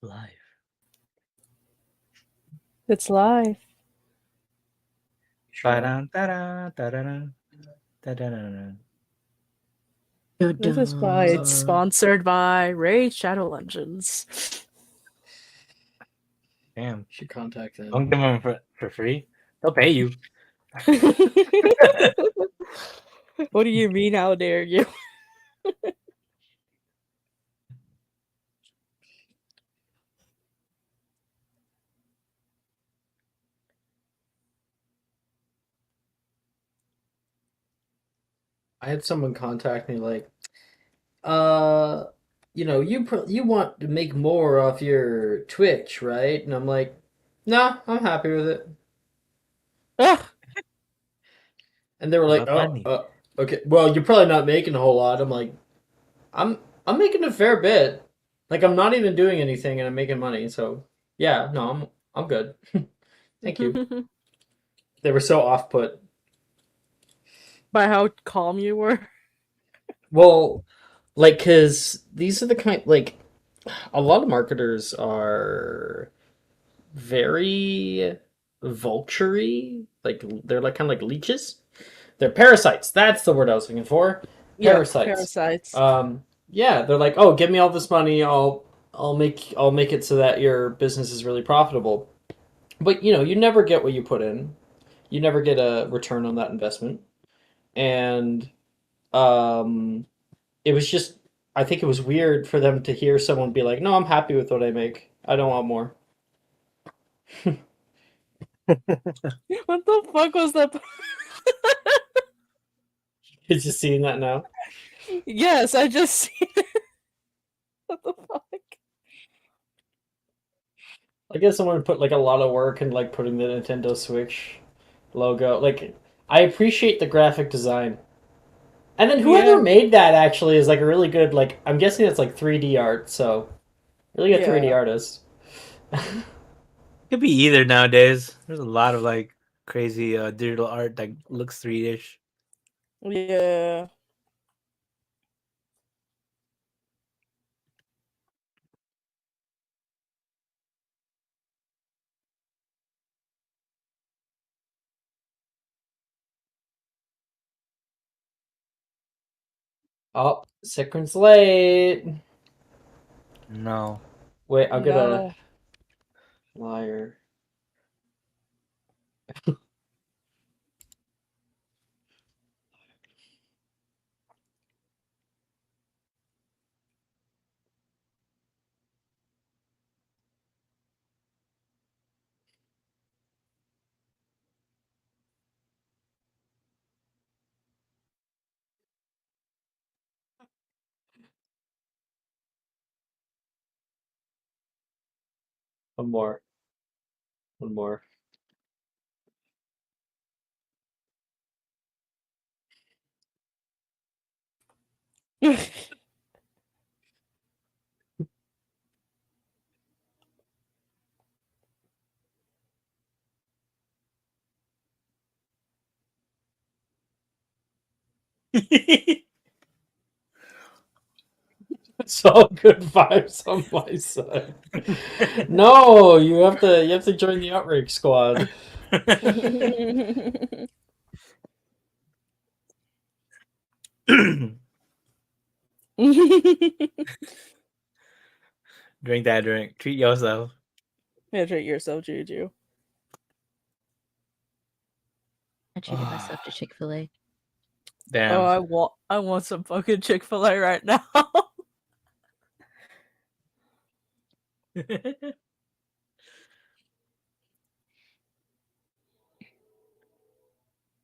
live. It's live. Ta-da, ta-da, ta-da, ta-da. This is why it's sponsored by Raid Shadow Legends. Damn. Should contact them. Don't give them for free. They'll pay you. What do you mean, how dare you? I had someone contact me like, you want to make more off your Twitch, right? And I'm like, nah, I'm happy with it. Ugh. And they were like, okay, well, you're probably not making a whole lot. I'm like, I'm making a fair bit. Like, I'm not even doing anything and I'm making money. So yeah, no, I'm good. Thank you. They were so off put. By how calm you were. Well, like, cause these are the kind like a lot of marketers are very vulture-y. Like they're like kind of like leeches. They're parasites. That's the word I was looking for. Parasites. Yeah, parasites. Yeah, they're like, oh, give me all this money. I'll make it so that your business is really profitable. But you never get what you put in. You never get a return on that investment. And it was just, I think it was weird for them to hear someone be like, no, I'm happy with what I make. I don't want more. What the fuck was that? Is you seeing that now? Yes, I just seen it. What the fuck? I guess someone put like a lot of work in like putting the Nintendo Switch logo. Like, I appreciate the graphic design. And then whoever made that actually is like a really good, like, I'm guessing it's like 3D art, so really good 3D artist. Could be either nowadays. There's a lot of like crazy digital art that looks 3D-ish. Yeah. Oh, Sikrin's late. No. Wait, I'll get a liar. One more. One more. It's all good vibes on my side. No, you have to join the outrage squad. Drink that drink. Treat yourself. Yeah, treat yourself, Juju. I treated myself to Chick-fil-A. Damn. Oh, I want some fucking Chick-fil-A right now.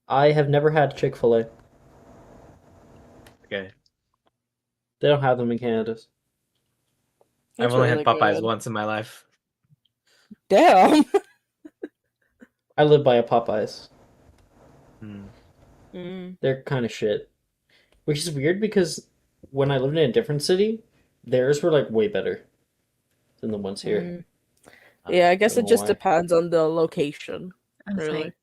I have never had Chick-fil-A. Okay. They don't have them in Canada. I've only had Popeyes once in my life. Damn. I live by a Popeyes. Mm. They're kind of shit. Which is weird because when I lived in a different city, theirs were like way better than the ones here. Yeah, I guess it just depends on the location. Really. Like,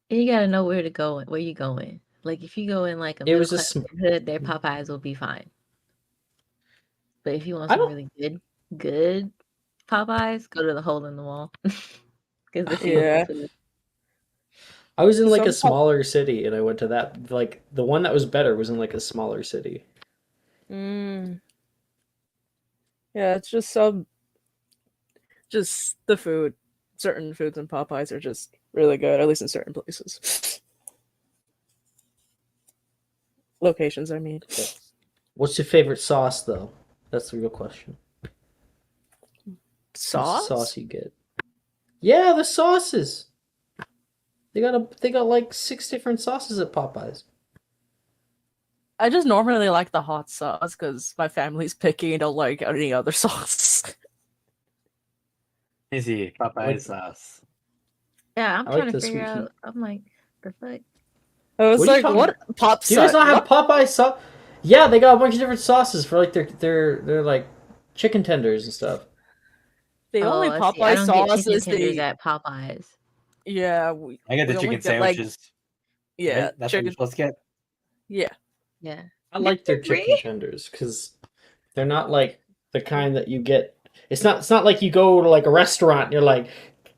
you gotta know where to go. Where you going? Like, if you go in like a middle class neighborhood, their Popeyes will be fine. But if you want some really good, Popeyes, go to the hole in the wall. Because the Yeah. food. I was in like a Some smaller city, and I went to that. Like the one that was better was in like a smaller city. Yeah, it's just the food. Certain foods in Popeyes are just really good, at least in certain places. Locations, I mean. What's your favorite sauce, though? That's the real question. What's the sauce Sauce? you get? Yeah, the sauces. They got like 6 different sauces at Popeyes. I just normally like the hot sauce because my family's picky and don't like any other sauce. Let me see. Popeye sauce. Yeah, I'm I trying like to the figure sweet heat. out. I'm like, the fuck? I was What are you like, talking- what pop Do you guys sauce? not have Popeye sauce? Yeah, they got a bunch of different sauces for like their like chicken tenders and stuff. The Oh, only I see. I Popeye don't get sauce chicken is tenders the at Popeyes. yeah. I get the we only chicken get, like, sandwiches. yeah, Right? That's what you're chicken. supposed to get. Yeah, Yeah. I like their Disagree. chicken tenders because they're not like the kind that you get. It's not like you go to like a restaurant and you're like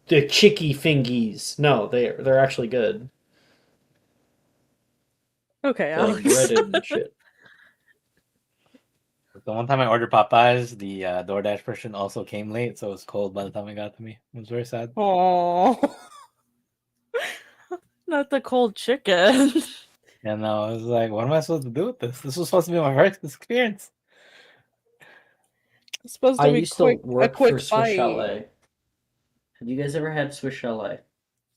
the chicky fingies. No, they're actually good. okay, They're like Alex. breaded and shit. The one time I ordered Popeyes, the DoorDash person also came late, so it was cold by the time it got to me. It was very sad. Oh, not the cold chicken. And I was like, what am I supposed to do with this? This was supposed to be my first experience. It's supposed I to be used to a work quick for Swiss bite. Chalet. Have you guys ever had Swiss Chalet?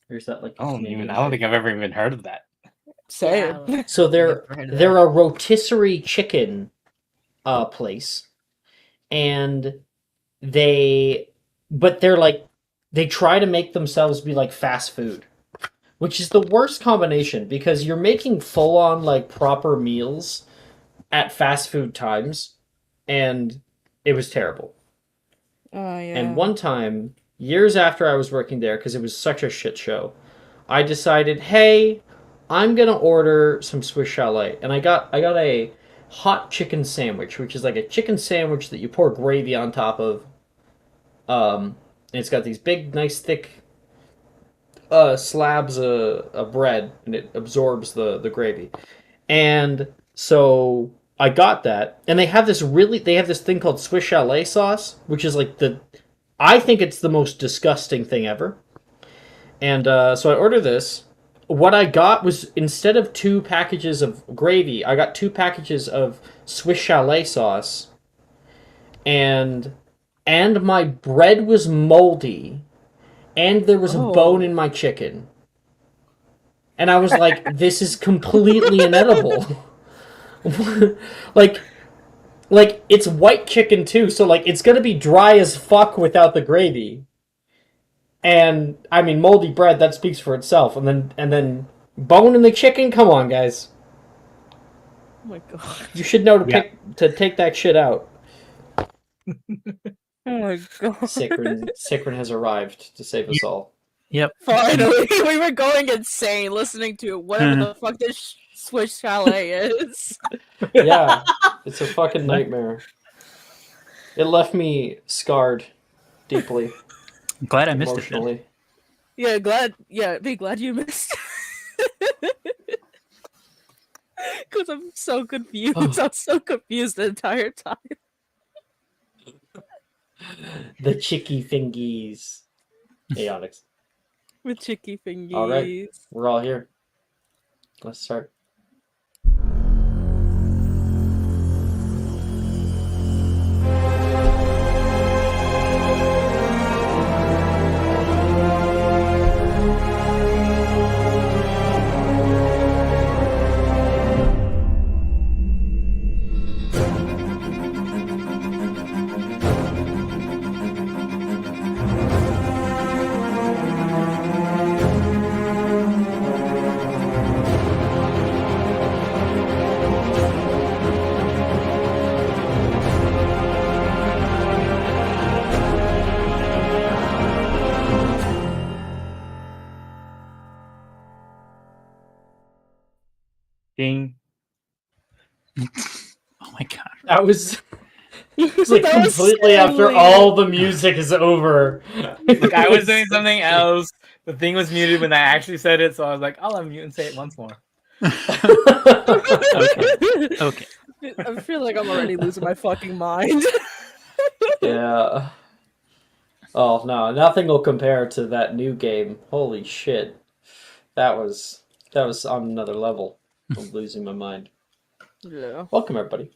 Or is that like I don't think I've ever even heard of that. Same. Yeah, So never heard of they're that. a rotisserie chicken place, and they're like they try to make themselves be like fast food, which is the worst combination because you're making full on like proper meals at fast food times, and it was terrible. Oh yeah. And one time, years after I was working there, because it was such a shit show, I decided, hey, I'm gonna order some Swiss Chalet, and I got a hot chicken sandwich, which is like a chicken sandwich that you pour gravy on top of. And it's got these big, nice, thick slabs of bread, and it absorbs the gravy. And so I got that, and they have this thing called Swiss Chalet sauce, which is like I think it's the most disgusting thing ever. And so I ordered this. What I got was instead of 2 packages of gravy, I got 2 packages of Swiss Chalet sauce, and my bread was moldy, and there was a bone in my chicken. And I was like, this is completely inedible. like it's white chicken too, so like it's gonna be dry as fuck without the gravy. And I mean, moldy bread, that speaks for itself. And then bone in the chicken. Come on, guys. Oh my god. You should know to take that shit out. Oh my god. Sacred has arrived to save us all. Yep. Finally, we were going insane listening to whatever the fuck this Swiss Chalet is. Yeah, it's a fucking nightmare. It left me scarred deeply. I'm glad I missed emotionally. Yeah, be glad you missed. Because I'm so confused. Oh. I'm so confused the entire time. The chicky fingies. Hey, Onyx. With chicky fingies. All right, we're all here. Let's start. Ding. Oh my god. That was It's like That was completely so after weird. all the music is over. Like I was doing something else. The thing was muted when I actually said it, so I was like, I'll unmute and say it once more. Okay. I feel like I'm already losing my fucking mind. Yeah. Oh no, nothing will compare to that new game. Holy shit. That was on another level. I'm losing my mind. Yeah. Welcome everybody.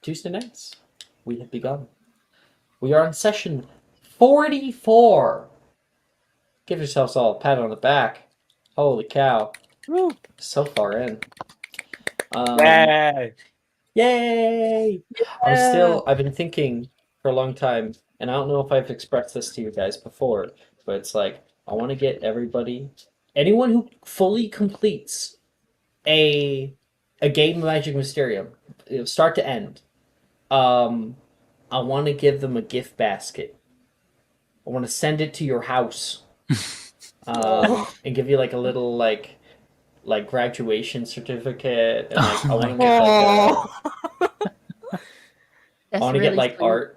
Tuesday nights. We have begun. We are on session 44. Give yourselves all a pat on the back. Holy cow. Woo. So far in. Yay! Yay! Yeah. I've been thinking for a long time, and I don't know if I've expressed this to you guys before, but it's like, I want to get anyone who fully completes a game of Magic Mysterium, start to end, I want to give them a gift basket. I want to send it to your house, and give you like a little like graduation certificate, and like Oh I my want to make like Oh, I That's want to get really like sweet. art.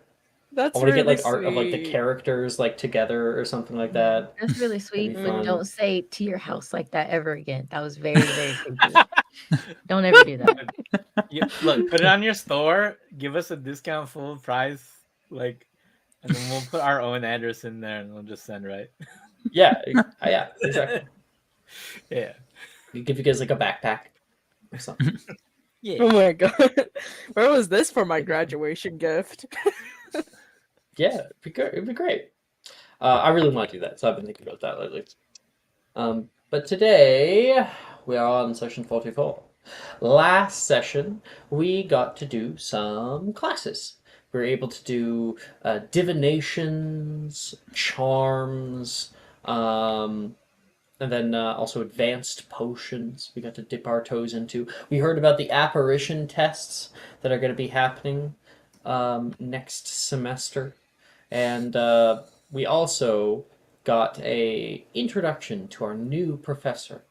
I that's want to get really like art of like the sweet. characters like together or something like that. That's really That'd sweet, be but fun. don't say to your house like that ever again. That was very, very creepy. Don't ever do that. Look, put it on your store. Give us a discount full price, like, and then we'll put our own address in there, and we'll just send right. Yeah, yeah, exactly. Yeah. We give you guys like a backpack or something. Yeah. Oh my god. Where was this for my graduation gift? Yeah, it'd be good. It'd be great. I really want to do that, so I've been thinking about that lately. But today we are on session 44. Last session we got to do some classes. We were able to do divinations, charms, and then also advanced potions we got to dip our toes into. We heard about the apparition tests that are going to be happening next semester. And we also got a introduction to our new professor,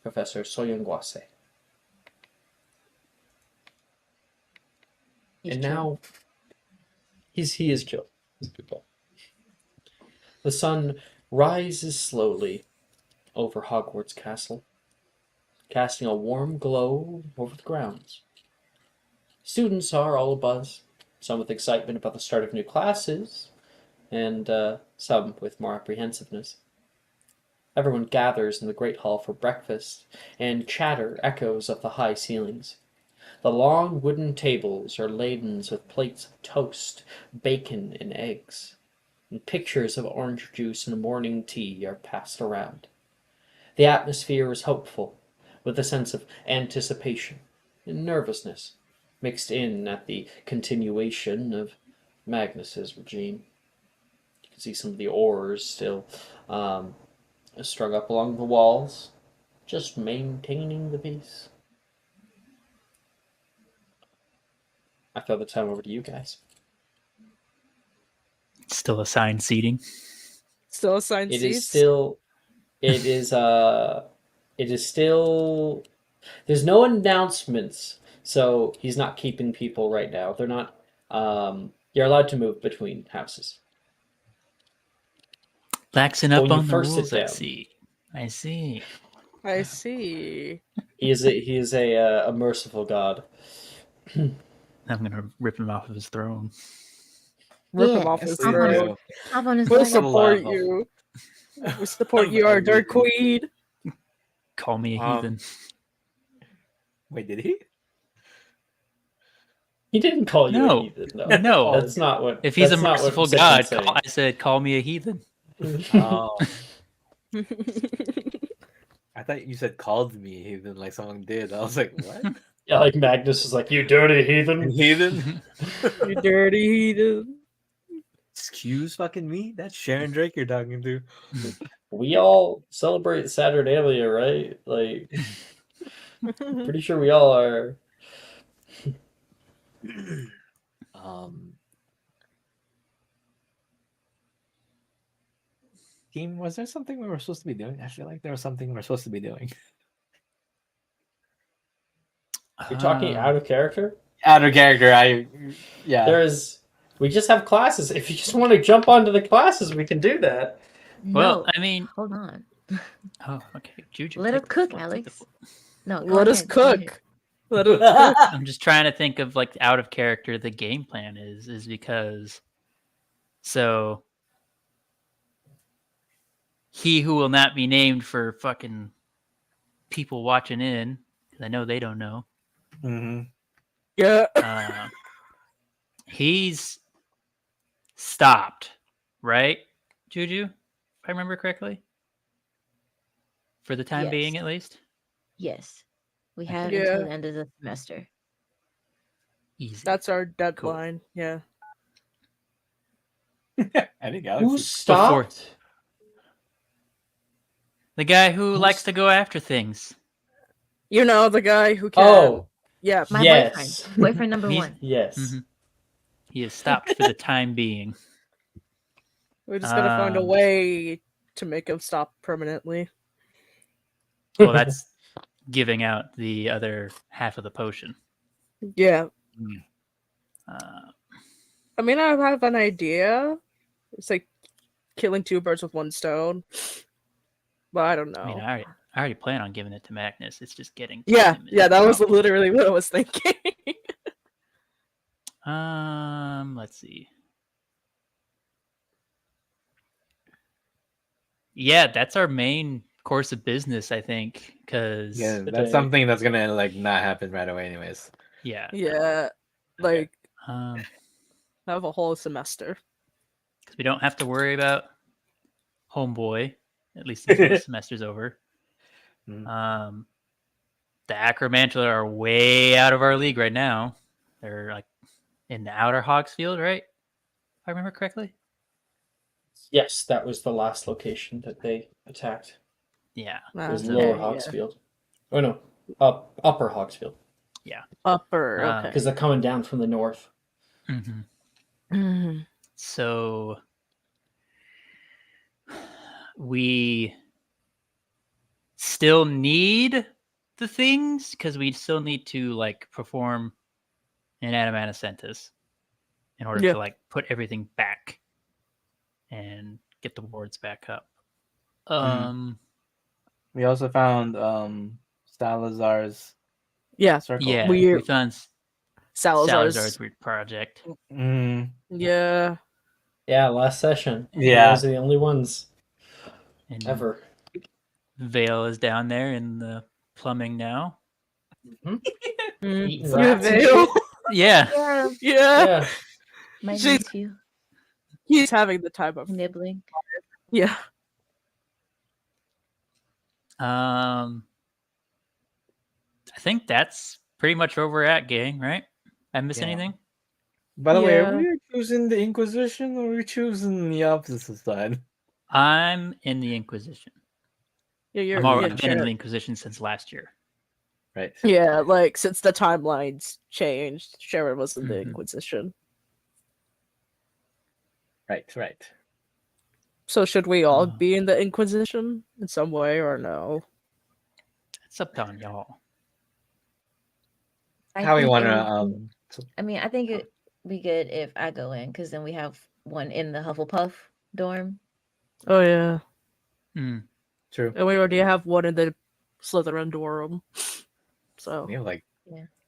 Professor Soyunguase. And now he is chill. He's people. The sun rises slowly over Hogwarts Castle, casting a warm glow over the grounds. Students are all abuzz, some with excitement about the start of new classes, and some with more apprehensiveness. Everyone gathers in the great hall for breakfast, and chatter echoes of the high ceilings. The long wooden tables are laden with plates of toast, bacon, and eggs, and pictures of orange juice and morning tea are passed around. The atmosphere is hopeful, with a sense of anticipation and nervousness mixed in at the continuation of Magnus's regime. You can see some of the oars still strung up along the walls, just maintaining the peace. I throw the time over to you guys. Still assigned seating. Still assigned It seats? is still. It is. It is still. There's no announcements, so he's not keeping people right now. They're not. You're allowed to move between houses. Laxing But up when you on the first sit rules, I down, see. I see. I see. he is a merciful god. I'm gonna rip him off of his throne. Rip Yeah, him off Yes, his please throat. do. hop on his We'll back. support level. you. We support you, our dark queen. Call me a heathen. Wait, did he? He didn't call you No. a heathen, though. No. That's not what. If he's a that's not what merciful Sipton's God, saying. I said, call me a heathen. Oh, I thought you said called me heathen like someone did. I was like, what? Yeah, like Magnus was like, "You dirty heathen." Heathen? You dirty heathen. Excuse fucking me? That's Sharon Drake you're talking to. We all celebrate Saturnalia, right? Like, pretty sure we all are. Team, was there something we were supposed to be doing? I feel like there was something we were supposed to be doing. You're talking out of character? Out of character, We just have classes. If you just want to jump onto the classes, we can do that. Well, No, I mean, hold on. oh, okay, Juju. Let take us the cook, floor, take the Alex. floor. No, go Let us ahead. Go ahead. cook. Let us cook. I'm just trying to think of like out of character the game plan is because so he who will not be named for fucking people watching in, because I know they don't know. Mm-hmm. Yeah. He's stopped, right, Juju? If I remember correctly, for the time being, Yes. at least. Yes. We Okay. have Yeah. until the end of the semester. Easy. That's our deadline. Yeah. I think Who Alex. stopped? The guy who Who's- likes to go after things. You know, the guy who can. Oh, Yeah. My yes. boyfriend number He's- one. Yes. Mhm. He is stopped for the time being. We're just gonna find a way to make him stop permanently. Well, that's giving out the other half of the potion. Yeah. Uh, I mean, I have an idea. It's like killing two birds with one stone. But I don't know. I mean, I already plan on giving it to Magnus. It's just getting to Yeah, him is yeah, the that was problem. literally what I was thinking. Let's see. Yeah, that's our main course of business, I think, because Yeah, that's something that's gonna like not happen right away, anyways. yeah, Yeah, like um, have a whole semester. because we don't have to worry about Homeboy, at least until the semester's over. Mm. The Acromantula are way out of our league right now. They're like in the outer Hogsfield, right? If I remember correctly. Yes, that was the last location that they attacked. Yeah, It was Okay, Lower yeah. Hogsfield. Oh no, Upper Hogsfield. Upper, Um, okay. Because they're coming down from the north. mm-hmm. Mhm. So we still need the things because we still need to like perform an Adamanticentus in order Yeah. to like put everything back and get the wards back up. We also found Salazar's Yeah, circle. Yeah, We- we found Salazar's weird project. Mm. yeah. Yeah, last session. Yeah. Those are the only ones And ever. Vale is down there in the plumbing now. Eating Yeah, rats and Vale. shit. Yeah. Yeah, Yeah, Yeah. my She's- nephew he's having the time of. nibbling. Yeah, I think that's pretty much where we're at, gang, right? I miss Yeah. anything? By the way, Yeah. are we choosing the Inquisition or are we choosing the opposite side? I'm in the Inquisition. yeah, I've been in the Inquisition since last year. Right. Yeah, like since the timelines changed, Sharon was in the Mhm. Inquisition. Right. So should we all Uh. be in the Inquisition in some way or no? It's up to y'all. How we think want it to would be- I mean, I think it'd be good if I go in because then we have one in the Hufflepuff dorm. Oh yeah, True. and we already have one in the Slytherin dorm. So We have like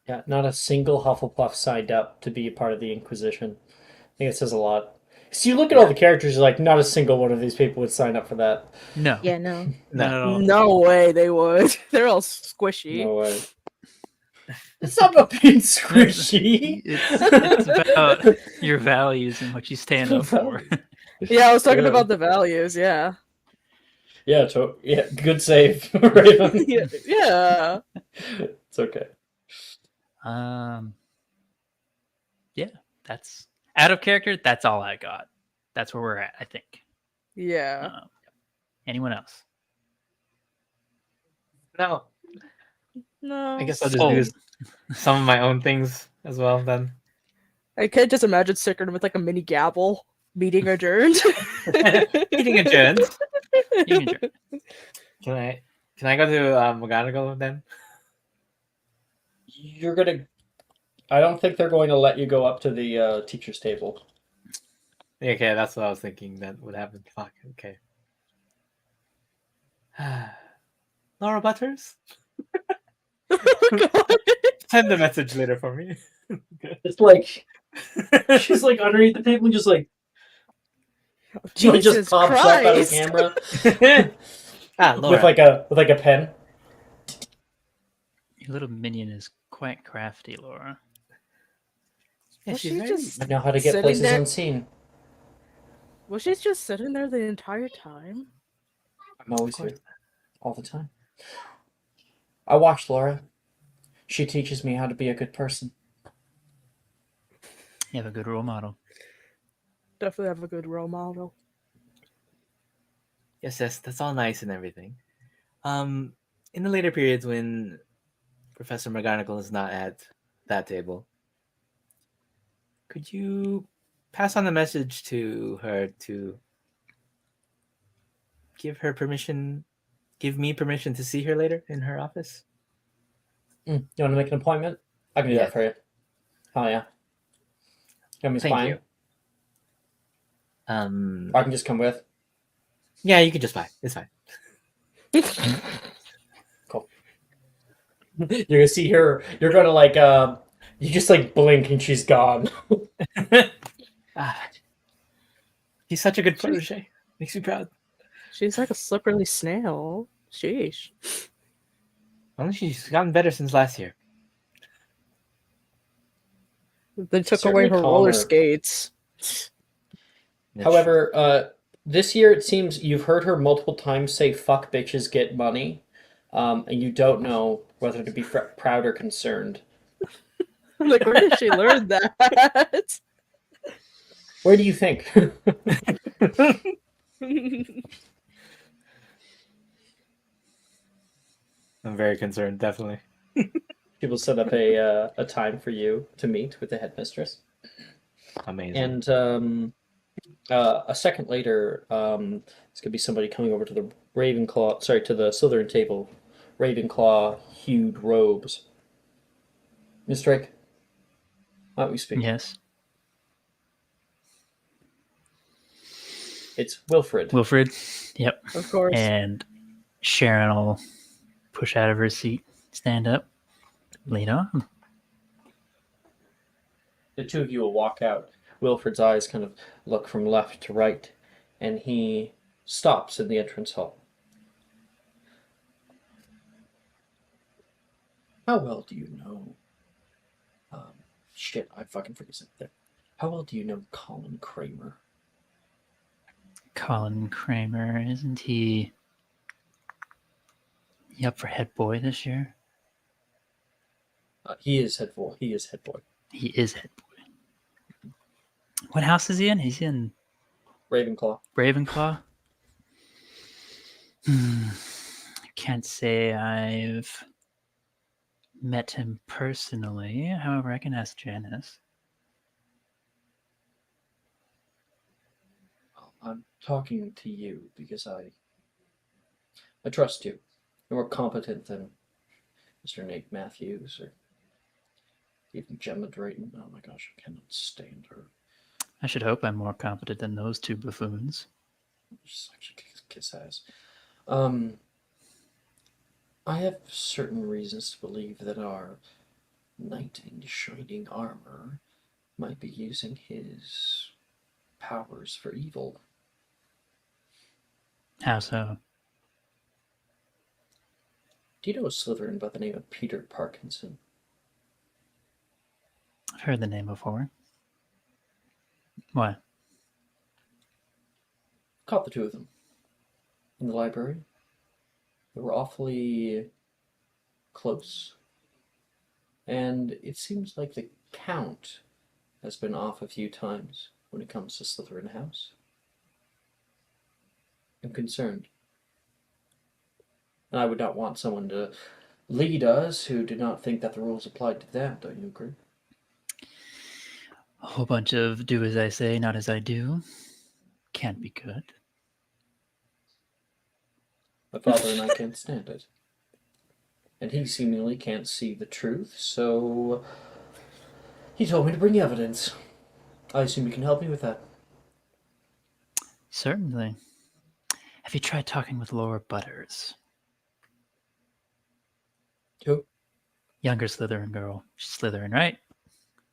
Yeah, not a single Hufflepuff signed up to be a part of the Inquisition. I think it says a lot. So you look at all the characters, you're like, not a single one of these people would sign up for that. No. Yeah, no. Not at all. no way they would. They're all squishy. No way. It's not about being squishy. It's about your values and what you stand up for. Yeah, I was talking Yeah. about the values. Yeah. Yeah, good save, Raven. Yeah. It's okay. Yeah, that's out of character. That's all I got. That's where we're at, I think. Yeah. Anyone else? no. No. I guess I'll just do some of my own things as well then. I can't just imagine Sickern with like a mini gavel. Meeting adjourned. Meeting adjourned. You can adjourn. Can I go to McGonagall then? You're gonna I don't think they're going to let you go up to the teacher's table. Okay, that's what I was thinking that would happen. Fuck, okay. Laura Butters? Send the message later for me. It's like she's like underneath the table, and just like she just Jesus pops up out of Christ! camera Laura. with like a pen. Your little minion is quite crafty, Laura. Yeah, Was she's she very... just I know how to get sitting places there? unseen. Was she just sitting there the entire time? I'm always here, all the time. I watch Laura. She teaches me how to be a good person. You have a good role model. Definitely have a good role model. Yes, that's all nice and everything. In the later periods when Professor McGonagall is not at that table, could you pass on the message to her to give me permission to see her later in her office? You want to make an appointment? I can do that for you. Hell yeah. You want me Thank spying? you. I can just come with. Yeah, you can just buy. It's fine. Cool. You're gonna see her. You're gonna like. You just like blink and she's gone. He's such a good protege. Makes me proud. She's like a slippery snail. Sheesh. Well, she's gotten better since last year. They took Certainly away her calmer. roller skates. However, this year it seems you've heard her multiple times say "fuck bitches, get money," and you don't know whether to be proud or concerned. Like, where did she learn that? Where do you think? I'm very concerned, definitely. People set up a time for you to meet with the headmistress. Amazing. And a second later, it's gonna be somebody coming over to the to the Slytherin table, Ravenclaw-hued robes. Miss Drake, why don't we speak? Yes. It's Wilfred. Wilfred. Yep. Of course. And Sharon will push out of her seat, stand up, lean on. The two of you will walk out. Wilfred's eyes kind of look from left to right, and he stops in the entrance hall. How well do you know? Shit, I fucking forget something there. How well do you know Colin Kramer? Colin Kramer, isn't he up for head boy this year? He is head boy. He is head boy. He is head boy. What house is he in? He's in Ravenclaw. Ravenclaw. I can't say I've met him personally. However, I can ask Janice. I'm talking to you because I trust you. You're more competent than Mr. Nate Matthews or even Gemma Drayton. Oh my gosh, I cannot stand her. I should hope I'm more competent than those two buffoons. Just actually kiss ass. I have certain reasons to believe that our knight in shining armor might be using his powers for evil. How so? Do you know a Slytherin by the name of Peter Parkinson? I've heard the name before. What? Caught the two of them in the library. They were awfully close. And it seems like the Count has been off a few times when it comes to Slytherin House. I'm concerned. And I would not want someone to lead us who do not think that the rules applied to them. Don't you agree? A whole bunch of do as I say, not as I do. Can't be good. My father and I can't stand it. And he seemingly can't see the truth, so He told me to bring evidence. I assume you can help me with that. Certainly. Have you tried talking with Laura Butters? Who? Younger Slytherin girl. She's Slytherin, right?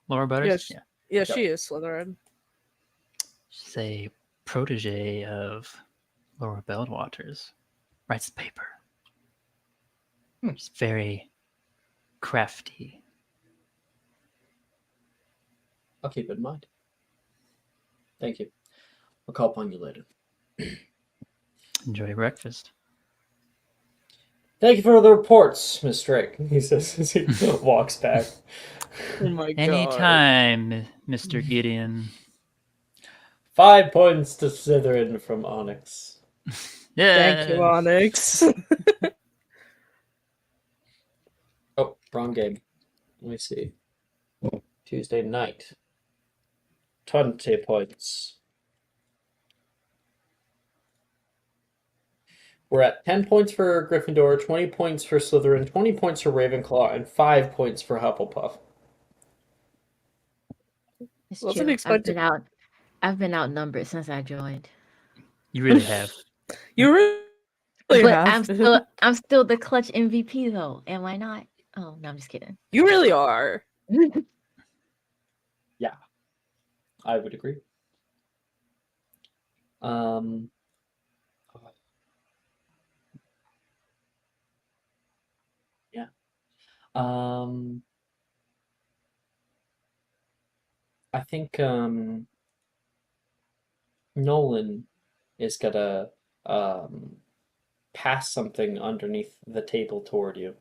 Laura Butters? Yes. Yeah. Yeah, she is Slytherin. She's a protege of Laura Beldwaters. Writes the paper. She's very crafty. I'll keep it in mind. Thank you. I'll call upon you later. Enjoy breakfast. Thank you for the reports, Miss Drake, he says as he walks back. Oh my god. Anytime, Mr. Gideon. 5 points to Slytherin from Onyx. Yeah. Thank you, Onyx. Oh, wrong game. Let me see. Tuesday night. 20 points. We're at 10 points for Gryffindor, 20 points for Slytherin, 20 points for Ravenclaw, and 5 points for Hufflepuff. It's Wasn't true. expecting- I've been outnumbered since I joined. You really have. You really But have. I'm still the clutch MVP though, am I not? Oh no, I'm just kidding. You really are. I would agree. Yeah. I think Nolan is gonna pass something underneath the table toward you.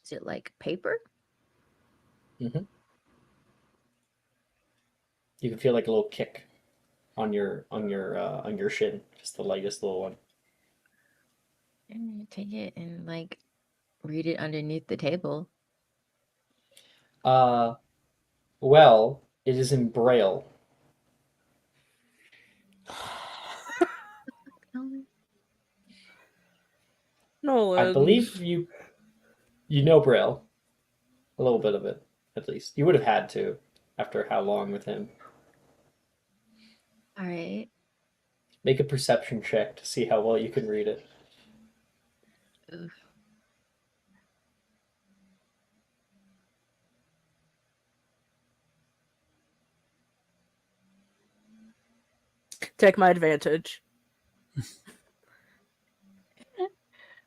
Is it like paper? Mm-hmm. You can feel like a little kick on your shin, just the lightest little one. Take it and like read it underneath the table. Well, it is in Braille. Nolan. I believe you know Braille. A little bit of it, at least. You would have had to, after how long with him. All right. Make a perception check to see how well you can read it. Oof. Take my advantage.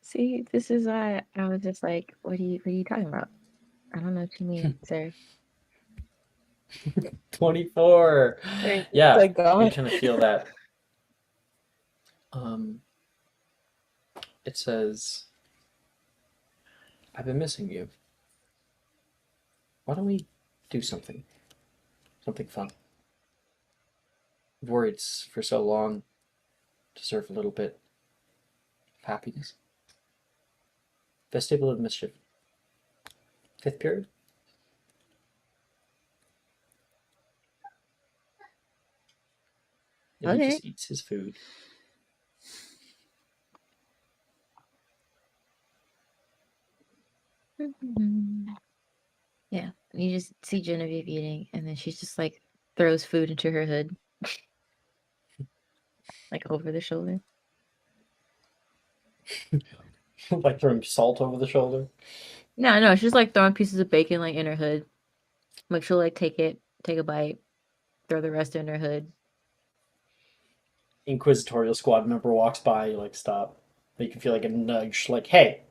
See, this is why I was just like, what are you talking about? I don't know what you mean, sir. 24. Yeah, Thank God. you're trying to feel that. It says, I've been missing you. Why don't we do something? Something fun. I've worried for so long. Deserve a little bit of happiness. Vestibule of Mischief. 5th period. And Okay. he just eats his food. Yeah, you just see Genevieve eating, and then she's just like throws food into her hood, like over the shoulder. Like throwing salt over the shoulder. No, she's like throwing pieces of bacon like in her hood. Like she'll like take a bite, throw the rest in her hood. Inquisitorial squad member walks by, you like stop. You can feel like a nudge, like, hey,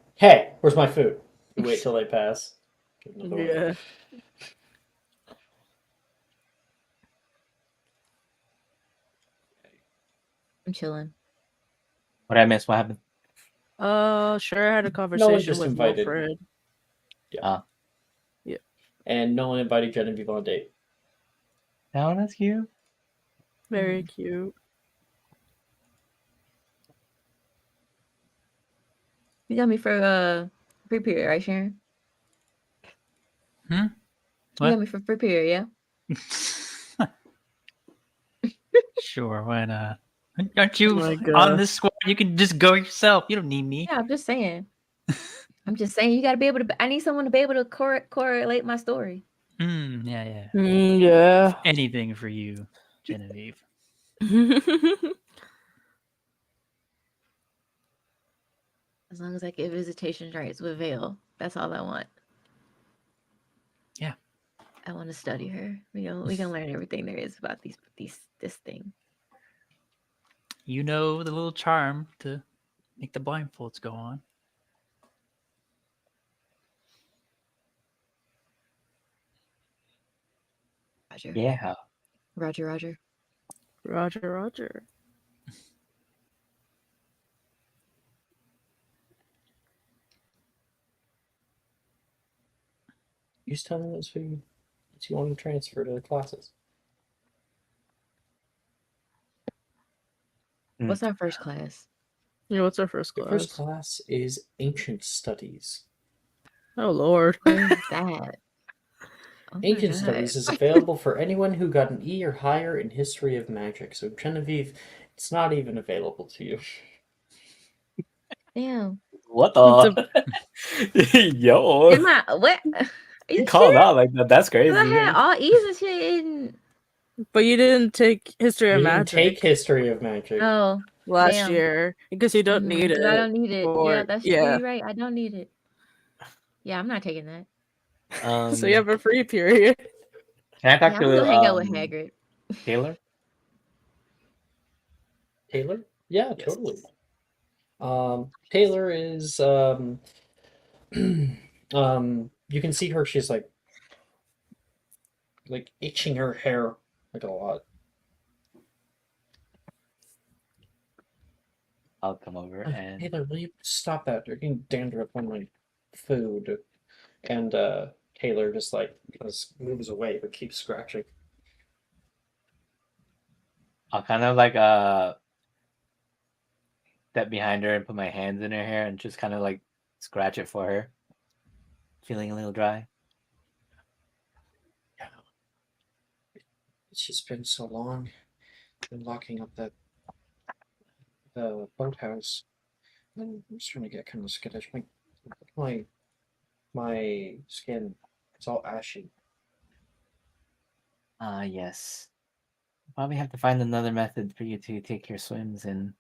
where's my food? You wait till they pass. Give another one. Yeah. I'm chilling. What did I miss? What happened? Sure. I had a conversation just with invited. Wilfred. And no one invited Genevieve on a date. Oh, that's cute. Very cute. You got me for free period, right, Sharon? You What? got me for free period, yeah? Sure, why not? Aren't you Oh my on God. this squad? You can just go yourself. You don't need me. Yeah, I'm just saying. I'm just saying you got to be able to. I need someone to be able to correlate my story. Yeah. Yeah. Anything for you, Genevieve. As long as I get visitation rights with Vale, that's all I want. Yeah. I want to study her. We gonna learn everything there is about this thing. You know the little charm to make the blindfolds go on. Roger. Yeah. Roger. Roger. You just tell me what's who you want to transfer to the classes. What's our first class? Yeah, what's our first Your class? first class is Ancient Studies. Oh Lord. What is that? Oh my Ancient God. Studies is available for anyone who got an E or higher in History of Magic. So Genevieve, it's not even available to you. Damn. What the? Yo. Am I what? Are You you called serious? out like that. That's 'Cause I crazy. had all E's and shit. But you didn't take History You of didn't Magic take History of Magic. Oh, last damn. year because you don't need it. I don't need it. for- Yeah, that's yeah. true. You're right. I don't need it. Yeah, I'm not taking that. So you have a free period. Can I Yeah, talk I'm gonna go hang out with to Hagrid. Taylor? Taylor? Yeah, Yes. totally. Taylor is you can see her, she's like itching her hair like a lot. I'll come over and Taylor, will you stop that? You're getting dandruff on my food. And Taylor just moves away but keeps scratching. I'll kind of step behind her and put my hands in her hair and just kind of scratch it for her. Feeling a little dry. Yeah. It's just been so long. Been locking up the boathouse. I'm starting to get kind of skittish. My skin, it's all ashy. Yes. Probably have to find another method for you to take your swims in.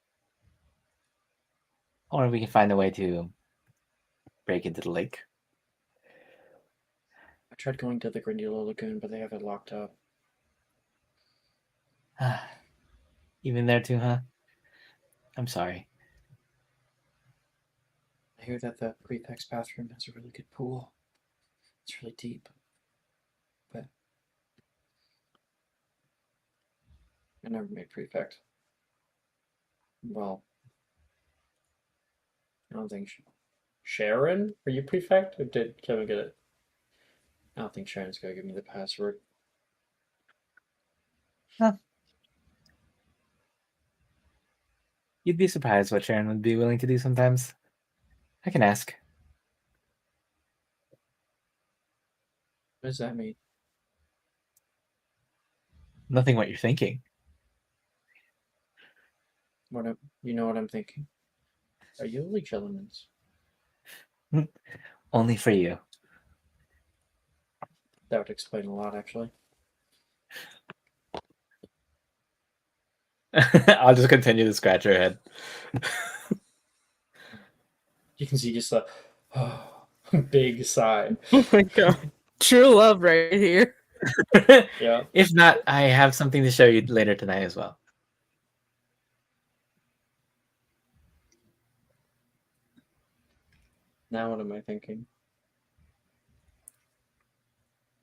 Or we can find a way to break into the lake. I tried going to the Granula Lagoon, but they have it locked up. Even there too, huh? I'm sorry. I hear that the prefect's bathroom has a really good pool. It's really deep. But I never made prefect. Well, I don't think Sharon? Are you prefect? Or did Kevin get it? I don't think Sharon's gonna give me the password. Huh. You'd be surprised what Sharon would be willing to do sometimes. I can ask. What does that mean? Nothing what you're thinking. You know what I'm thinking? Are you leech elements? Only for you. That would explain a lot, actually. I'll just continue to scratch her head. You can see just a big sigh. Oh my God. True love right here. Yeah. If not, I have something to show you later tonight as well. Now what am I thinking?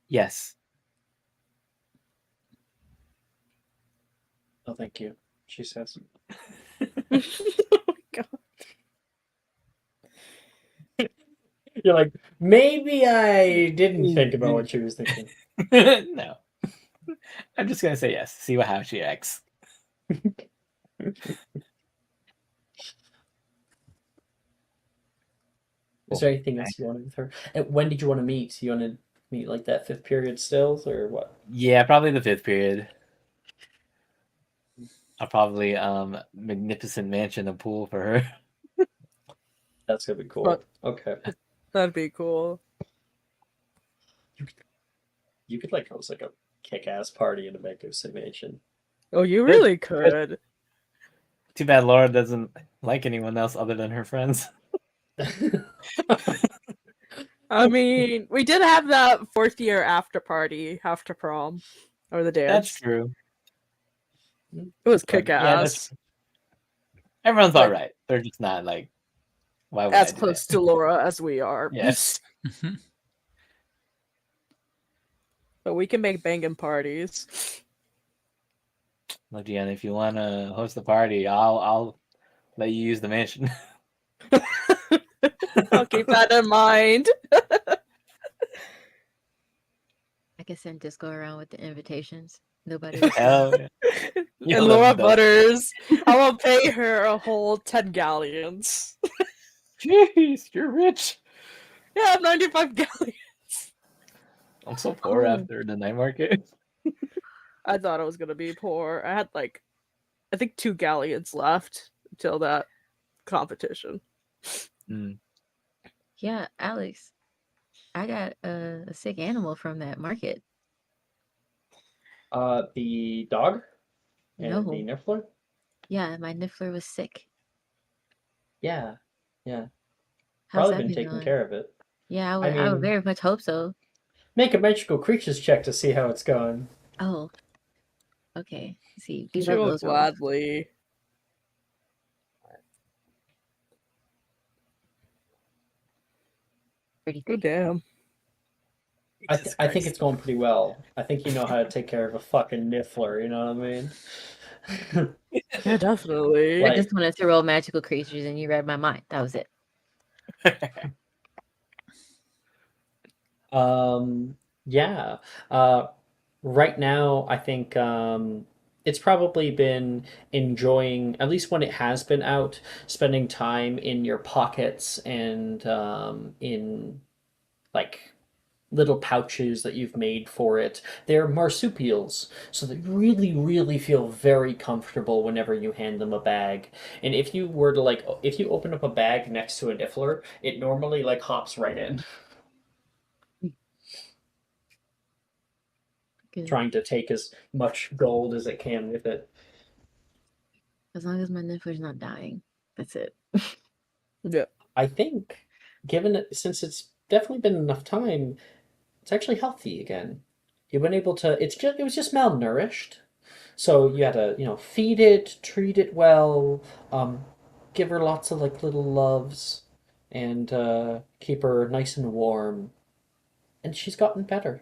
Yes. Oh, thank you, she says. Oh my God. You're like, maybe I didn't think about what she was thinking. No. I'm just gonna say yes. See how she acts. Is there anything else you wanted with her? And when did you want to meet? You want to meet like that 5th period stills or what? Yeah, probably the 5th period. I'll probably magnificent mansion and pool for her. That's gonna be cool. But- Okay. That'd be cool. You could like host like a kick-ass party in a Mansion. Oh, you really could. Too bad Laura doesn't like anyone else other than her friends. I mean, we did have that 4th-year after party, after prom, or the dance. That's true. It was But, kick-ass. yeah, that's everyone's Like- alright. They're just not like why would As I do close that? to Laura as we are. Yes. But we can make banging parties. Look, Gianna, if you want to host a party, I'll let you use the mansion. I'll keep that in mind. I can send Disco around with the invitations. Nobody will Hell yeah. Yo, And Laura that's dope. Butters, I will pay her a whole 10 galleons. Jeez, you're rich. Yeah, I have 95 galleons. I'm so poor Cool. after the night market. I thought I was gonna be poor. I had like, I think 2 galleons left until that competition. Mm. Yeah, Alex, I got a sick animal from that market. The dog and No. the Niffler. Yeah, my Niffler was sick. Yeah, How's probably that been been taking going? care of it. Yeah, I I would mean- very much hope so. Make a magical creatures check to see how it's going. Oh, okay. Let's see, we She love will those rolls. gladly. Pretty Oh, damn. I think it's going pretty well. I think you know how to take care of a fucking Niffler. You know what I mean? Yeah, definitely. Like- I just wanted to roll magical creatures, and you read my mind. That was it. Yeah. Right now, I think it's probably been enjoying, at least when it has been out, spending time in your pockets and in like little pouches that you've made for it. They're marsupials, so they really, really feel very comfortable whenever you hand them a bag. And if you were to if you open up a bag next to a Niffler, it normally like hops right in. Good. Trying to take as much gold as it can with it. As long as my Niffler's not dying, that's it. Yeah. I think, given it, since it's definitely been enough time, it's actually healthy again. You've been able to. It was just malnourished, so you had to feed it, treat it well, give her lots of like little loves, and keep her nice and warm. And she's gotten better.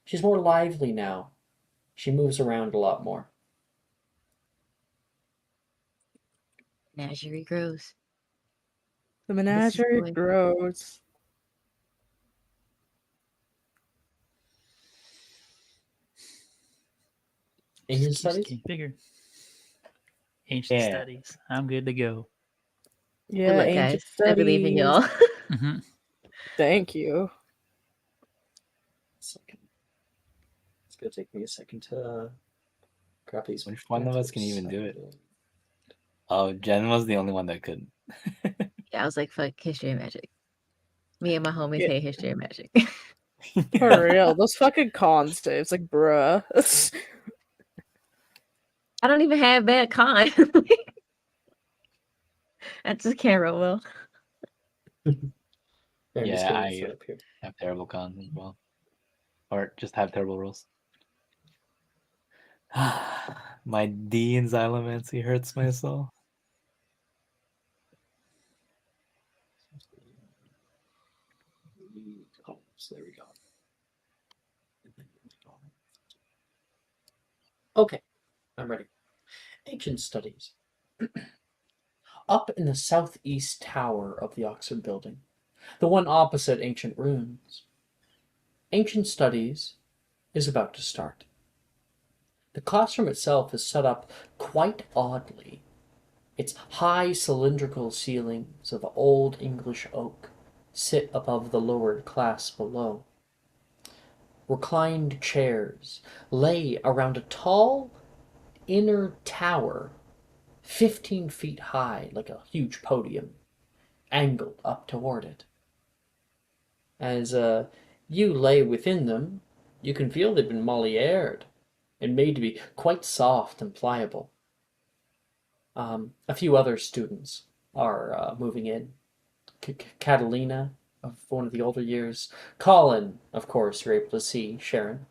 She's more lively now. She moves around a lot more. Menagerie grows. The This is menagerie boy. grows. Ancient Keeps studies? getting bigger. Ancient Yeah. studies. I'm good to go. Yeah, Good luck, ancient guys. I believe in studies. y'all. hmm Thank you. Second. It's gonna take me a second to grab these. Which one of us can even do it? Oh, Jen was the only one that could. Yeah, I was like, fuck history and magic. Me and my homies Yeah. hate history and magic. For real. Those fucking con saves, like, bruh. I don't even have bad con. I just can't roll well. Yeah, I- Up here. have terrible cons as well. Or just have terrible rolls. My D in Xylomancy hurts my soul. Oh, so there we go. Okay, I'm ready. Ancient studies. Up in the southeast tower of the Oxford Building, the one opposite ancient ruins, Ancient Studies is about to start. The classroom itself is set up quite oddly. Its high cylindrical ceilings of old English oak sit above the lowered class below. Reclined chairs lay around a tall inner tower, 15 feet high, like a huge podium, angled up toward it. As you lay within them, you can feel they've been molly-aired and made to be quite soft and pliable. A few other students are moving in. Catalina, of one of the older years. Colin, of course, you're able to see Sharon,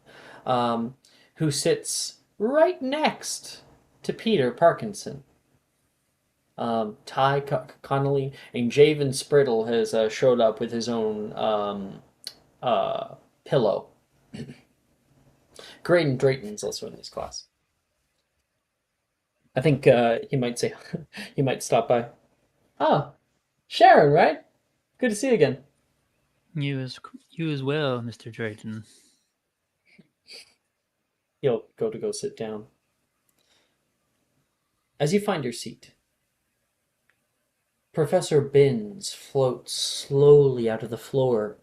who sits right next to Peter Parkinson. Ty Connolly and Javen Sprittle has showed up with his own pillow. Graydon Drayton's also in this class. I think he might say he might stop by. Ah, Sharon, right? Good to see you again. You as well, Mr. Drayton. He'll go sit down. As you find your seat, Professor Binns floats slowly out of the floor,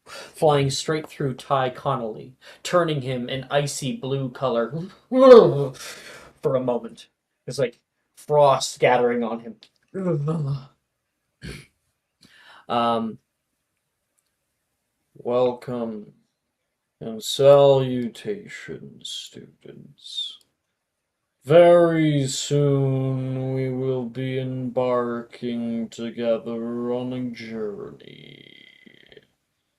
flying straight through Ty Connolly, turning him an icy blue color for a moment. There's like frost gathering on him. Welcome and salutations, students. Very soon we will be embarking together on a journey.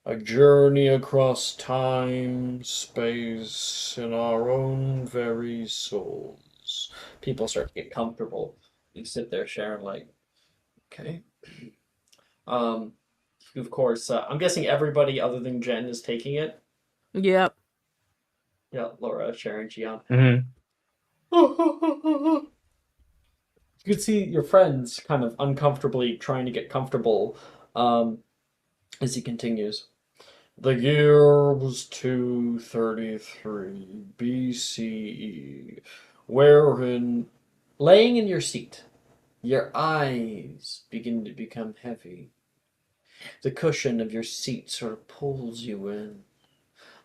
A journey across time, space, and our own very souls. People start to get comfortable. You sit there, Sharon, like, okay. Of course, I'm guessing everybody other than Jen is taking it. Yep. Yeah, Laura, Sharon, Gian. Mm-hmm. You could see your friends kind of uncomfortably trying to get comfortable as he continues. The year was 233 BCE, wherein, laying in your seat, your eyes begin to become heavy. The cushion of your seat sort of pulls you in,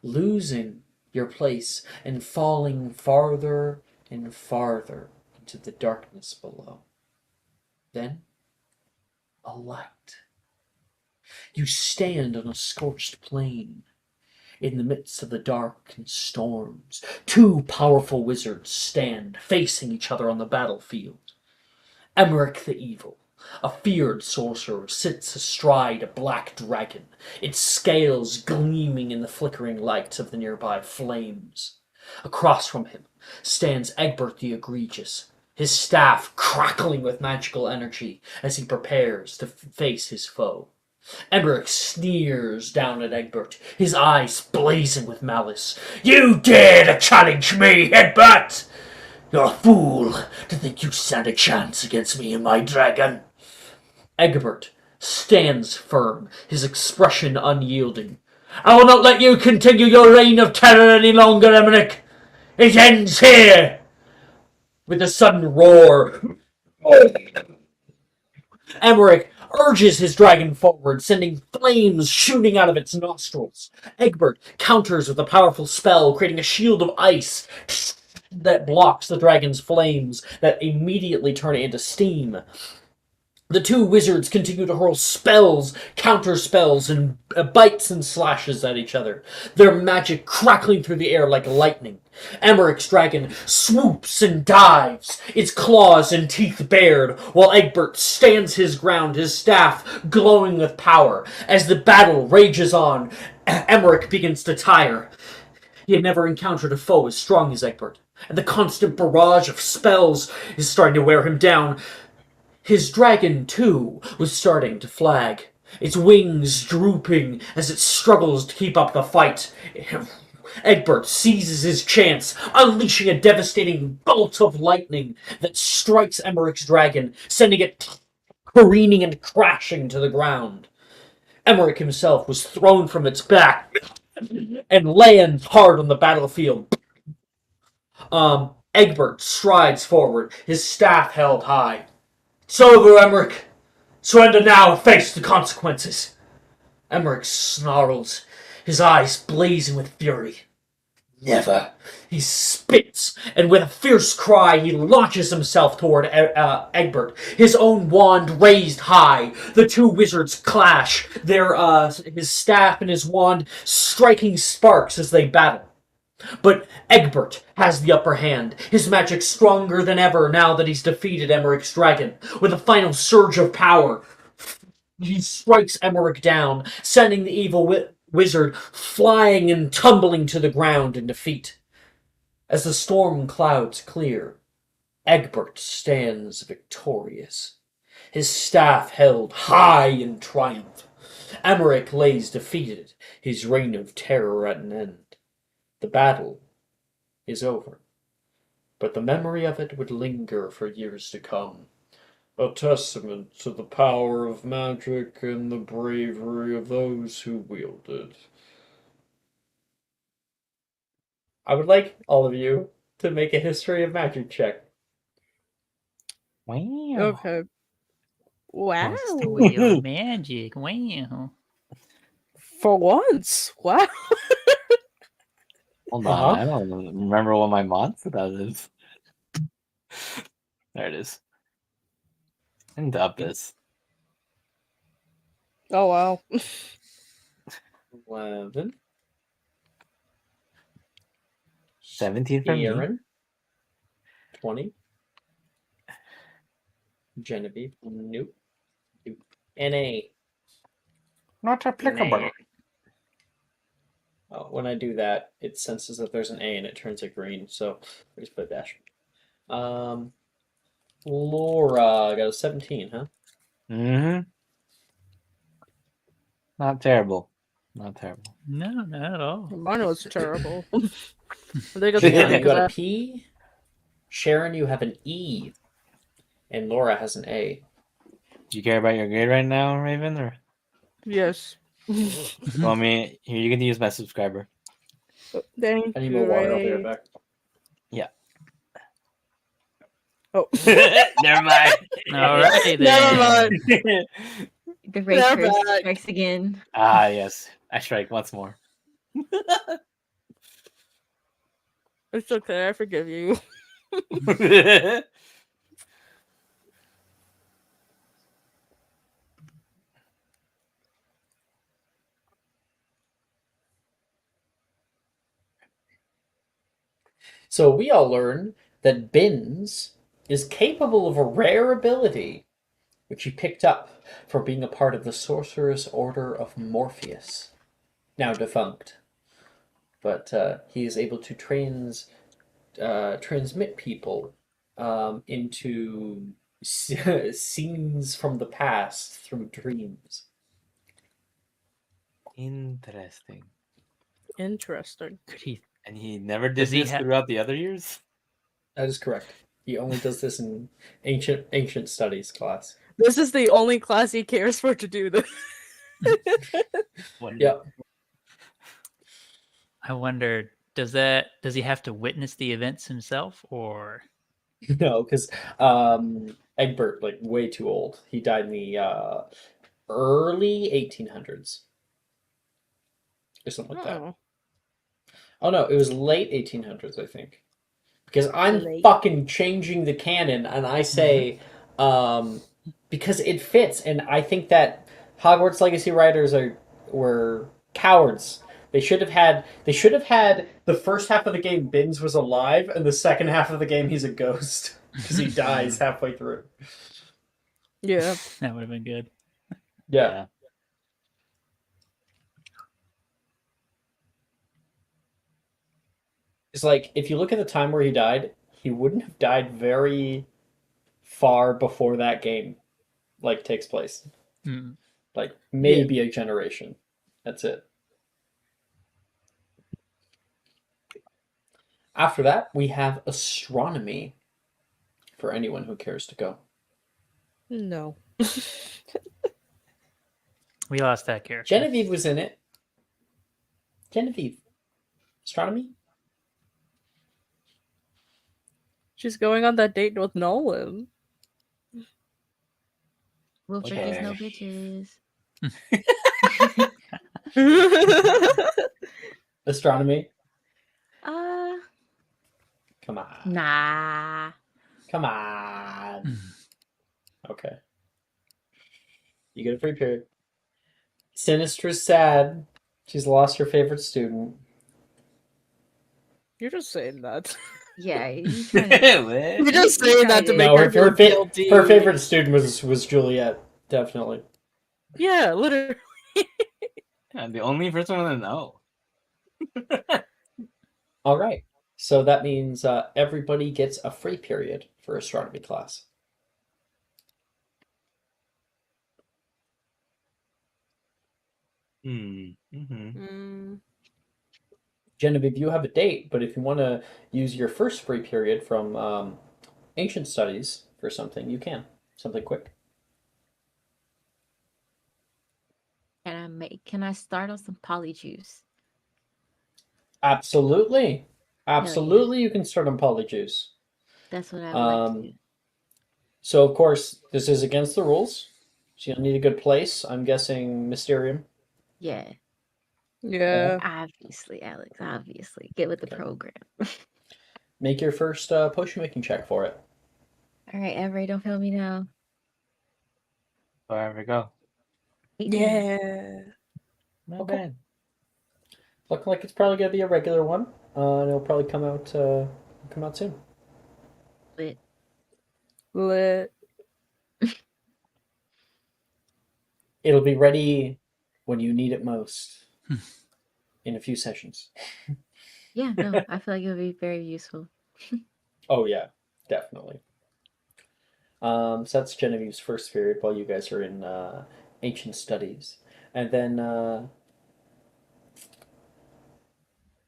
losing your place and falling farther and farther into the darkness below. Then, a light. You stand on a scorched plain. In the midst of the dark and storms, two powerful wizards stand facing each other on the battlefield. Emmerich the Evil, a feared sorcerer, sits astride a black dragon, its scales gleaming in the flickering light of the nearby flames. Across from him stands Egbert the Egregious, his staff crackling with magical energy as he prepares to face his foe. Emmerich sneers down at Egbert, his eyes blazing with malice. You dare to challenge me, Egbert! You're a fool to think you stand a chance against me and my dragon. Egbert stands firm, his expression unyielding. I will not let you continue your reign of terror any longer, Emmerich. It ends here. With a sudden roar, Emmerich urges his dragon forward, sending flames shooting out of its nostrils. Egbert counters with a powerful spell, creating a shield of ice that blocks the dragon's flames that immediately turn it into steam. The two wizards continue to hurl spells, counter spells, and bites and slashes at each other, their magic crackling through the air like lightning. Emmerich's dragon swoops and dives, its claws and teeth bared, while Egbert stands his ground, his staff glowing with power. As the battle rages on, Emmerich begins to tire. He had never encountered a foe as strong as Egbert, and the constant barrage of spells is starting to wear him down. His dragon, too, was starting to flag, its wings drooping as it struggles to keep up the fight. Egbert seizes his chance, unleashing a devastating bolt of lightning that strikes Emmerich's dragon, sending it careening and crashing to the ground. Emmerich himself was thrown from its back and lands hard on the battlefield. Egbert strides forward, his staff held high. It's over, Emmerich. Surrender now and face the consequences. Emmerich snarls, his eyes blazing with fury. Never. He spits, and with a fierce cry, he launches himself toward Egbert, his own wand raised high. The two wizards clash, his staff and his wand striking sparks as they battle. But Egbert has the upper hand, his magic stronger than ever now that he's defeated Emmerich's dragon. With a final surge of power, he strikes Emmerich down, sending the evil wizard flying and tumbling to the ground in defeat. As the storm clouds clear, Egbert stands victorious, his staff held high in triumph. Emmerich lays defeated, his reign of terror at an end. The battle is over, but the memory of it would linger for years to come. A testament to the power of magic and the bravery of those who wield it. I would like all of you to make a history of magic check. Wow. Okay. Wow. Story of magic. Wow. For once. Wow. Hold on, I don't remember what my monster that is. There it is. And up this. Oh wow. 11. 17 for me. Aaron. 20. Genevieve. Nope. NA. Not applicable. NA. Oh, when I do that, it senses that there's an A and it turns it green, so I just put a dash. Laura got a 17, huh? Mm-hmm. Not terrible. Not terrible. No, not at all. Mine was terrible. I think it's Anna, funny you got a 'cause P. Sharon, you have an E. And Laura has an A. Do you care about your grade right now, Raven? Or yes. you want me? Here, you can use my subscriber. Thank I need you. more water. I'll be right Ray. back. Oh. Never mind. Alrighty then. Never mind. The race They're curse back. strikes again. Ah, yes. I strike once more. It's okay. I forgive you. So we all learn that Binns is capable of a rare ability, which he picked up for being a part of the Sorcerer's Order of Morpheus, now defunct. But he is able to transmit people into scenes from the past through dreams. Interesting. Interesting. Could he? And he never did Does he this ha- throughout the other years? That is correct. He only does this in ancient studies class. This is the only class he cares for to do this. Yeah. I wonder, does he have to witness the events himself, or No, because Egbert, like, way too old. He died in the early 1800s. Or something like that. Oh. Oh no, it was late 1800s, I think. Because I'm Late. fucking changing the canon, and I say, because it fits, and I think that Hogwarts Legacy writers were cowards. They should have had the first half of the game Binns was alive, and the second half of the game he's a ghost because he dies halfway through. Yeah. that would have been good? Yeah. It's like, if you look at the time where he died, he wouldn't have died very far before that game, like, takes place. Hmm. Like, maybe a generation. That's it. After that, we have astronomy for anyone who cares to go. No. We lost that character. Genevieve was in it. Genevieve. Astronomy? She's going on that date with Nolan. Will Okay. no bitches. Astronomy? Come on. Nah. Come on. Okay. You get a free period. Sinistra's sad. She's lost her favorite student. You're just saying that. Yeah, you trying to. What? You're just saying that to Excited. make No, her feel guilty. her favorite student was Juliet, definitely. Yeah, literally. I'm the only person to know. All right. So that means everybody gets a free period for astronomy class. Mm. Genevieve, you have a date, but if you want to use your first free period from ancient studies for something, you can. Something quick. Can I start on some polyjuice? Absolutely. yeah. Absolutely, you can start on polyjuice. That's what I would like to do. So, of course, this is against the rules. So you'll need a good place. I'm guessing Mysterium. Yeah. Yeah. Obviously, Alex. Obviously. Get with the Okay. program. Make your first potion making check for it. All right, Everett, don't fail me now. Wherever we go. 18. Yeah. Not Okay. bad. Looking like it's probably gonna be a regular one. And it'll probably come out soon. Lit. Lit. It'll be ready when you need it most. In a few sessions. Yeah, no, I feel like it would be very useful. Oh yeah, definitely. So that's Genevieve's first period while you guys are in ancient studies. And then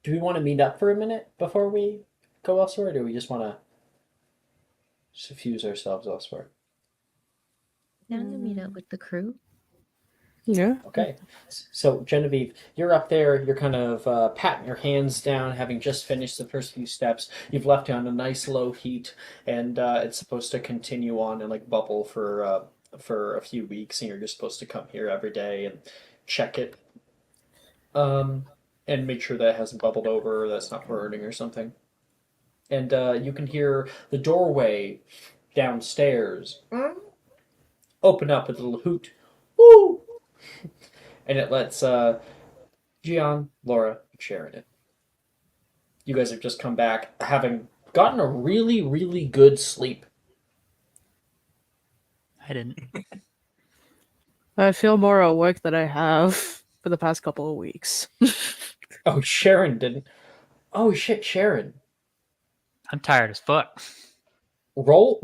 do we want to meet up for a minute before we go elsewhere, or do we just want to suffuse ourselves elsewhere? Down to meet up with the crew. Yeah. Okay. So, Genevieve, you're up there. You're kind of patting your hands down, having just finished the first few steps. You've left it on a nice low heat, and it's supposed to continue on and like bubble for a few weeks. And you're just supposed to come here every day and check it, and make sure that it hasn't bubbled over, or that's not burning or something. And you can hear the doorway downstairs open up with a little hoot. Woo! And it lets Gian, Laura, and Sharon in. You guys have just come back having gotten a really, really good sleep. I didn't. I feel more awake than I have for the past couple of weeks. Oh, Sharon didn't. Oh shit, Sharon. I'm tired as fuck. Roll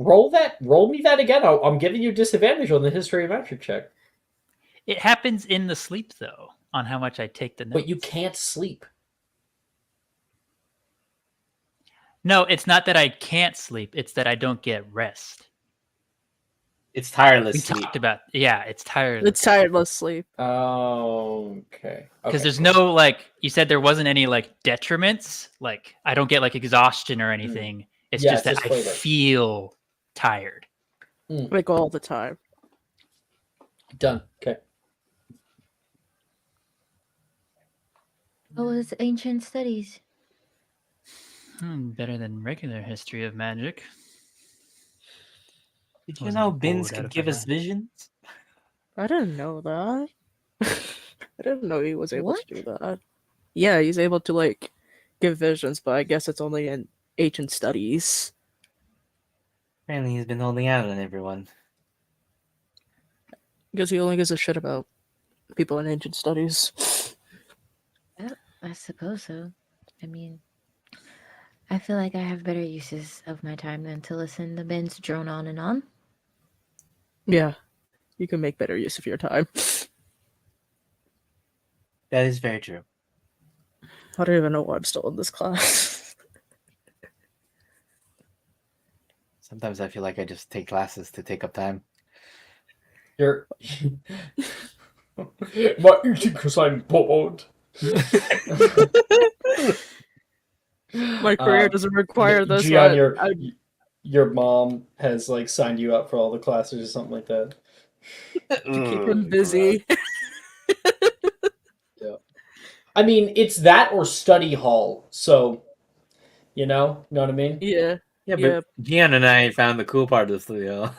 me that again. I'm giving you disadvantage on the history of magic check. It happens in the sleep though, on how much I take the notes. But you can't sleep. No, it's not that I can't sleep. It's that I don't get rest. It's tireless We sleep. talked about it's tireless. It's tiredless sleep. Oh, okay. Because there's no like you said there wasn't any like detriments. Like I don't get like exhaustion or anything. It's Yeah, just it's that just I flavor. feel tired. Like all the time. Done. Okay. Oh, it's ancient studies. Better than regular history of magic. Did you Wasn't know bored Bins out could of give my us mind. visions? I didn't know that. I didn't know he was able What? to do that. Yeah, he's able to like give visions, but I guess it's only in ancient studies. Apparently he's been holding out on everyone. Because he only gives a shit about people in ancient studies. I suppose so. I mean, I feel like I have better uses of my time than to listen to Ben's drone on and on. Yeah, you can make better use of your time. That is very true. I don't even know why I'm still in this class. Sometimes I feel like I just take classes to take up time. You're. What? Because I'm bored. My career doesn't require this. Gian, your mom has like signed you up for all the classes or something like that. To keep him busy. Yeah. I mean, it's that or study hall. So You know what I mean? Yeah. Yeah, Yeah. but Gian and I found the cool part of the studio.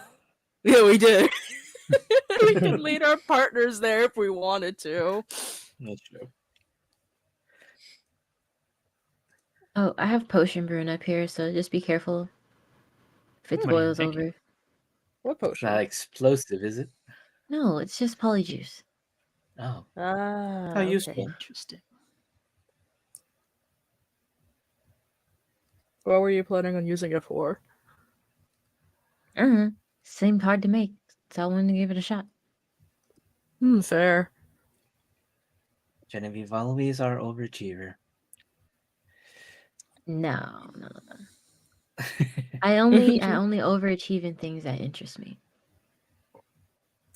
Yeah, we did. We can meet our partners there if we wanted to. That's true. Oh, I have potion brewing up here, so just be careful if it What are you boils making? over. What It's potion? not explosive, is it? No, it's just polyjuice. Oh, Ah, how okay. useful. Interesting. What were you planning on using it for? Seemed hard to make, so I wanted to give it a shot. Fair. Genevieve always our overachiever. No. I only overachieve in things that interest me.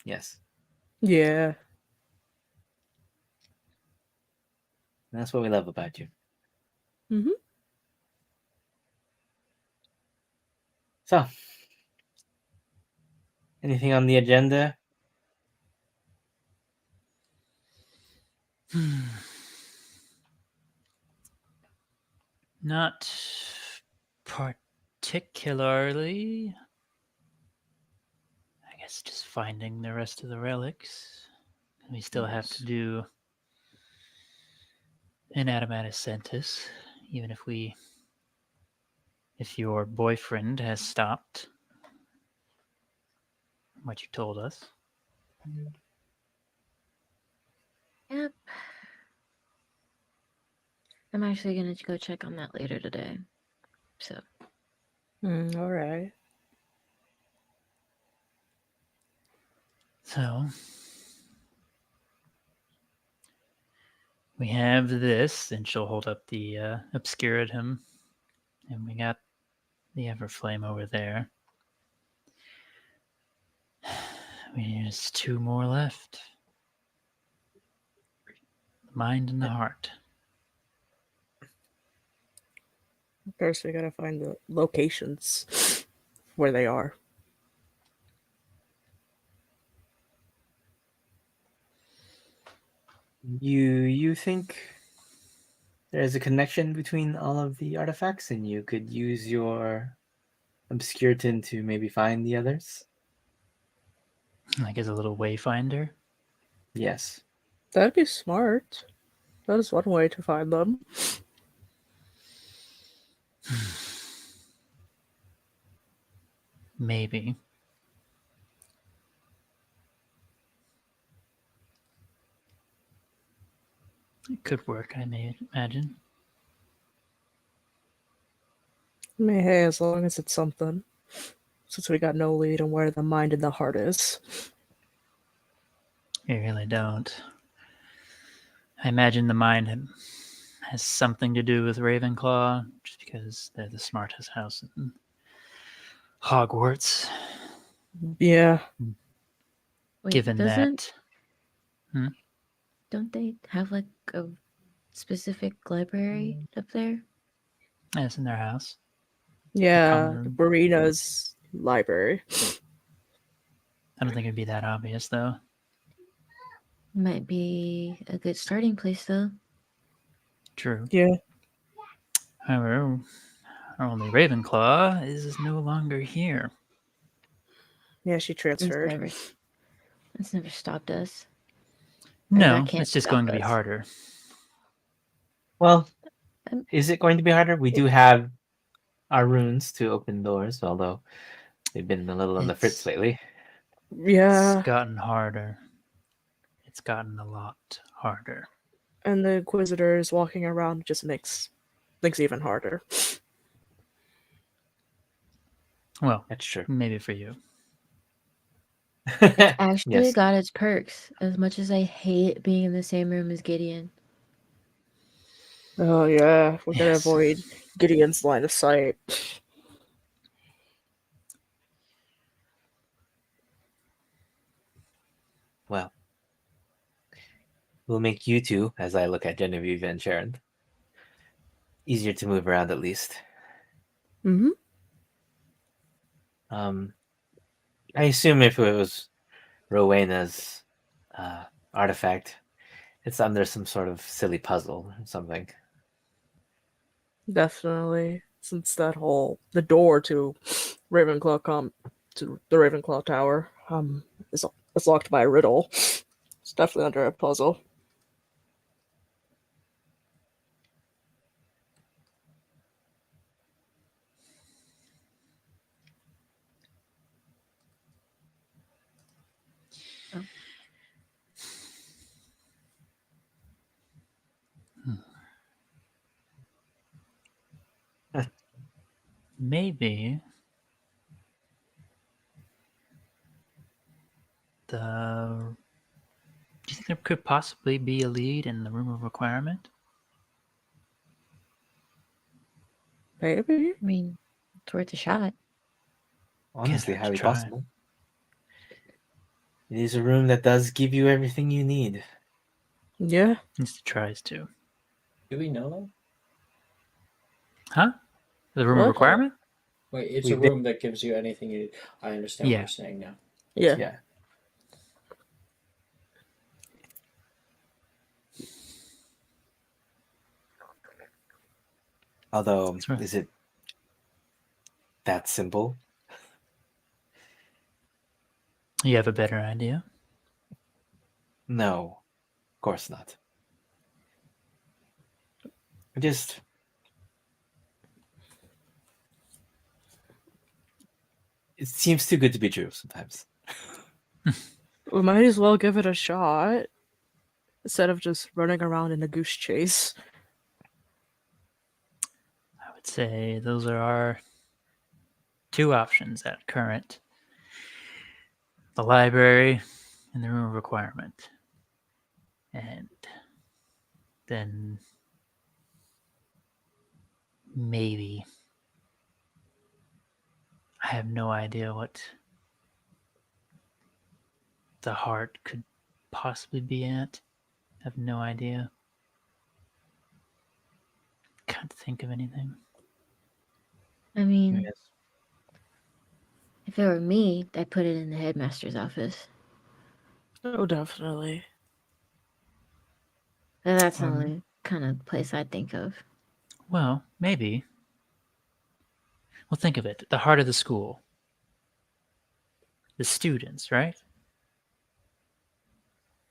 Yes, Yeah. that's what we love about you. Mm-hmm. So, anything on the agenda? Not particularly. I guess just finding the rest of the relics. We still have to do an Adamatus Centis, even if your boyfriend has stopped what you told us. Yep. I'm actually gonna go check on that later today. So. All right. So we have this, and she'll hold up the Obscuratum, and we got the Everflame over there. There's 2 more left. The mind and the heart. First, we gotta find the locations where they are. You think there's a connection between all of the artifacts, and you could use your Obscuriton to maybe find the others? Like as a little wayfinder. Yes. That'd be smart. That is one way to find them. Maybe. It could work, I may imagine. I mean, hey, as long as it's something. Since we got no lead on where the mind and the heart is. You really don't. I imagine the mind has something to do with Ravenclaw, just because they're the smartest house in Hogwarts. Yeah. Wait, Given that. Don't they have like a specific library up there? It's in their house. Yeah, common the room. Barina's library. I don't think it'd be that obvious, though. Might be a good starting place, though. True. Yeah. However, only Ravenclaw is no longer here. Yeah, she transferred. That's never stopped us. No, it's just going to be harder. Well, is it going to be harder? We do have our runes to open doors, although they've been a little on the fritz lately. Yeah. It's gotten harder. It's gotten a lot harder. And the Inquisitors walking around just makes things even harder. Well, that's true. Maybe for you. It's actually Yes. got its perks, as much as I hate being in the same room as Gideon. Oh, yeah. We're gonna avoid Gideon's line of sight. Well, we'll make you two, as I look at Genevieve and Sharon, easier to move around at least. Mm-hmm. I assume if it was Rowena's artifact, it's under some sort of silly puzzle or something. Definitely. since the door to to the Ravenclaw Tower is locked by a riddle. It's definitely under a puzzle. Maybe the. Do you think there could possibly be a lead in the room of requirement? Maybe. I mean, it's worth a shot. Honestly, hurt to highly try. possible. It is a room that does give you everything you need. Yeah. At least it tries to. Do we know that? Huh? The room of What? requirement? Wait, it's We a room that gives you anything you need. I understand what Yeah. you're saying now. Yeah. Yeah. Although, That's right. is it that simple? You have a better idea? No, of course not. Just it seems too good to be true sometimes. We might as well give it a shot instead of just running around in a goose chase. I would say those are our two options at current. The library and the room of requirement. And then maybe. I have no idea what the heart could possibly be at. I have no idea. Can't think of anything. I mean, Yes. if it were me, I'd put it in the headmaster's office. Oh, definitely. But that's the only kind of place I'd think of. Well, maybe. Well, think of it. The heart of the school. The students, right?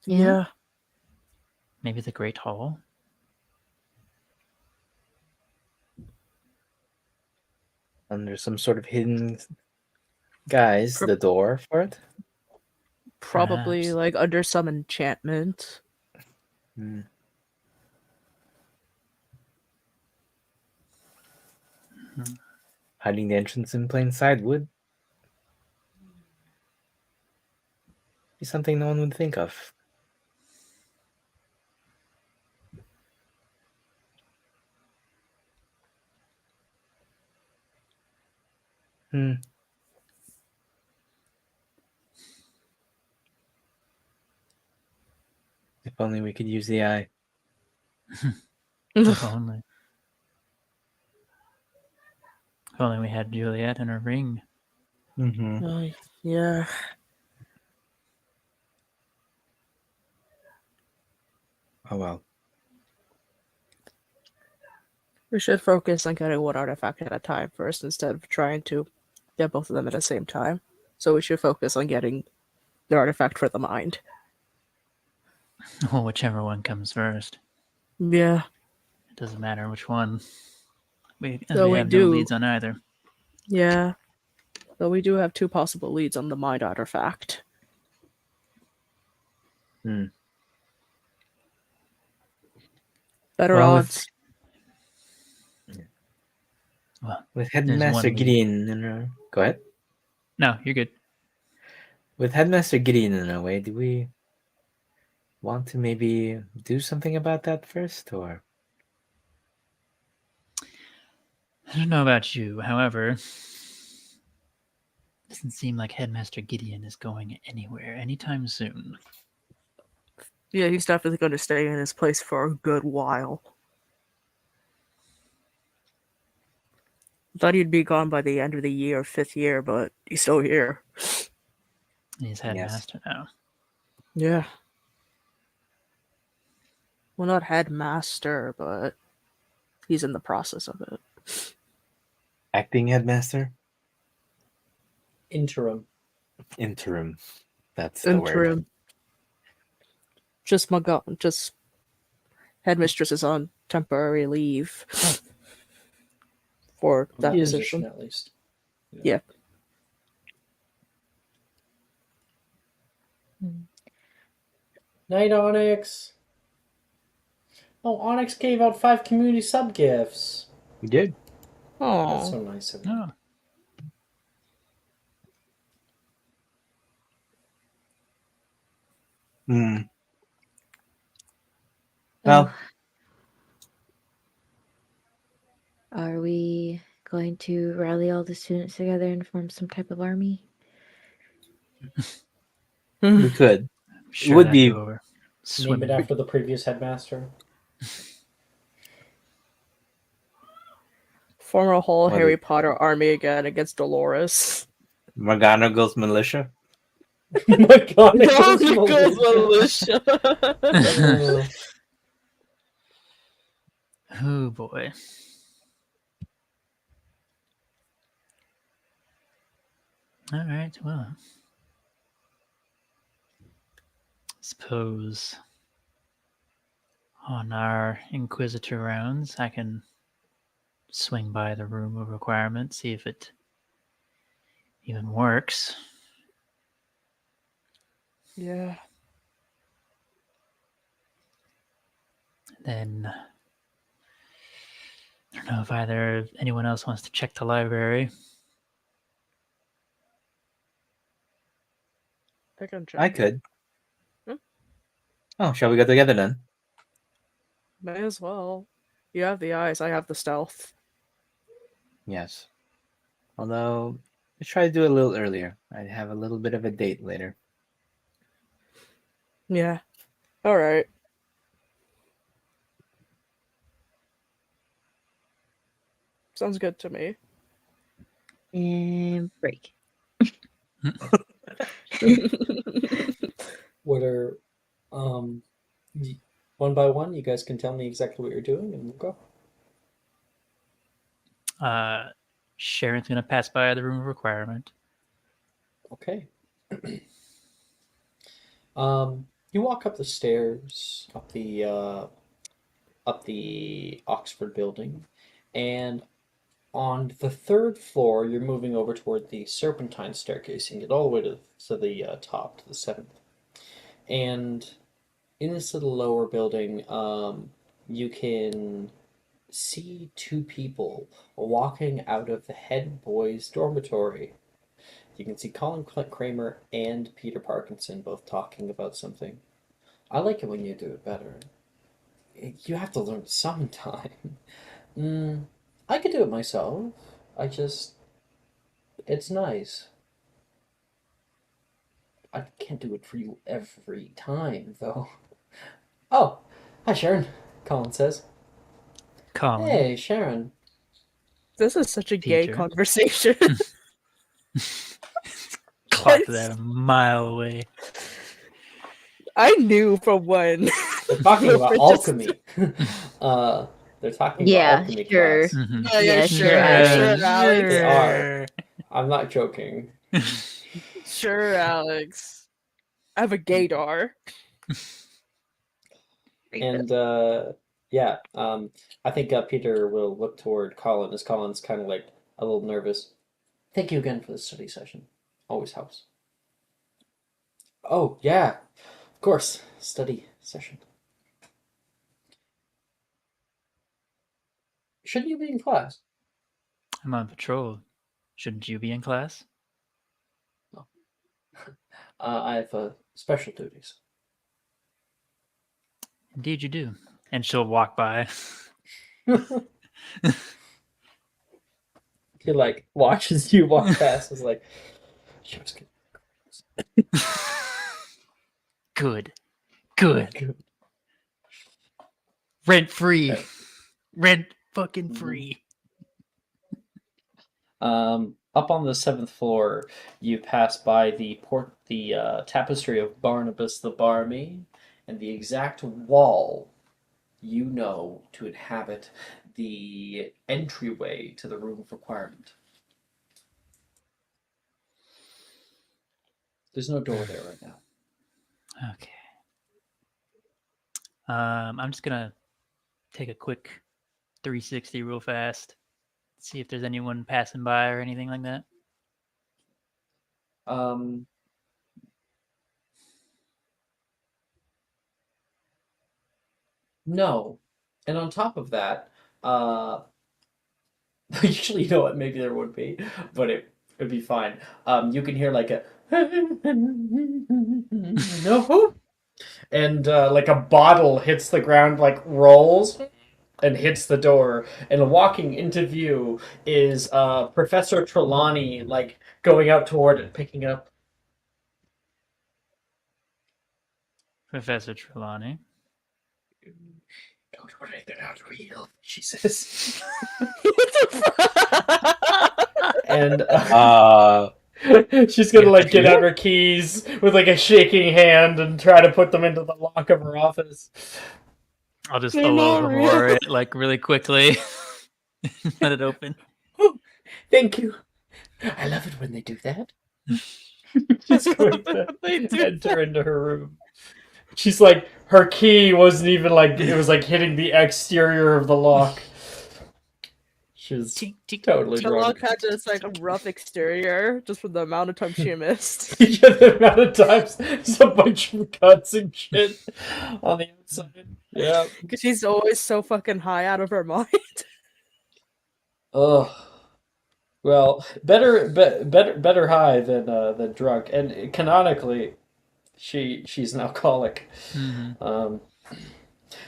Yeah. Maybe the Great Hall. Under some sort of hidden guise, the door for it. Probably Perhaps. like under some enchantment. Hmm. Hiding the entrance in plain sight would be something no one would think of. Hmm. If only we could use the eye. If only. If only we had Juliet and her ring. Mm-hmm. Yeah. Oh well. We should focus on getting one artifact at a time first instead of trying to get both of them at the same time. So we should focus on getting the artifact for the mind. Well, whichever one comes first. Yeah. It doesn't matter which one. We So we have no do. leads on either. Yeah. But we do have two possible leads on the mind artifact. Hmm. Better Well, odds. Well, with there's Headmaster one lead. Gideon in our... Go ahead. No, you're good. With Headmaster Gideon in our way, do we want to maybe do something about that first, or... I don't know about you, however, doesn't seem like Headmaster Gideon is going anywhere anytime soon. Yeah, he's definitely going to stay in his place for a good while. Thought he'd be gone by the end of the year, 5th year, but he's still here. He's headmaster now. Yeah. Well, not headmaster, but he's in the process of it. Acting headmaster? Interim. Interim. That's the word. Interim. Just headmistress is on temporary leave for that Yeah. position. At least. Yeah. Night, Onyx. Oh, Onyx gave out 5 community sub gifts. We did. That's Oh, so nice of him. Oh, Hmm. Oh, Well, are we going to rally all the students together and form some type of army? we could. I'm sure would that'd be- go over. Name Swimming. it after the previous headmaster. form a whole What Harry is- Potter army again against Dolores. McGonagall's militia. McGonagall's Militia. Oh boy. All right. Well, suppose on our Inquisitor rounds, I can swing by the room of requirement, see if it even works. Yeah. Then I don't know if either anyone else wants to check the library. I can check. I could. Hmm? Oh, shall we go together then? May as well. You have the eyes, I have the stealth. Yes. Although, let's try to do it a little earlier. I have a little bit of a date later. Yeah. Alright. Sounds good to me. And break. What are, one by one, you guys can tell me exactly what you're doing and we'll go. Sharon's gonna pass by the room of requirement. Okay. You walk up the stairs, up the Oxford building, and on the 3rd floor, you're moving over toward the Serpentine staircase and get all the way to the top, to the 7th. And in this little lower building, you can see 2 people walking out of the head boys' dormitory. You can see Colin Kramer and Peter Parkinson both talking about something. I like it when you do it better. You have to learn sometime. I could do it myself. It's nice. I can't do it for you every time, though. Oh, hi, Sharon, Colin says. Colin. Hey, Sharon. This is such a gay Teacher. conversation. Clocked that a mile away. I knew from when. They're talking about alchemy. They're talking about Yeah, alchemy sure. class. Mhm. Yeah, sure, Alex. Alex. They are. I'm not joking. Sure, Alex. I have a gaydar. And yeah, I think Peter will look toward Colin as Colin's kind of like a little nervous. Thank you again for the study session. Always helps. Oh, yeah, of course. Study session. Shouldn't you be in class? I'm on patrol. Shouldn't you be in class? I have special duties. Indeed, you do. And she'll walk by. He like watches you walk past. Is like, she was Good. Good. good. Rent free. Okay. Rent fucking Mhm. free. Up on the 7th floor, you pass by the tapestry of Barnabas the Barmy, and the exact wall you know to inhabit the entryway to the room of requirement. There's no door there right now. Okay. I'm just gonna take a quick 360 real fast. See if there's anyone passing by or anything like that. No. And on top of that, usually, you know what, maybe there would be, but it'd be fine. You can hear like a no, and like a bottle hits the ground, like rolls and hits the door, and walking into view is Professor Trelawney, like going out toward it, picking it up. Professor Trelawney. Don't worry, they're not real, she says. And she's gonna like get out her keys with like a shaking hand and try to put them into the lock of her office. I'll just They're not Alohomora it like really quickly. Let it open. Oh, thank you. I love it when they do that. She's going to enter into her room. She's like, her key wasn't even like, it was like hitting the exterior of the lock. She's totally The drunk. lock had just like a rough exterior, just from the amount of time she missed. Yeah, the amount of times there's a bunch of cuts and shit on the outside. Yeah. Because she's always so fucking high out of her mind. Ugh. Well, better high than drunk, and canonically, she's an alcoholic. Mm-hmm.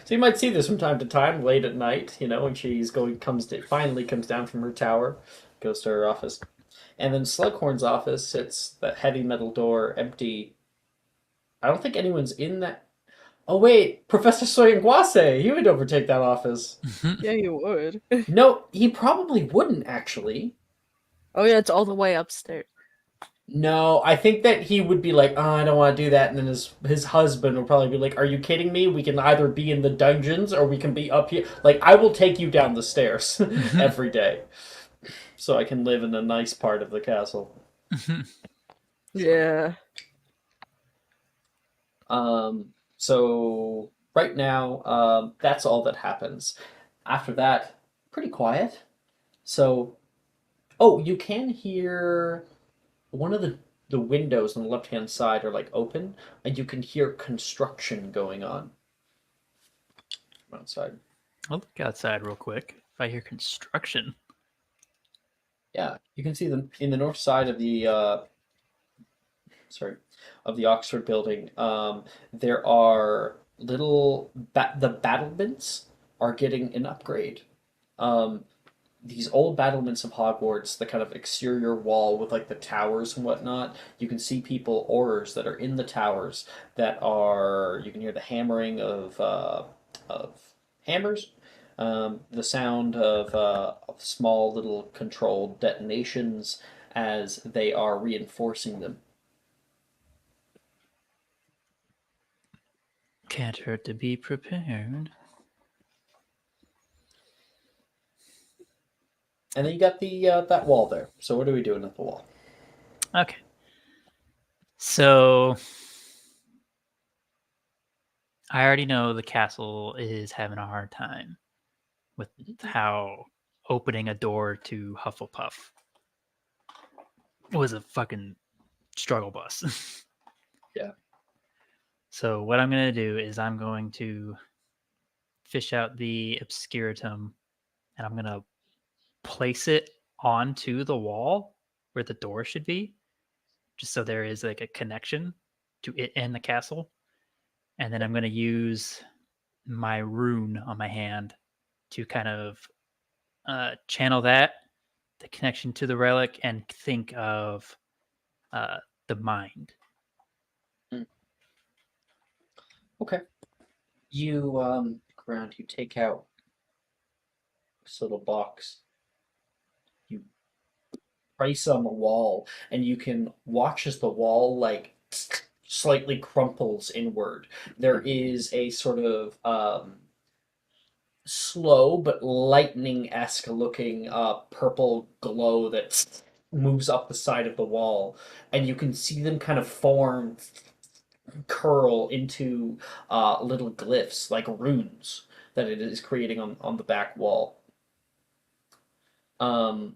So you might see this from time to time, late at night, you know, when she's finally comes down from her tower, goes to her office, and then Slughorn's office sits that heavy metal door empty. I don't think anyone's in that. Oh wait, Professor Soyunguase, he would overtake that office. Yeah, you would. No, he probably wouldn't actually. Oh yeah, it's all the way upstairs. No, I think that he would be like, oh, I don't want to do that, and then his husband would probably be like, are you kidding me? We can either be in the dungeons or we can be up here. Like, I will take you down the stairs every day, so I can live in a nice part of the castle. Yeah. So right now, that's all that happens. After that, pretty quiet. So, oh, you can hear one of the windows on the left-hand side are like open, and you can hear construction going on outside. I'll look outside real quick. If I hear construction. Yeah, you can see them in the north side of the of the Oxford building. There are little the battlements are getting an upgrade. These old battlements of Hogwarts, the kind of exterior wall with like the towers and whatnot, you can see people, aurors that are in the towers that are, you can hear the hammering of hammers, the sound of small little controlled detonations as they are reinforcing them. Can't hurt to be prepared. And then you got the that wall there. So what are we doing at the wall? Okay. So I already know the castle is having a hard time with how opening a door to Hufflepuff was a fucking struggle bus. Yeah. So what I'm going to do is I'm going to fish out the Obscuratum and I'm going to place it onto the wall where the door should be, just so there is like a connection to it and the castle. And then I'm going to use my rune on my hand to kind of channel that, the connection to the relic, and think of the mind. Okay. You around, you take out this little box. You place on the wall, and you can watch as the wall like slightly crumples inward. There is a sort of slow but lightning-esque looking purple glow that moves up the side of the wall, and you can see them kind of form, curl into little glyphs like runes that it is creating on the back wall. And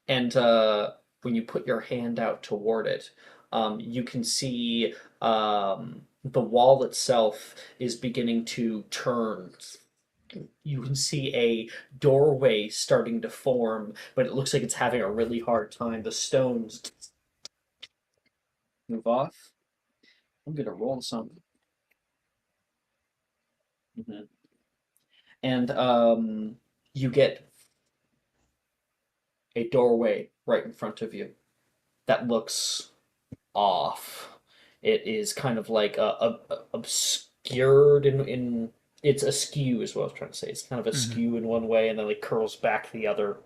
when you put your hand out toward it, you can see the wall itself is beginning to turn. You can see a doorway starting to form, but it looks like it's having a really hard time. The stones move off. I'm gonna roll something. Mhm. And you get a doorway right in front of you that looks off. It is kind of like obscured in it's askew is what I was trying to say. It's kind of askew in one way and then like curls back the other.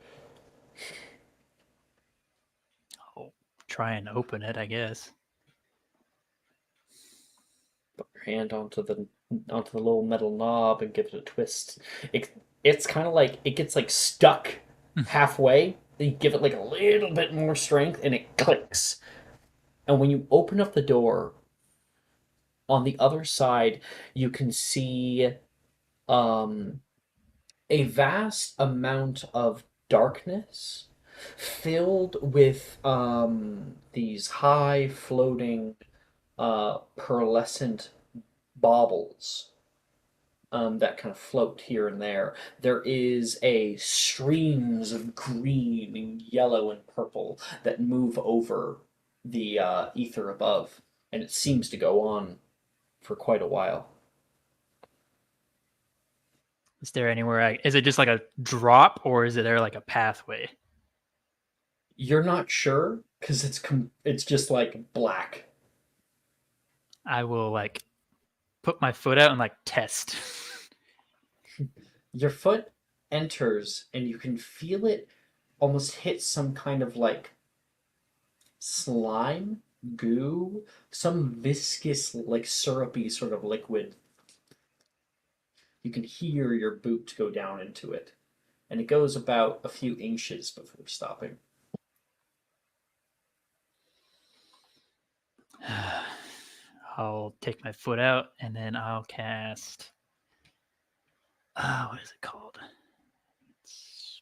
I'll try and open it, I guess. Put your hand onto the little metal knob and give it a twist. It's kind of like it gets like stuck halfway. Then you give it like a little bit more strength and it clicks. And when you open up the door, on the other side, you can see um, a vast amount of darkness filled with these high floating pearlescent baubles that kind of float here and there. There is a streams of green and yellow and purple that move over the ether above, and it seems to go on for quite a while. Is there anywhere is it just like a drop or is it there like a pathway? You're not sure because it's just like black. I will like put my foot out and like test. Your foot enters and you can feel it almost hit some kind of like slime, goo, some viscous, like syrupy sort of liquid. You can hear your boot go down into it, and it goes about a few inches before stopping. I'll take my foot out and then I'll cast. What is it called? It's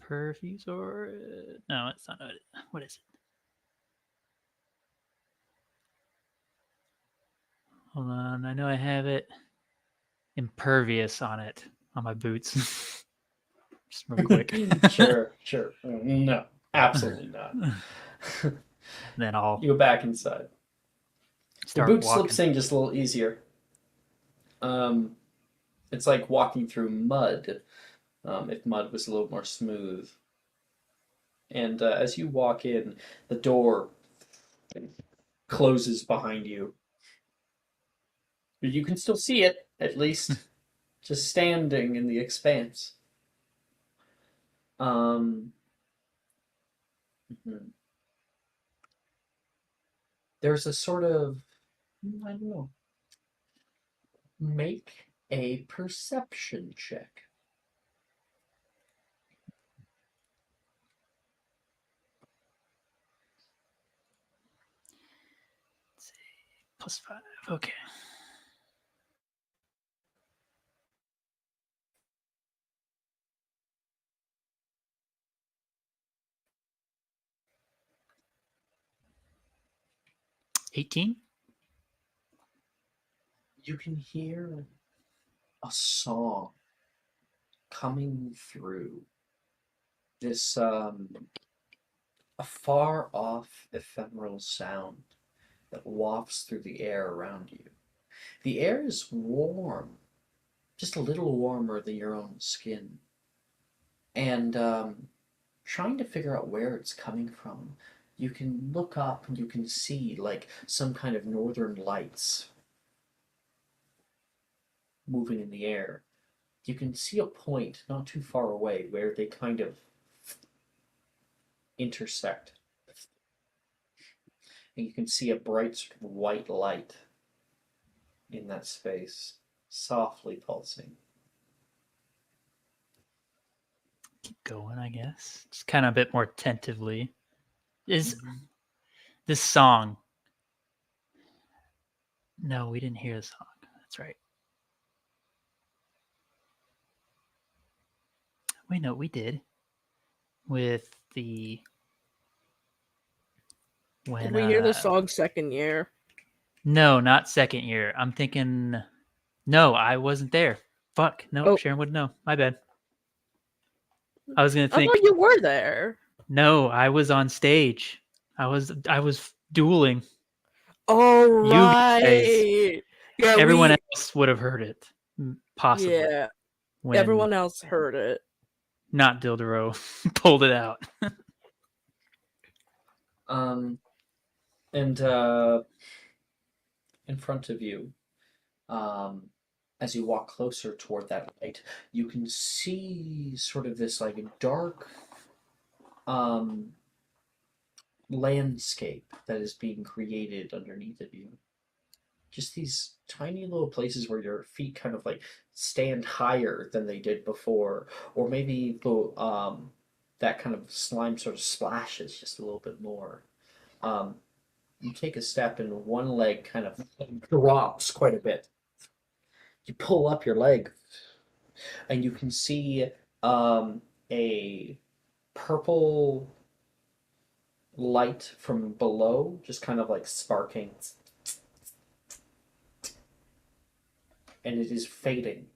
Perfuse or no, it's not. What is it? Hold on, I know I have it. Impervious on it on my boots. Just real quick. Sure. No, absolutely not. Then I'll You go back inside. The start boot walking. slips in just a little easier. It's like walking through mud, if mud was a little more smooth. And as you walk in, the door closes behind you. You can still see it, at least, just standing in the expanse. Mhm. There's a sort of, I don't know. Make a perception check. Let's see. +5. Okay. $18. You can hear a song coming through this a far off ephemeral sound that wafts through the air around you. The air is warm, just a little warmer than your own skin. And trying to figure out where it's coming from, you can look up and you can see like some kind of northern lights moving in the air. You can see a point not too far away where they kind of intersect. And you can see a bright sort of white light in that space, softly pulsing. keep going, I guess. Just kind of a bit more attentively. Is this song? No, we didn't hear the song. That's right. Wait, no, we did. With the when Did we hear the song second year? No, not second year. I'm thinking. No, I wasn't there. Fuck. No, Oh. Sharon would know. My bad. I was gonna I think. thought you were there. No, I was on stage. I was dueling. Oh You right. Yeah, Everyone else would have heard it, possibly. Yeah. When Everyone else heard it. not Dildero pulled it out. And in front of you, as you walk closer toward that light, you can see sort of this like dark landscape that is being created underneath of you. Just these tiny little places where your feet kind of like stand higher than they did before, or maybe that kind of slime sort of splashes just a little bit more. You take a step and one leg kind of drops quite a bit. You pull up your leg and you can see a purple light from below just kind of like sparking, and it is fading.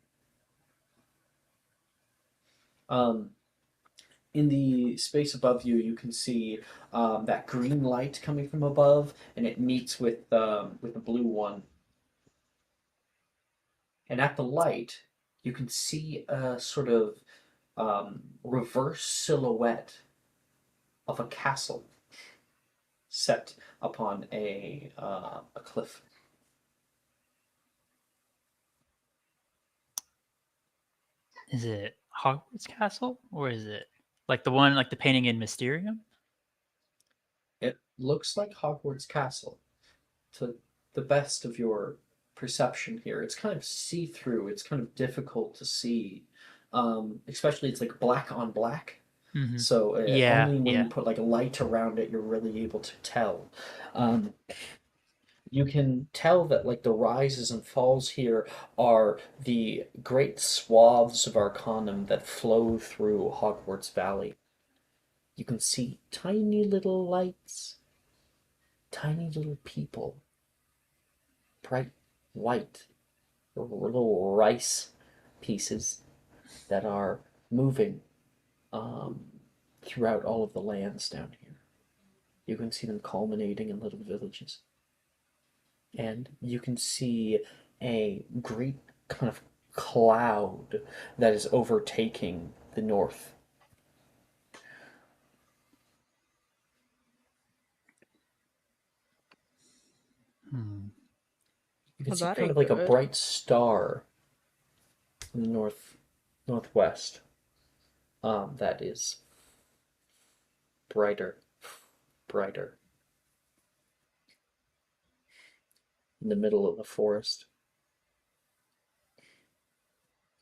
In the space above you, you can see that green light coming from above, and it meets with the blue one. And at the light, you can see a sort of reverse silhouette of a castle set upon a cliff. Is it Hogwarts Castle, or is it like the one, like the painting in Mysterium? It looks like Hogwarts Castle, to the best of your perception here. It's kind of see-through. It's kind of difficult to see, especially it's like black on black. Mm-hmm. So only when you put like a light around it, you're really able to tell. You can tell that like the rises and falls here are the great swaths of Arcanum that flow through Hogwarts Valley. You can see tiny little lights, tiny little people, bright white, little rice pieces that are moving throughout all of the lands down here. You can see them culminating in little villages. And you can see a great kind of cloud that is overtaking the north. You can see kind of like a bright star in the northwest. That is brighter. In the middle of the forest.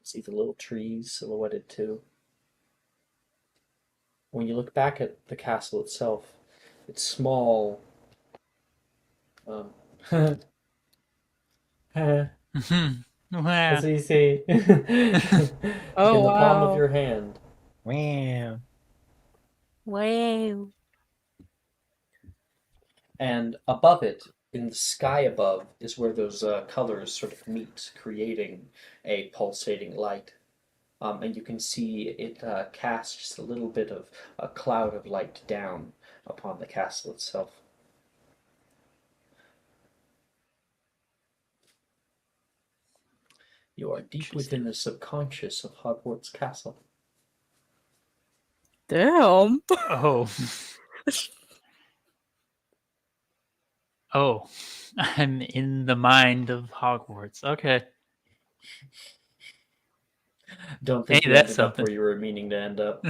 See the little trees silhouetted too. When you look back at the castle itself, it's small. That's what you see. Oh, in the palm wow. of your hand. Wow. Wow. And above it, in the sky above, is where those colors sort of meet, creating a pulsating light. And you can see it cast just a little bit of a cloud of light down upon the castle itself. You are deep within the subconscious of Hogwarts Castle. Damn. Oh. Oh. I'm in the mind of Hogwarts. Okay. Don't think you ended up where you were meaning to end up.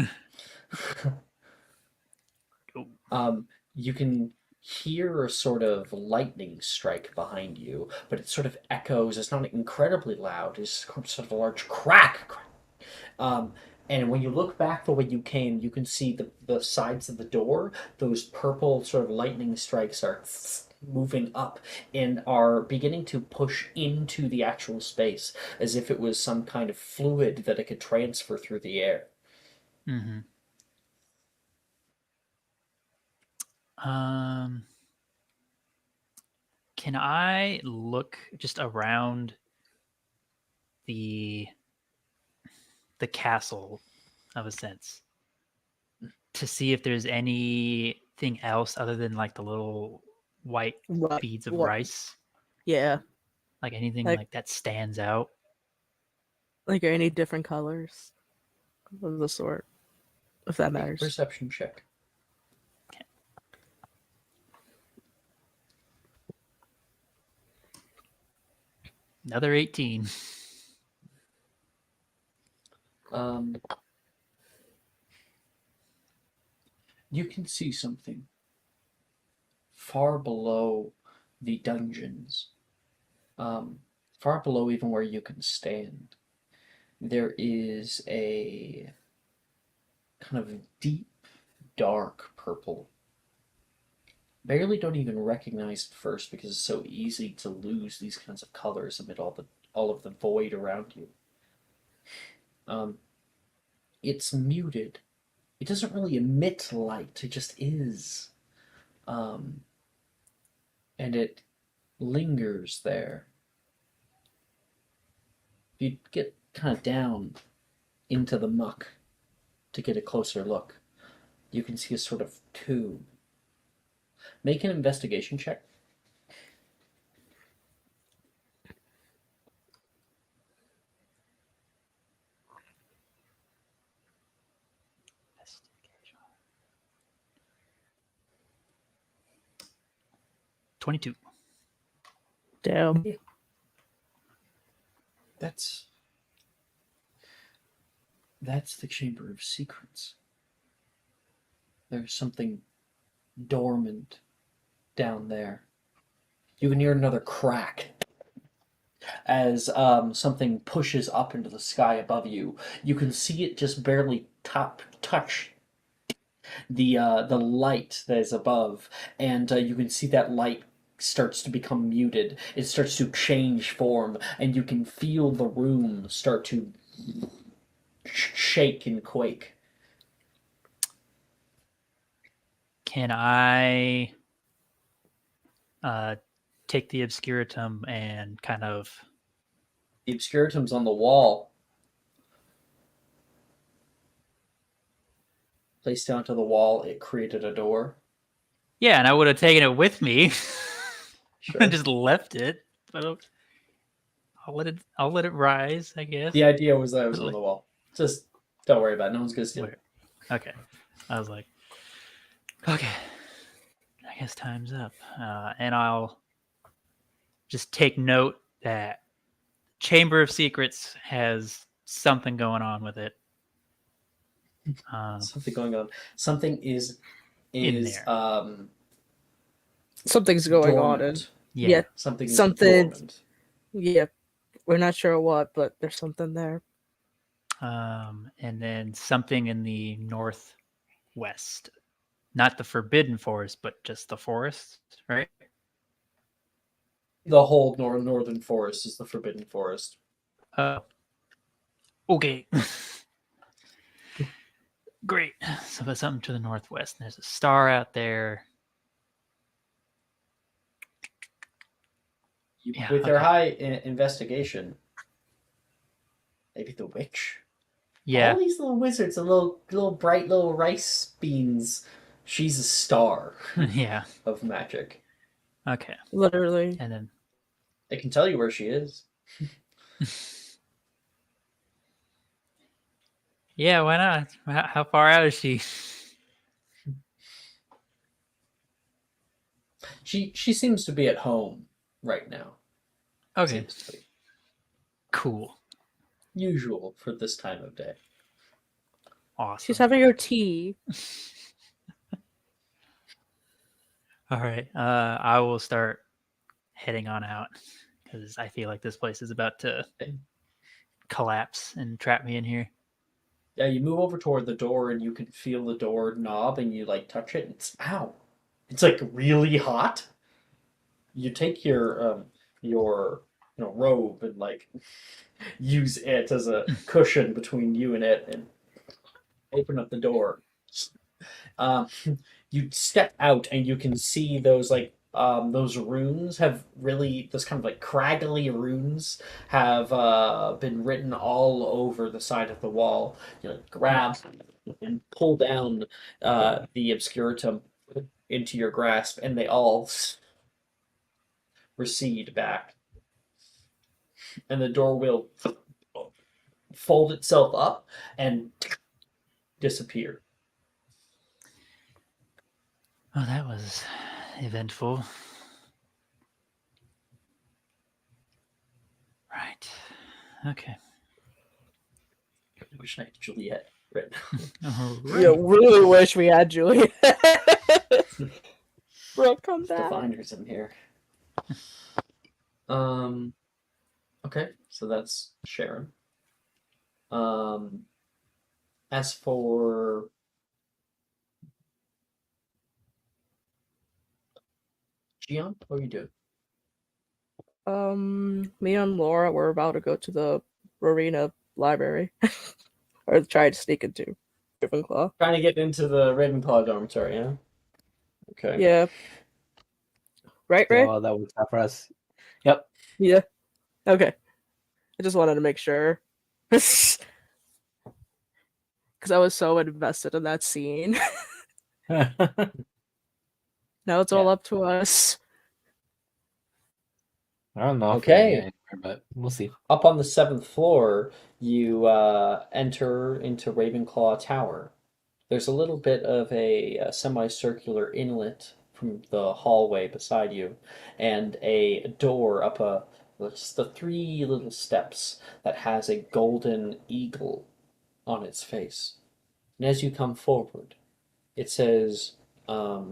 You can hear a sort of lightning strike behind you, but it sort of echoes. It's not incredibly loud. It's sort of a large crack. And when you look back the way you came, you can see the sides of the door. Those purple sort of lightning strikes are moving up and are beginning to push into the actual space as if it was some kind of fluid that it could transfer through the air. Mm-hmm. Can I look just around the castle of a sense to see if there's anything else other than like the little white What? beads of What? rice? Yeah, Like anything Like- like that stands out? like any different colors of the sort, if that Make a matters. perception check. Another 18. You can see something far below the dungeons, far below even where you can stand. There is a kind of deep, dark purple. Barely don't even recognize it first because it's so easy to lose these kinds of colors amid all of the void around you. It's muted. It doesn't really emit light. It just is. And it lingers there. If you get kind of down into the muck to get a closer look, you can see a sort of tube. Make an investigation check. Investigation. 22. Damn. That's the Chamber of Secrets. There's something dormant down there. You can hear another crack as something pushes up into the sky above you. You can see it just barely touch the light that is above, and you can see that light starts to become muted. It starts to change form, and you can feel the room start to shake and quake. Can I take the obscuratum and kind of... The obscuratum's on the wall. Placed down to the wall, it created a door. Yeah, and I would have taken it with me. Sure. and just left it. But I'll let it rise, I guess. The idea was that it was on the wall. Just don't worry about it. No one's gonna steal it. Okay. I was like, okay, I guess time's up. And I'll just take note that Chamber of Secrets has something going on with it. Something going on. Something is In there. Something's going on, and dormant. yeah, Something is something- dormant. yeah, we're not sure what, but there's something there. And then something in the northwest. Not the Forbidden Forest, but just the forest, right? The whole northern forest is the Forbidden Forest. Okay. Great. So there's something to the northwest. And there's a star out there. Yeah, With your okay. high investigation, maybe the witch. Yeah. All these little wizards are little bright little rice beans. She's a star yeah. of magic. Okay. Literally. And then I can tell you where she is. yeah, why not? How far out is she? She seems to be at home right now. Okay. Seems to be. Cool. Usual for this time of day. Awesome. She's having her tea. All right. I will start heading on out because I feel like this place is about to collapse and trap me in here. Yeah, you move over toward the door and you can feel the door knob and you like touch it and ow. It's like really hot. You take your robe and like use it as a cushion between you and it and open up the door. Um, you step out and you can see those runes have really those kind of like craggly runes have been written all over the side of the wall. You like grab and pull down the obscuratum into your grasp, and they all recede back, and the door will fold itself up and disappear. Oh, that was eventful. Right. Okay. I wish I had Juliet right now. All Yeah, right. really wish we had Juliet. Bro, come The back. finders in here. Okay, so that's Sharon. As for Gian, what are you doing? Me and Laura were about to go to the Rowena library. Or try to sneak into Ravenclaw. Trying to get into the Ravenclaw dormitory, yeah? Okay. Yeah. Right, Yeah, Ray? well, that works out for us. Yep. Yeah. Okay. I just wanted to make sure. Because I was so invested in that scene. Now it's all Yeah. up to us. I don't know if we're gonna Okay. get anywhere, but we'll see. Up on the 7th floor, you enter into Ravenclaw Tower. There's a little bit of a semicircular inlet from the hallway beside you, and a door up the three little steps that has a golden eagle on its face. And as you come forward, it says, I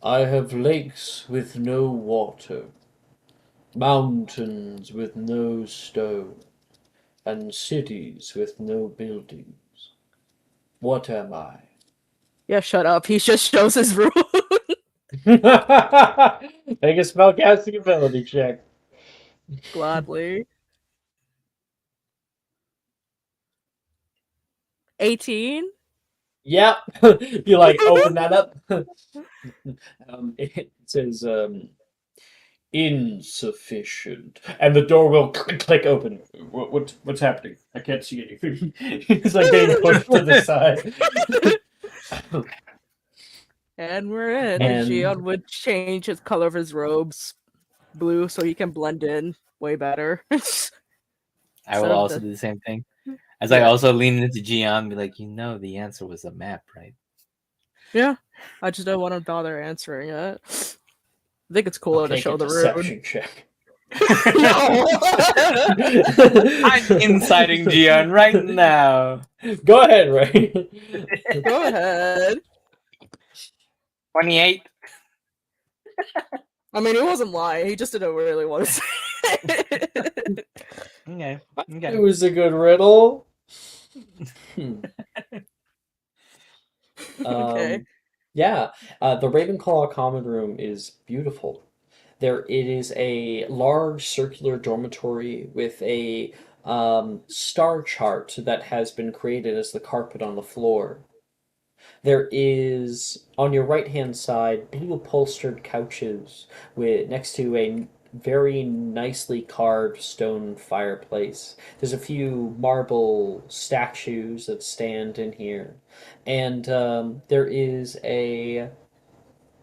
have lakes with no water, mountains with no stone, and cities with no buildings. What am I? Yeah, shut up. He just shows his rune. Make a spellcasting ability check. Gladly. 18? Yep. You like open that up. It says insufficient, and the door will click open. What's happening? I can't see anything. It's like getting pushed to the side. And we're in. And- Gion would change his color of his robes blue so he can blend in way better. I Instead will of also the- do the same thing. As I Yeah. also lean into Gian and be like, the answer was a map, right? Yeah. I just don't want to bother answering it. I think it's cooler to Make show a the rune. deception check. No! I'm inciting Gian right now. Go ahead, Ray. Go ahead. 28. I mean, he wasn't lying. He just didn't really want to say it. Okay. It was a good riddle. Okay. Yeah, the Ravenclaw common room is beautiful. It is a large circular dormitory with a star chart that has been created as the carpet on the floor. There is on your right hand side blue upholstered couches next to a very nicely carved stone fireplace. There's a few marble statues that stand in here, and there is a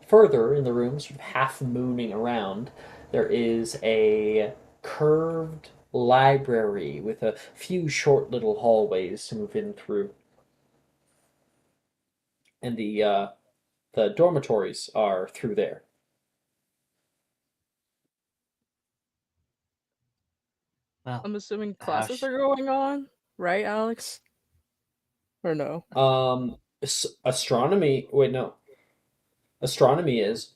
further in the room, sort of half mooning around. There is a curved library with a few short little hallways to move in through, and the dormitories are through there. Well, I'm assuming classes are going on, right, Alex? Or no? Astronomy. Wait, no. Astronomy is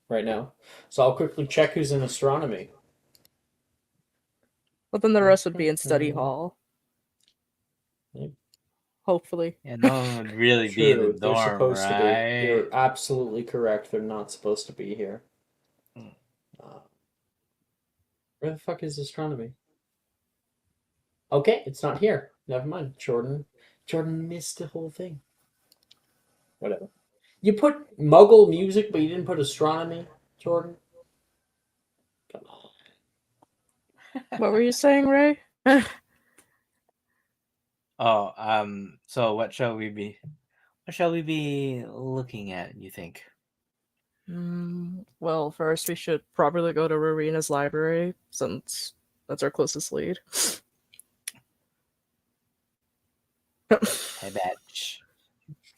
right now. So I'll quickly check who's in astronomy. But then the rest would be in study hall. Hopefully. Yeah, no one would really be in the True, they're dorm, supposed to be. right? You're absolutely correct. They're not supposed to be here. Mm. Where the fuck is astronomy? Okay, it's not here. Never mind. Jordan missed the whole thing. Whatever. You put Muggle music, but you didn't put astronomy, Jordan? Come on. What were you saying, Ray? So what shall we be looking at, you think? Well, first we should probably go to Rowena's library, since that's our closest lead. Hey, batch.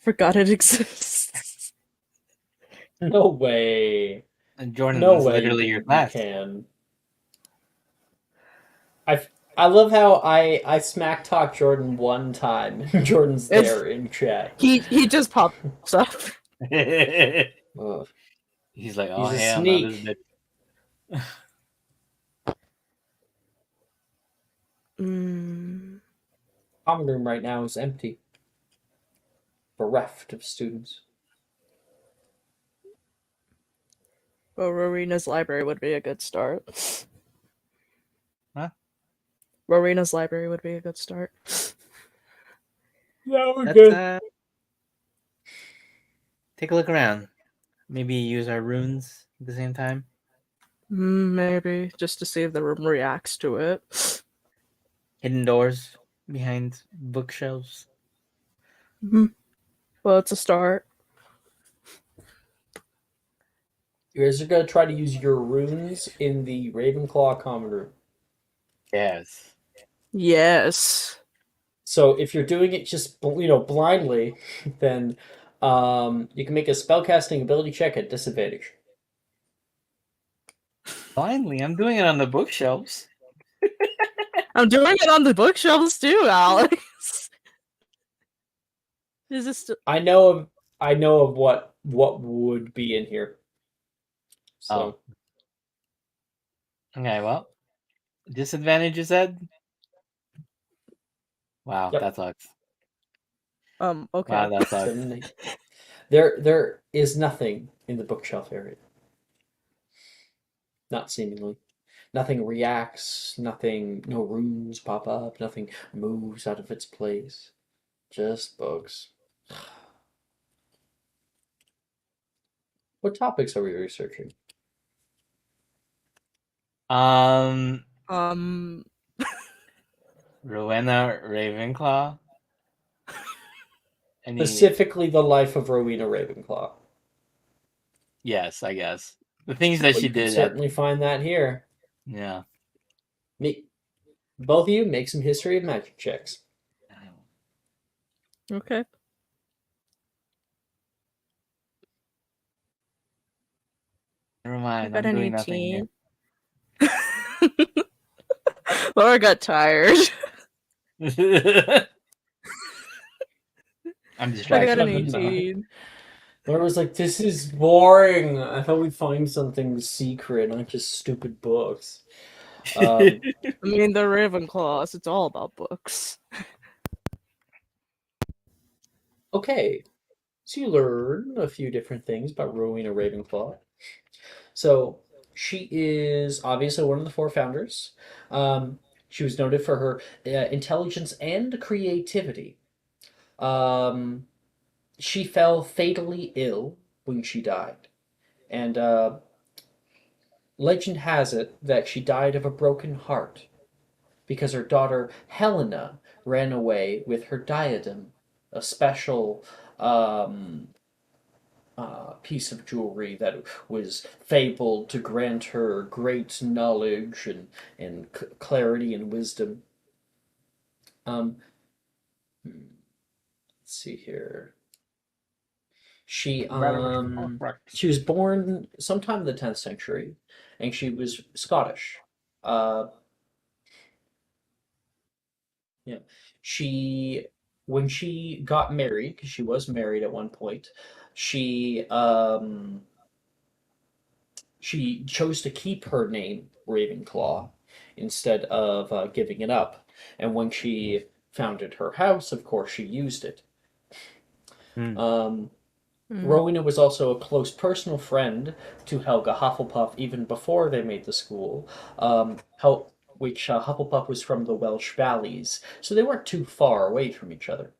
Forgot it exists. No way. And Jordan No is way literally your you class. can. I love how I smack talk Jordan one time. Jordan's there in chat. He just pops up. Ugh. He's like, oh, He's a hell no, this sneak. bitch. Common room right now is empty. Bereft of students. Well, Rowena's library would be a good start. Huh? Rowena's library would be a good start. Yeah, we're Let's good. take a look around. Maybe use our runes at the same time. Maybe just to see if the room reacts to it. Hidden doors behind bookshelves. Well, it's a start. You guys are gonna try to use your runes in the Ravenclaw common room. Yes. Yes. So if you're doing it just blindly, then you can make a spellcasting ability check at disadvantage. Finally, I'm doing it on the bookshelves. I'm doing it on the bookshelves too, Alex. Is this I know of what would be in here. So Okay, well, disadvantage you said? Wow, Yep. that sucks. okay. Wow, that sucks. there is nothing in the bookshelf area. Not seemingly. Nothing reacts, no runes pop up, nothing moves out of its place. Just books. What topics are we researching? Um, Rowena Ravenclaw. Specifically the life of Rowena Ravenclaw. Yes, I guess. The things that she You can did. certainly find that here. Yeah. Both of you make some history of magic checks. Okay. Never mind. I I'm got an doing nothing 18. Laura got tired. here. I'm I distracted. got an I'm not. 18. Laura was like, "This is boring. I thought we'd find something secret, not just stupid books." I mean, the Ravenclaws. It's all about books. Okay, so you learn a few different things about Rowena Ravenclaw. So she is obviously one of the four founders. She was noted for her intelligence and creativity. She fell fatally ill when she died, and legend has it that she died of a broken heart because her daughter Helena ran away with her diadem, a special piece of jewelry that was fabled to grant her great knowledge and clarity and wisdom. Let's see here. She was born sometime in the 10th century, and she was Scottish. Yeah, when she got married, because she was married at one point, she chose to keep her name Ravenclaw instead of giving it up. And when she found at her house, of course she used it. Hmm. Rowena was also a close personal friend to Helga Hufflepuff even before they made the school, which Hufflepuff was from the Welsh Valleys, so they weren't too far away from each other.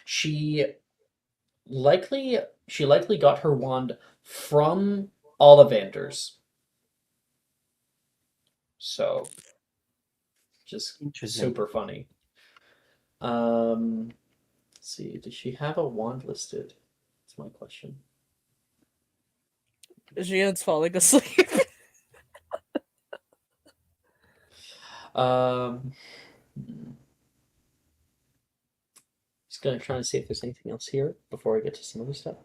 She likely got her wand from Ollivanders. So, just Interesting. super funny. Let's see, does she have a wand listed? That's my question. Gian's falling asleep. Just gonna try to see if there's anything else here before I get to some other stuff.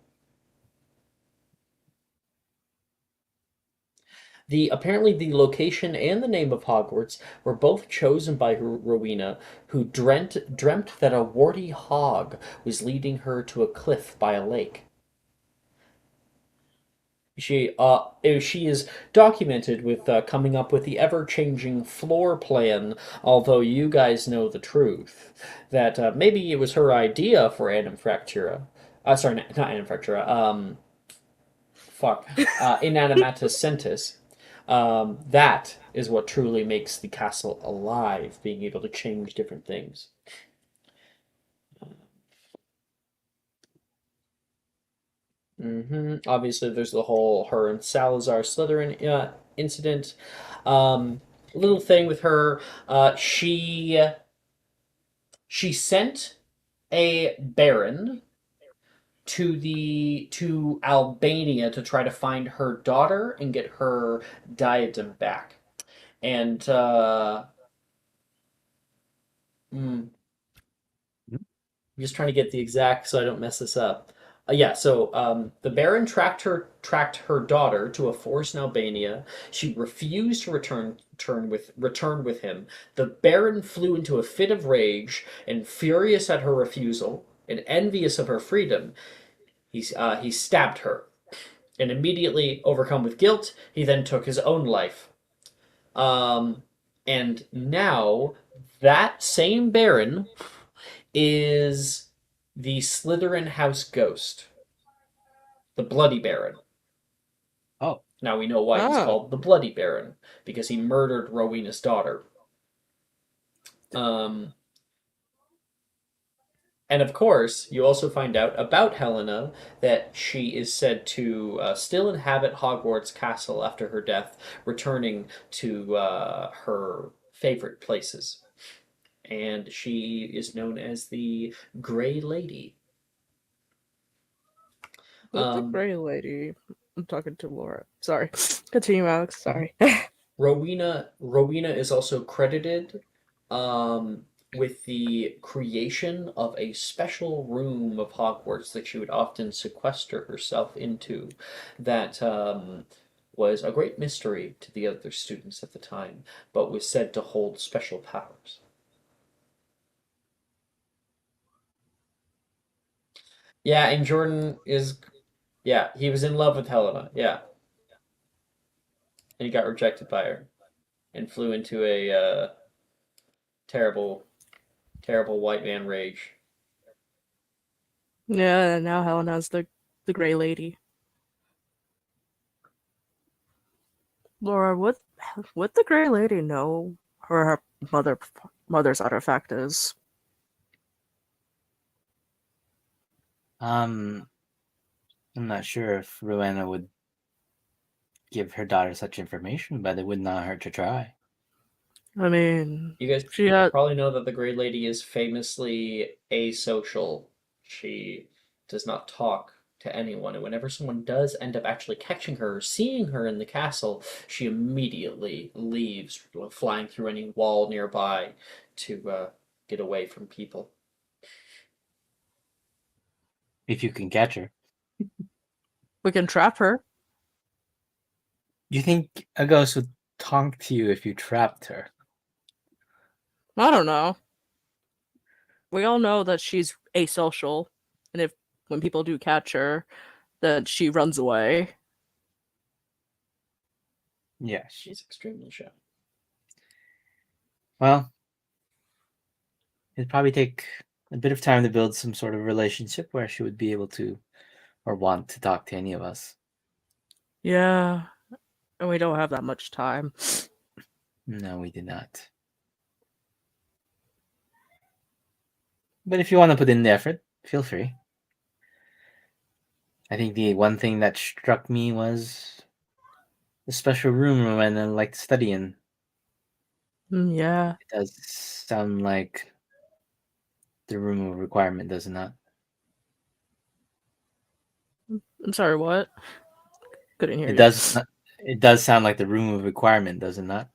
Apparently the location and the name of Hogwarts were both chosen by Rowena, who dreamt that a warty hog was leading her to a cliff by a lake. She is documented with coming up with the ever-changing floor plan, although you guys know the truth, that maybe it was her idea for Animfractura. Sorry, not Animfractura. Inanimatus Centis. That is what truly makes the castle alive, being able to change different things. Obviously, there's the whole her and Salazar Slytherin incident. Little thing with her, she sent a baron to Albania to try to find her daughter and get her diadem back, and I'm just trying to get the exact so I don't mess this up. So the Baron tracked her daughter to a forest in Albania. She refused to return with him. The Baron flew into a fit of rage, and furious at her refusal and envious of her freedom, he stabbed her. And immediately overcome with guilt, he then took his own life. And now that same Baron is the Slytherin house ghost, the Bloody Baron. Oh. Now we know why he's called the Bloody Baron, because he murdered Rowena's daughter. And of course, you also find out about Helena that she is said to still inhabit Hogwarts Castle after her death, returning to her favorite places. And she is known as the Grey Lady. Who's the Grey Lady? I'm talking to Laura. Sorry. Continue, Alex. Sorry. Rowena is also credited with the creation of a special room of Hogwarts that she would often sequester herself into that was a great mystery to the other students at the time, but was said to hold special powers. Yeah, and Jordan is... Yeah, he was in love with Helena, yeah. And he got rejected by her and flew into a terrible white man rage. Yeah, and now Helena's the Grey Lady. Laura, would the Grey Lady know where her mother's artifact is? I'm not sure if Rowena would give her daughter such information, but it would not hurt to try. I mean, you guys probably know that the Grey Lady is famously asocial. She does not talk to anyone, and whenever someone does end up actually catching her or seeing her in the castle, she immediately leaves, flying through any wall nearby to get away from people. If you can catch her. We can trap her. Do you think a ghost would talk to you if you trapped her? I don't know. We all know that she's asocial, and when people do catch her, that she runs away. Yes. She's extremely shy. Well, it'd probably take a bit of time to build some sort of relationship where she would be able to or want to talk to any of us. Yeah, and we don't have that much time. No, we did not. But if you want to put in the effort, feel free. I think the one thing that struck me was the special room when I like to study in. Yeah. It does sound like the room of requirement, does it not? I'm sorry, what? Couldn't hear It you. does. It does sound like the room of requirement, does it not?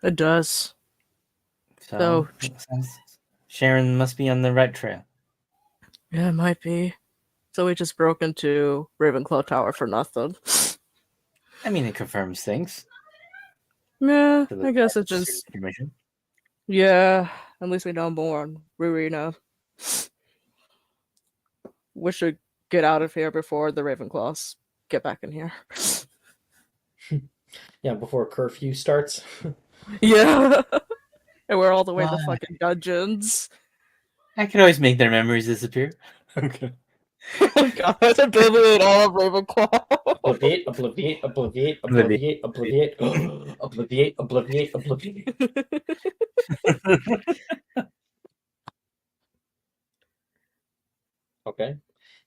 It does. So Sharon must be on the right trail. Yeah, it might be. So we just broke into Ravenclaw Tower for nothing. I mean, it confirms things. Yeah, To the I guess it certain just. information. Yeah, at least we know more on Rowena. We should get out of here before the Ravenclaws get back in here. Yeah, before curfew starts. Yeah, and we're all the way in the Why? fucking dungeons. I can always make their memories disappear. Okay. Oh god, obliterate all of Ravenclaw. Obliviate, obliviate, obliviate, obliviate, obliviate, obliviate, obliviate, obliviate. Okay.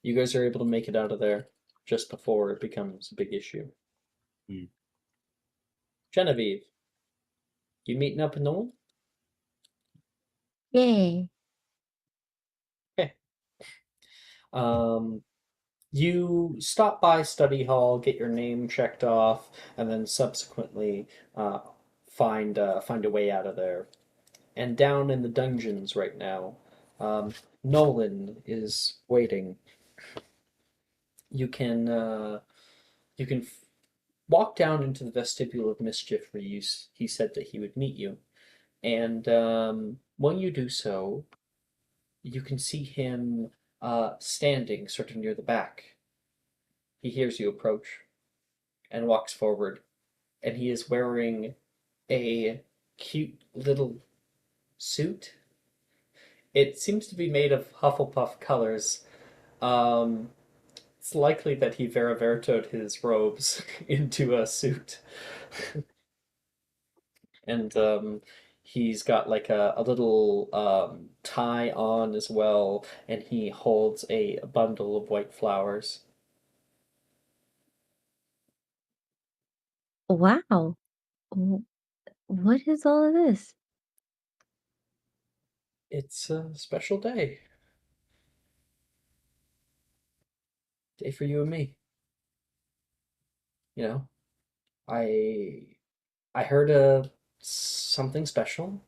You guys are able to make it out of there just before it becomes a big issue. Hmm. Genevieve, you meeting up with Nolan? Yay. Okay. You stop by study hall, get your name checked off, and then subsequently find a way out of there. And down in the dungeons right now, Nolan is waiting. You can walk down into the vestibule of mischief where he said that he would meet you, and when you do so, you can see him standing sort of near the back. He hears you approach and walks forward, and he is wearing a cute little suit. It seems to be made of Hufflepuff colors. Um, it's likely that he Vera Vertoed his robes into a suit. And he's got like a little tie on as well, and he holds a bundle of white flowers. Wow. W- What is all of this? It's a special day. Day for you and me. You know, I I heard something special,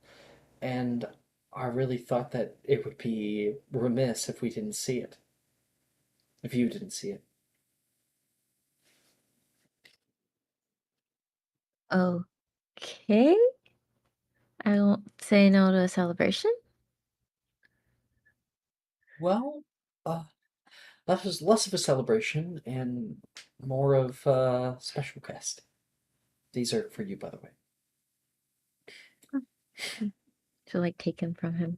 and I really thought that it would be remiss if we didn't see it. If you didn't see it. Okay. I won't say no to a celebration. Well, that was less of a celebration and more of a special guest. These are for you, by the way. To like take him from him.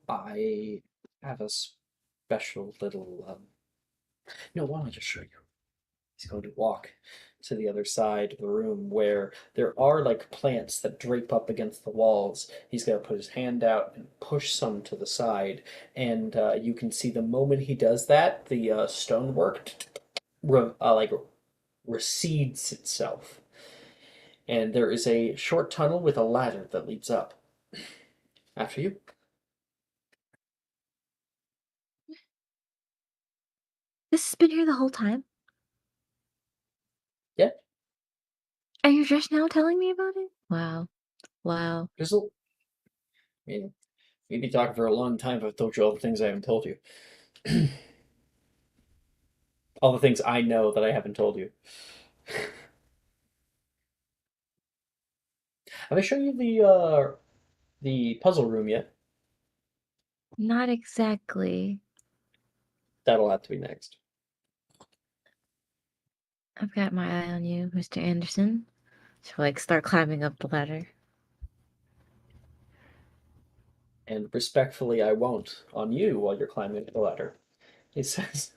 I have a special little. No, why don't I just show you? He's going to walk to the other side of the room where there are like plants that drape up against the walls. He's going to put his hand out and push some to the side, and you can see the moment he does that, the stonework like recedes itself, and there is a short tunnel with a ladder that leads up. After you. This has been here the whole time? Yeah. And you're just now telling me about it? Wow. Wow. Drizzle. I mean, we'd be talking for a long time if I've told you all the things I haven't told you. All the things I know that I haven't told you. Have I shown you the puzzle room yet? Not exactly. That'll have to be next. I've got my eye on you, Mr. Anderson. She'll like start climbing up the ladder. And respectfully, I won't on you while you're climbing up the ladder. He says.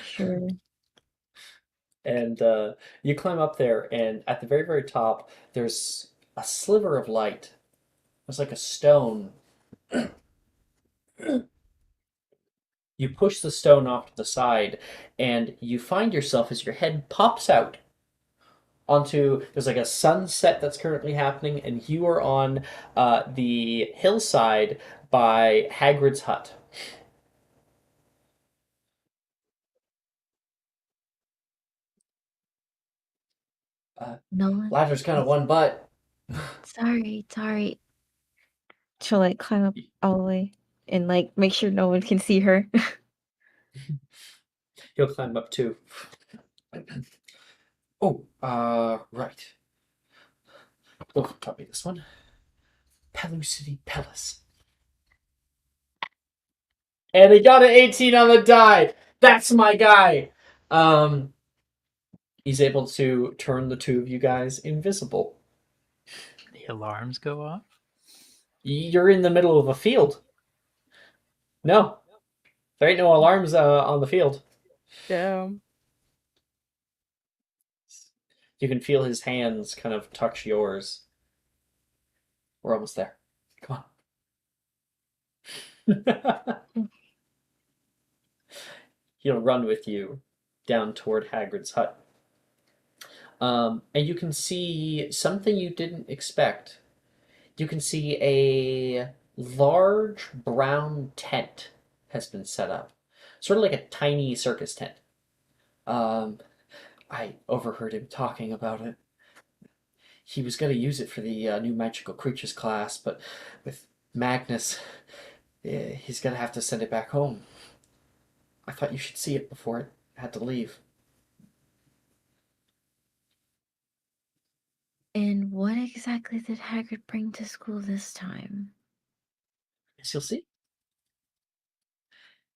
Sure. And you climb up there, and at the very, very top, there's a sliver of light. It's like a stone. You push the stone off to the side, and you find yourself as your head pops out onto. There's like a sunset that's currently happening, and you are on the hillside by Hagrid's hut. No one. Ladder's kind of one butt. Sorry. She'll like climb up all the way and like make sure no one can see her. He'll climb up too. Oh, right. Oh, copy this one. Pellucity Palace. And he got an 18 on the die. That's my guy. He's able to turn the two of you guys invisible. The alarms go off. You're in the middle of a field. No, there ain't no alarms on the field. Damn. You can feel his hands kind of touch yours. We're almost there. Come on. He'll run with you down toward Hagrid's hut. And you can see something you didn't expect. You can see a large brown tent has been set up. Sort of like a tiny circus tent. I overheard him talking about it. He was going to use it for the new magical creatures class, but with Magnus, he's going to have to send it back home. I thought you should see it before it had to leave. And what exactly did Hagrid bring to school this time? Yes, you'll see.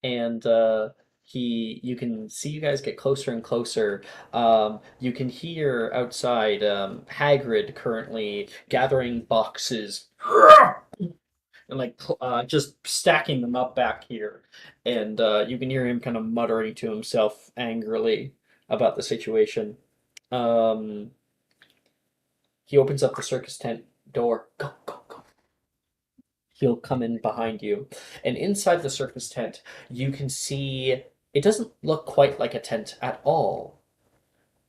And you can see you guys get closer and closer. You can hear outside Hagrid currently gathering boxes and like just stacking them up back here. And you can hear him kind of muttering to himself angrily about the situation. He opens up the circus tent door. Go, go, go. He'll come in behind you. And inside the circus tent, you can see it doesn't look quite like a tent at all.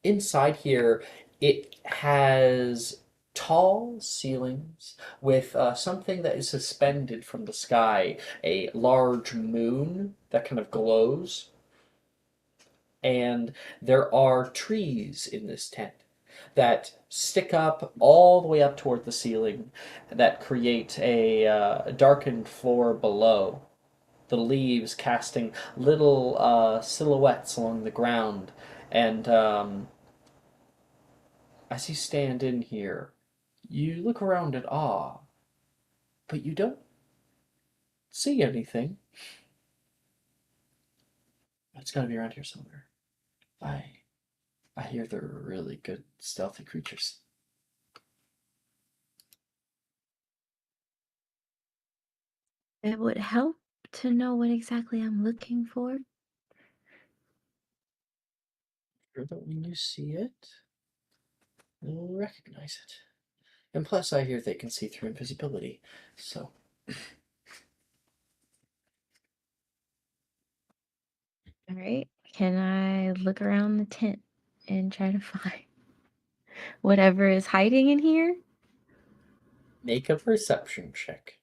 Inside here, it has tall ceilings with something that is suspended from the sky, a large moon that kind of glows. And there are trees in this tent that stick up all the way up toward the ceiling that create a darkened floor below. The leaves casting little silhouettes along the ground. And as you stand in here, you look around in awe, but you don't see anything. It's gotta be around here somewhere. I hear they're really good stealthy creatures. It would help to know what exactly I'm looking for. Sure that when you see it, you'll recognize it. And plus, I hear they can see through invisibility, so. All right. Can I look around the tent and try to find whatever is hiding in here? Make a perception check.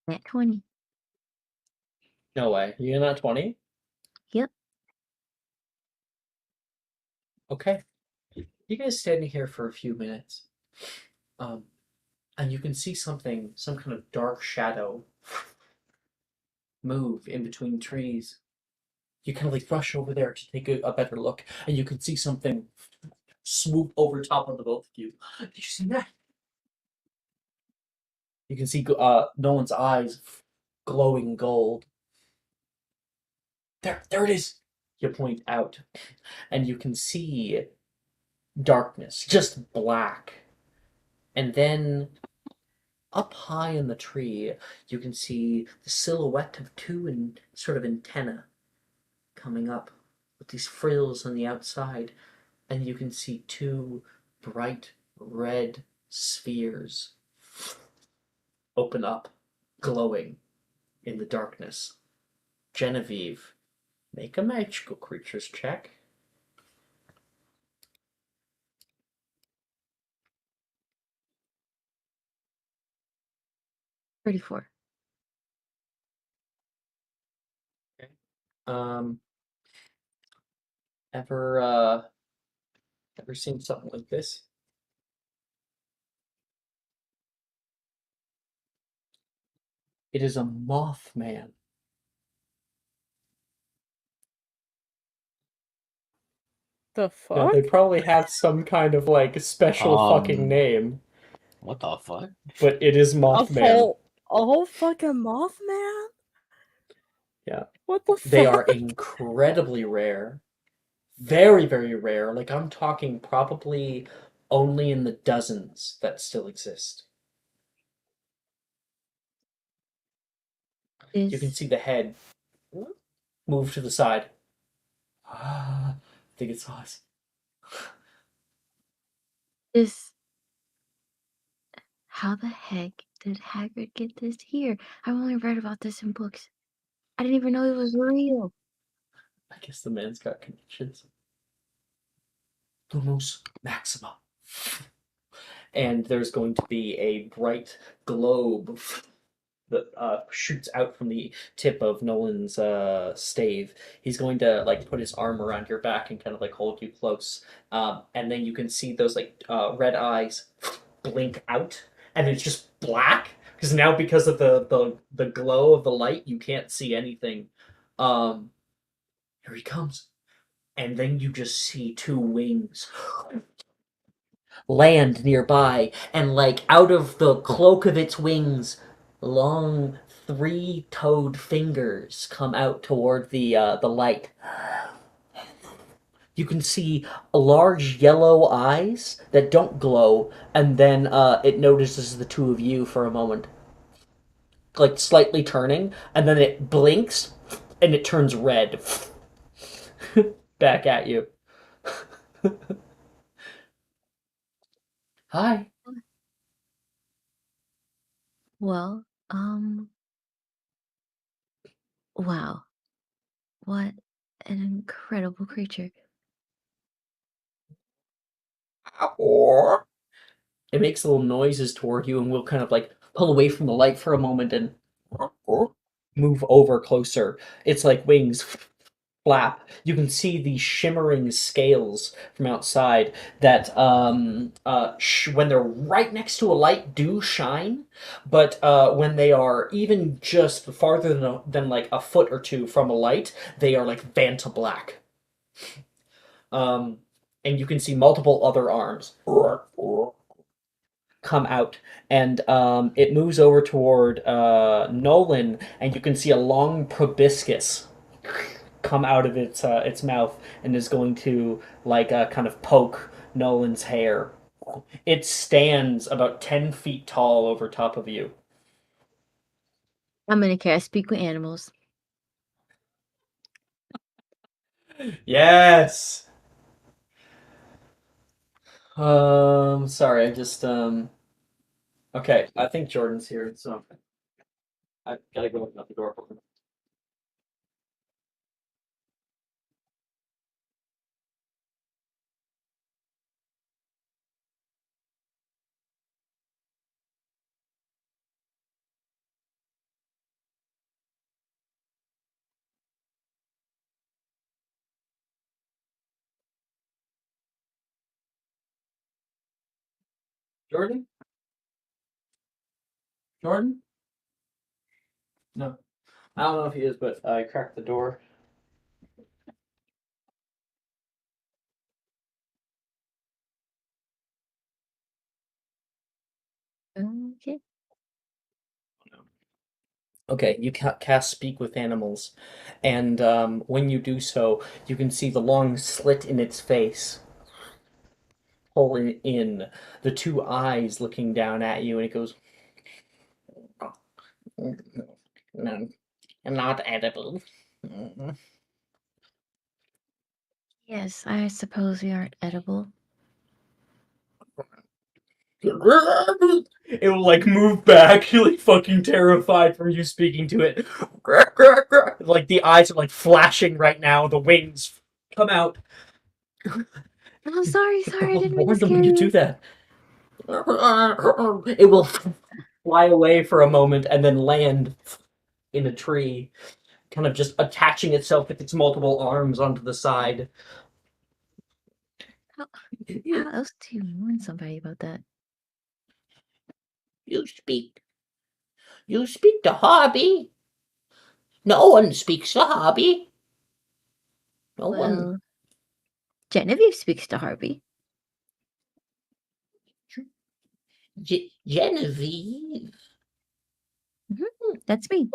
At 20. No way. You're not 20? Yep. Okay. You guys standing here for a few minutes. And you can see something, some kind of dark shadow move in between trees. You kind of like rush over there to take a better look, and you can see something swoop over top of the both of you. Did you see that? You can see Nolan's eyes glowing gold. There it is. You point out, and you can see darkness, just black. And then up high in the tree, you can see the silhouette of two sort of antennae coming up with these frills on the outside, and you can see two bright red spheres open up, glowing in the darkness. Genevieve, make a magical creatures check. $34. Okay. Ever seen something like this? It is a Mothman. The Now fuck? they probably have some kind of like special fucking name, What the fuck? but it is A Mothman. whole fucking Mothman? Yeah. What the They fuck? are incredibly rare. Very, very rare. Like I'm talking probably only in the dozens that still exist. You can Is see the head move to the side. I think it's us. is how the heck did Hagrid get this here? I've only read about this in books. I didn't even know it was real. I guess the man's got connections. Lumos Maxima. And there's going to be a bright globe that shoots out from the tip of Nolan's stave. He's going to like put his arm around your back and kind of like hold you close, and then you can see those like red eyes blink out, and it's just black because now because of the glow of the light, you can't see anything. Here he comes, and then you just see two wings land nearby, and like out of the cloak of its wings, long three-toed fingers come out toward the light. You can see large yellow eyes that don't glow, and then it notices the two of you for a moment, like slightly turning, and then it blinks, and it turns red back at you. Hi. Well, wow. What an incredible creature. It makes little noises toward you, and we'll kind of like pull away from the light for a moment and move over closer. It's like wings flap. You can see the shimmering scales from outside that, when they're right next to a light, do shine, but when they are even just farther than like a foot or two from a light, they are like Vanta black. Um, and you can see multiple other arms come out, and it moves over toward Nolan, and you can see a long proboscis come out of its mouth and is going to like kind of poke Nolan's hair. It stands about 10 feet tall over top of you. I'm gonna cast Speak with Animals. Yes. Sorry, I just Okay, I think Jordan's here, so I gotta go open up the door for him. Jordan? Jordan? No. I don't know if he is, but I cracked the door. Okay. Okay, you cast Speak with Animals, and when you do so, you can see the long slit in its face, pulling in the two eyes looking down at you, and it goes, "No, not edible." Yes, I suppose we aren't edible. It will like move back, like fucking terrified from you speaking to it. Like the eyes are like flashing right now. The wings come out. Oh, sorry, I didn't mean to Warn them scare when you do you. that. It will fly away for a moment and then land in a tree, kind of just attaching itself with its multiple arms onto the side. How else do you warn somebody about that? You speak. You speak to Hobby. No one speaks to Hobby. No one. Well, Genevieve speaks to Harvey. Genevieve. That's me.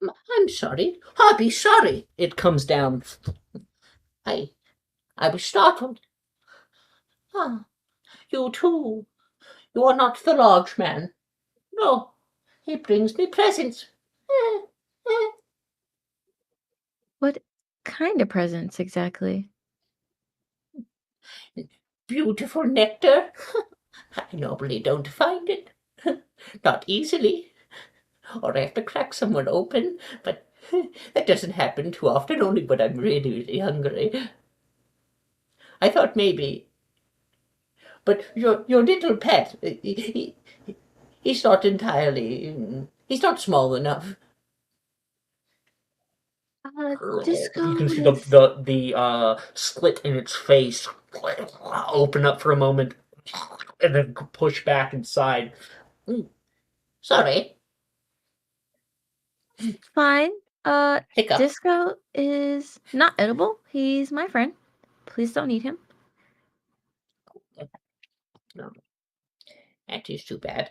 I'm sorry. Hobby, sorry. It comes down. I was startled. Ah, you too. You are not the large man. No, he brings me presents. Eh, eh. What kind of presents exactly? Beautiful nectar. I normally don't find it. Not easily. Or I have to crack someone open, but that doesn't happen too often, only when I'm really, really hungry. I thought maybe. But your little pet, he's not entirely. He's not small enough. You Disco can see is... the slit in its face open up for a moment, and then push back inside. Sorry. Fine. Hiccup. Disco is not edible. He's my friend. Please don't eat him. No, that is too bad.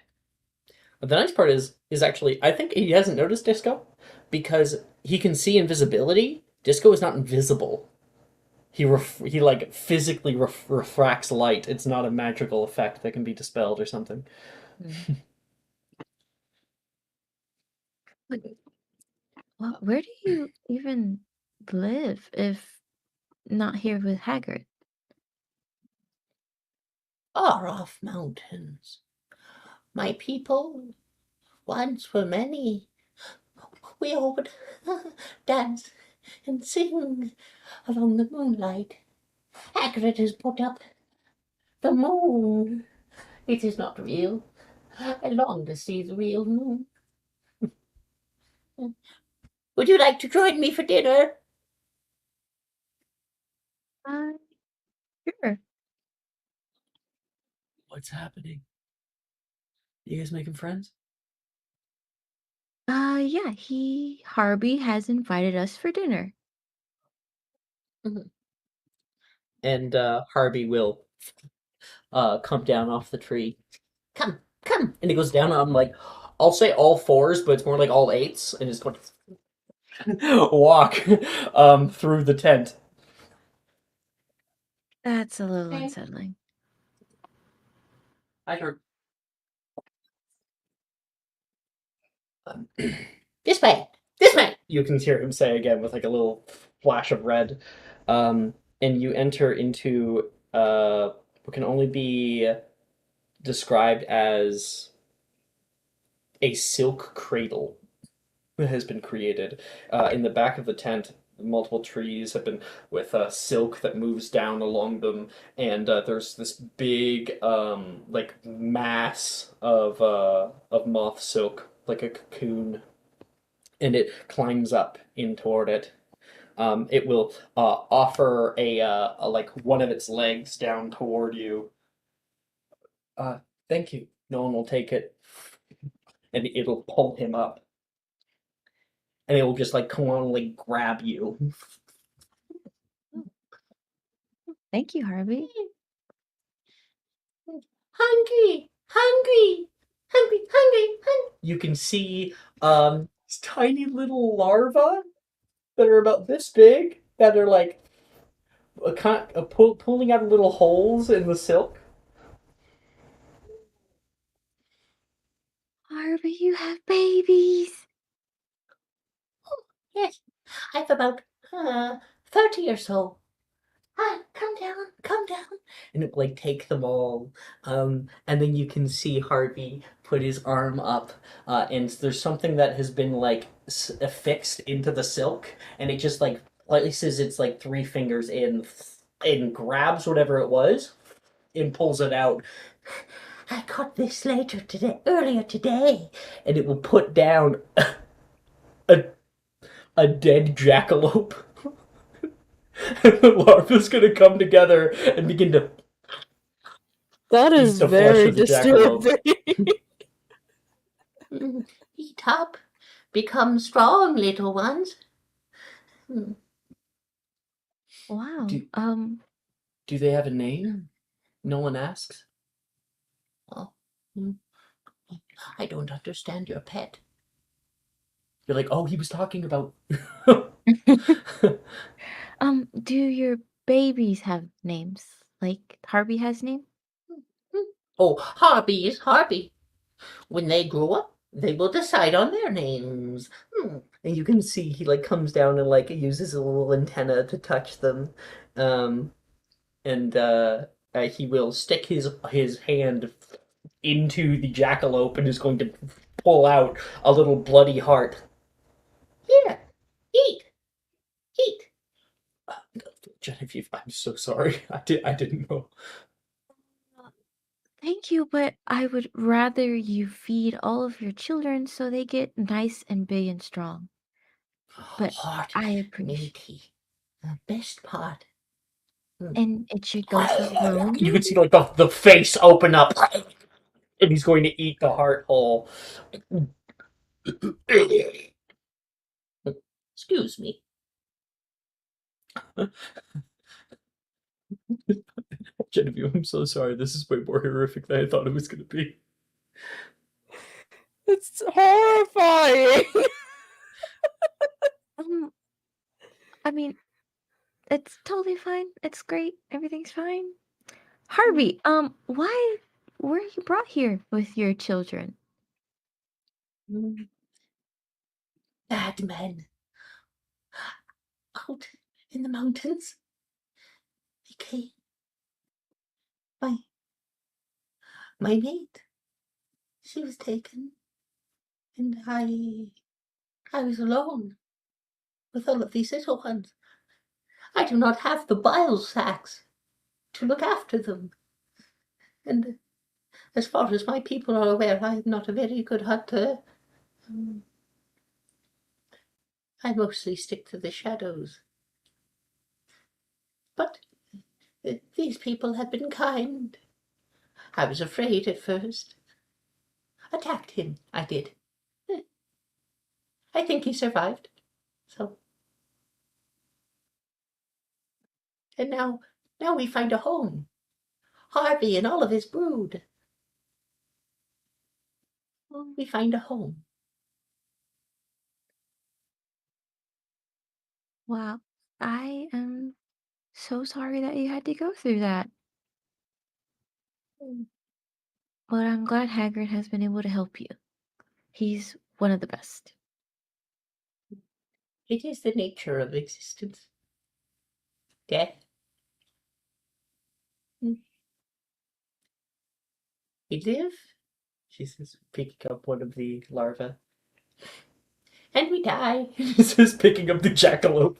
But the nice part is actually, I think he hasn't noticed Disco because he can see invisibility. Disco is not invisible. He like physically refracts light. It's not a magical effect that can be dispelled or something. Well, where do you even live if not here with Hagrid? Far off mountains. My people once were many. We all would dance and sing along the moonlight. Hagrid has put up the moon. It is not real. I long to see the real moon. Would you like to join me for dinner? Uh, sure. What's happening? You guys making friends? Yeah, Harvey has invited us for dinner. And Harvey will come down off the tree. Come, come. And he goes down on like, I'll say all fours, but it's more like all eights, and is going to walk through the tent. That's a little unsettling. I heard. This way, this way. You can hear him say again with like a little flash of red, and you enter into what can only be described as a silk cradle that has been created in the back of the tent. Multiple trees have been with silk that moves down along them, and there's this big like mass of moth silk, like a cocoon, and it climbs up in toward it. It will offer a like one of its legs down toward you. Thank you. No one will take it, and it'll pull him up, and it will just like come on and like grab you. Thank you, Harvey. Hungry. hungry, hungry, hungry, hungry. You can see these tiny little larvae that are about this big that are like pulling out little holes in the silk. Harvey, you have babies. Yes, I've about 30 or so. Come down. And it like take them all. And then you can see Harvey put his arm up, and there's something that has been like affixed into the silk, and it just like places its like 3 fingers in and grabs whatever it was and pulls it out. I got this earlier today, and it will put down a a dead jackalope. And the larva's gonna come together and begin to That eat is the flesh very of the jackalope. disturbing. Eat up. Become strong, little ones. Wow. Do they have a name? No one asks. Oh, I don't understand your pet. You're like, oh, he was talking about. Do your babies have names? Like Harvey has name? Oh, Harvey is Harvey. When they grow up, they will decide on their names. And you can see he like comes down and like uses a little antenna to touch them, and he will stick his hand into the jackalope and is going to pull out a little bloody heart. Here, eat. Genevieve, I'm so sorry. I didn't know. Thank you, but I would rather you feed all of your children so they get nice and big and strong. But Heart, I appreciate, milky, the best part. and it should go for grown. You can see like the face open up, and he's going to eat the heart whole. Excuse me. Genevieve, I'm so sorry. This is way more horrific than I thought it was going to be. It's horrifying. I mean, it's totally fine. It's great. Everything's fine. Harvey, why were you brought here with your children? Bad men. Out in the mountains. They came. My mate. She was taken. And I was alone with all of these little ones. I do not have the bile sacks to look after them. And as far as my people are aware, I am not a very good hunter. I mostly stick to the shadows. But these people have been kind. I was afraid at first. Attacked him, I did. I think he survived. So. And now we find a home. Harvey and all of his brood. We find a home. Wow, I am so sorry that you had to go through that. But I'm glad Hagrid has been able to help you. He's one of the best. It is the nature of existence. Death. We live, she says, picking up one of the larvae. And we die. She says, picking up the jackalope.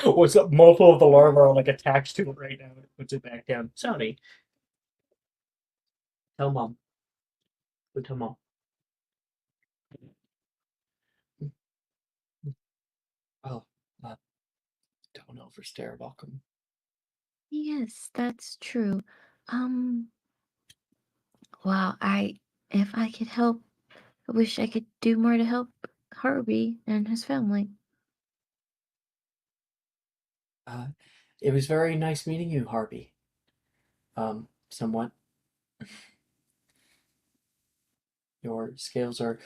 What's up? Multiple of the larvae are like attached to it right now. It puts it back down. Sorry. Tell mom. Go tell mom. Oh, don't know for stare welcome. Yes, that's true. Um, wow, if I could help, I wish I could do more to help Harvey and his family. It was very nice meeting you, Harvey. Somewhat. Your scales are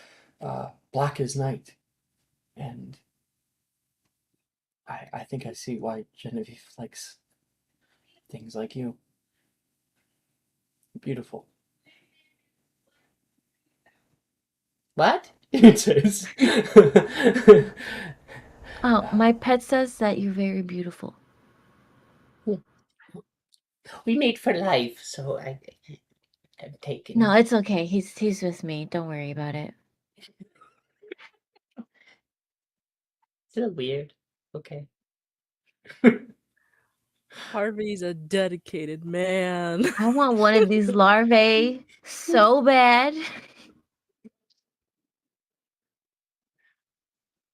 black as night, and I think I see why Genevieve likes things like you. Beautiful. What? It says. Oh, my pet says that you're very beautiful. We made for life, so I'm taking. No, it's okay. He's with me. Don't worry about it. It's a little weird. Okay. Harvey's a dedicated man. I want one of these larvae so bad.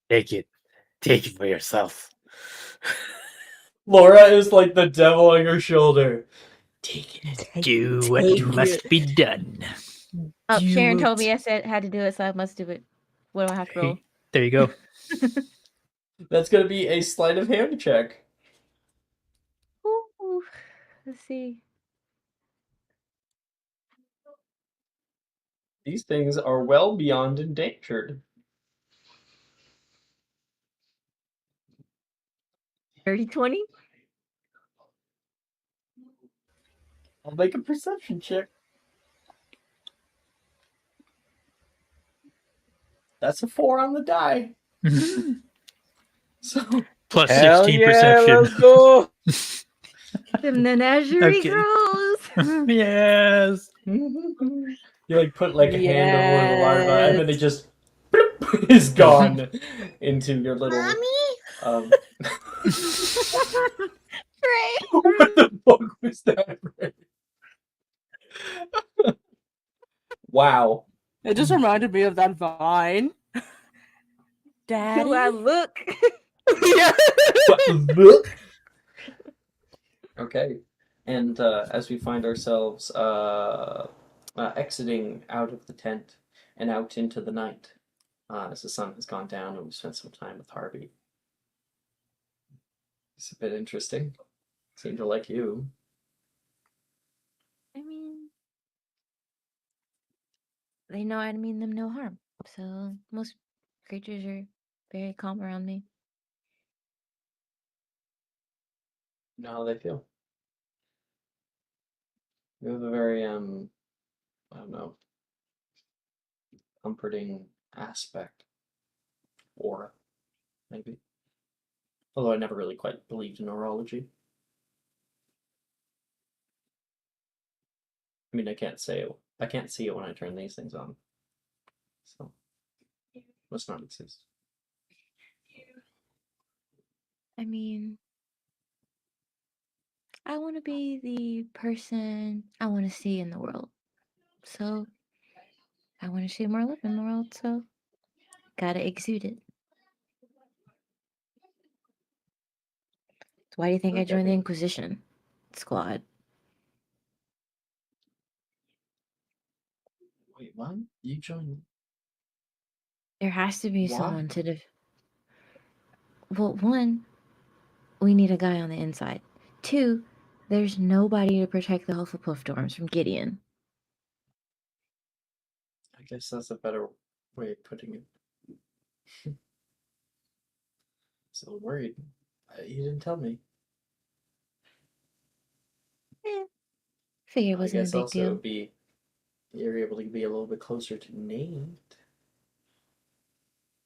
Take it. Take it for yourself. Laura is like the devil on your shoulder. Taking it. Do what Take must it. be done. Oh, Do Sharon told it. me I said had to do it, so I must do it. What do I have to roll? There you go. That's gonna be a sleight of hand check. Ooh, let's see. These things are well beyond endangered. 30-20? I'll make a perception check. That's a 4 on the die. So Plus Hell 16 yeah, perception. let's go. The menagerie Okay. grows. Yes. you like put like a hand over one of the larvae, and then it just bloop, is gone into your little. Mommy? Ray. What the fuck was that? Ray? Wow. It just reminded me of that vine. Daddy? Do I look? Yeah. What? Okay. And as we find ourselves exiting out of the tent and out into the night, as the sun has gone down and we've spent some time with Harvey. It's a bit interesting. Seemed to like you. I mean, they know I mean them no harm. So most creatures are very calm around me. You know how they feel. You have a very I don't know, comforting aspect, aura, maybe. Although I never really quite believed in neurology. I mean, I can't see it when I turn these things on. So, must not exist. I mean, I want to be the person I want to see in the world. So, I want to see more love in the world. So, gotta exude it. So why do you think I Okay. joined the Inquisition squad? Wait, what? You joined? There has to be Why? someone to Well, one, we need a guy on the inside. Two, there's nobody to protect the Hufflepuff dorms from Gideon. I guess that's a better way of putting it. So worried. You didn't tell me. Figure it I wasn't a guess big also deal. it'd be you're able to be a little bit closer to Nate.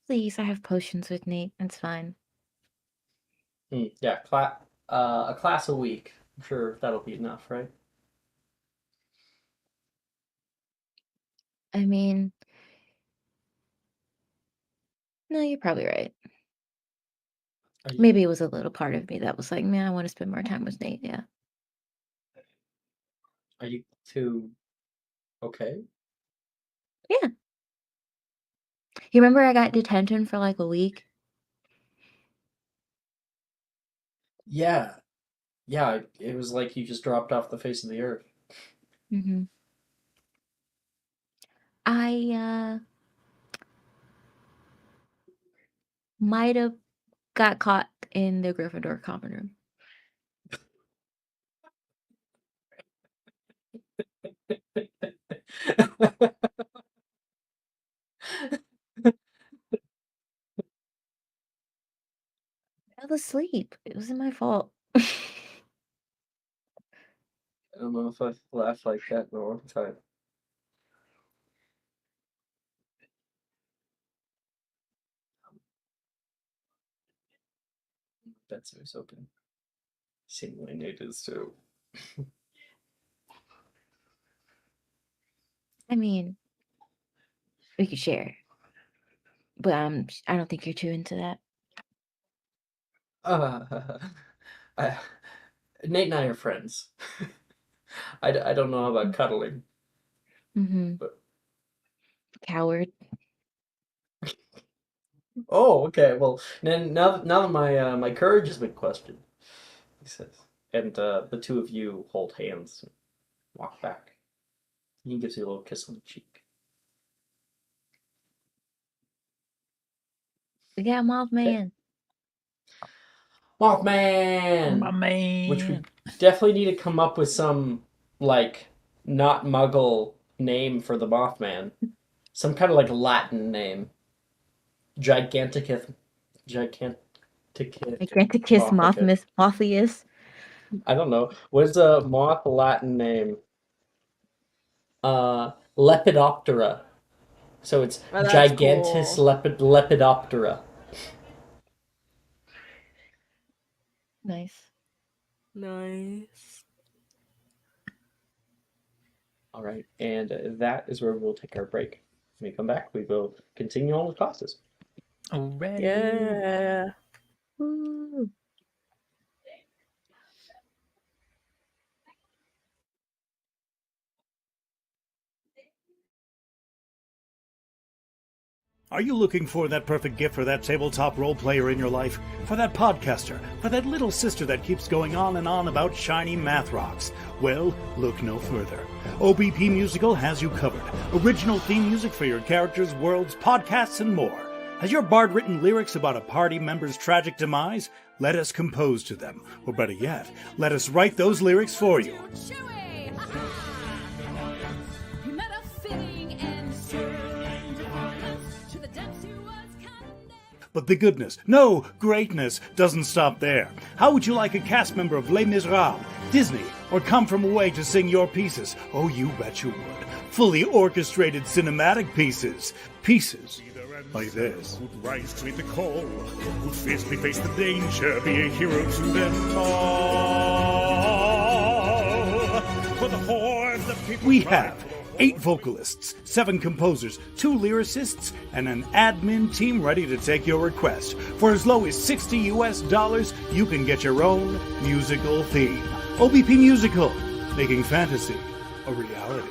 Please, I have potions with Nate. It's fine. Yeah, a class a week. I'm sure that'll be enough, right? I mean, no, you're probably right. Are you, Maybe it was a little part of me that was like, man, I want to spend more time with Nate. Yeah. are you two okay? Yeah. You remember I got detention for like a week? Yeah. Yeah, it was like you just dropped off the face of the earth. Mm-hmm. I might have got caught in the Gryffindor common room. asleep. It wasn't my fault. I don't know if I've laughed like that in a long time. That's always open. Same way Nate is too. I mean, we could share, but I don't think you're too into that. I, Nate and I are friends. I don't know about cuddling. Mm-hmm. But... Coward. Oh, okay. Well, then now that my courage has been questioned, he says, and the two of you hold hands and walk back. He gives you a little kiss on the cheek. We got Mothman. Mothman! My man. Which we definitely need to come up with some, like, not Muggle name for the Mothman. Some kind of, like, Latin name. Giganticus Mothius. I don't know. What's a moth Latin name? Lepidoptera. So it's Oh, that's Gigantus cool. Lepidoptera. Nice. Nice. All right, and that is where we'll take our break. When we come back, we will continue on with classes. Already. Yeah. Woo. Are you looking for that perfect gift for that tabletop role player in your life? For that podcaster? For that little sister that keeps going on and on about shiny math rocks? Well, look no further. OBP Musical has you covered. Original theme music for your characters, worlds, podcasts, and more. Has your bard written lyrics about a party member's tragic demise? Let us compose to them. Or better yet, let us write those lyrics for you. But the goodness, no, greatness, doesn't stop there. How would you like a cast member of Les Miserables, Disney, or Come From Away to sing your pieces? Oh, you bet you would. Fully orchestrated cinematic pieces. Pieces like this. Who'd rise to meet the call, who'd fiercely face the danger, be a hero to them all. For the hordes of people We have 8 vocalists, 7 composers, 2 lyricists, and an admin team ready to take your request. For as low as $60 US, you can get your own musical theme. OBP Musical, making fantasy a reality.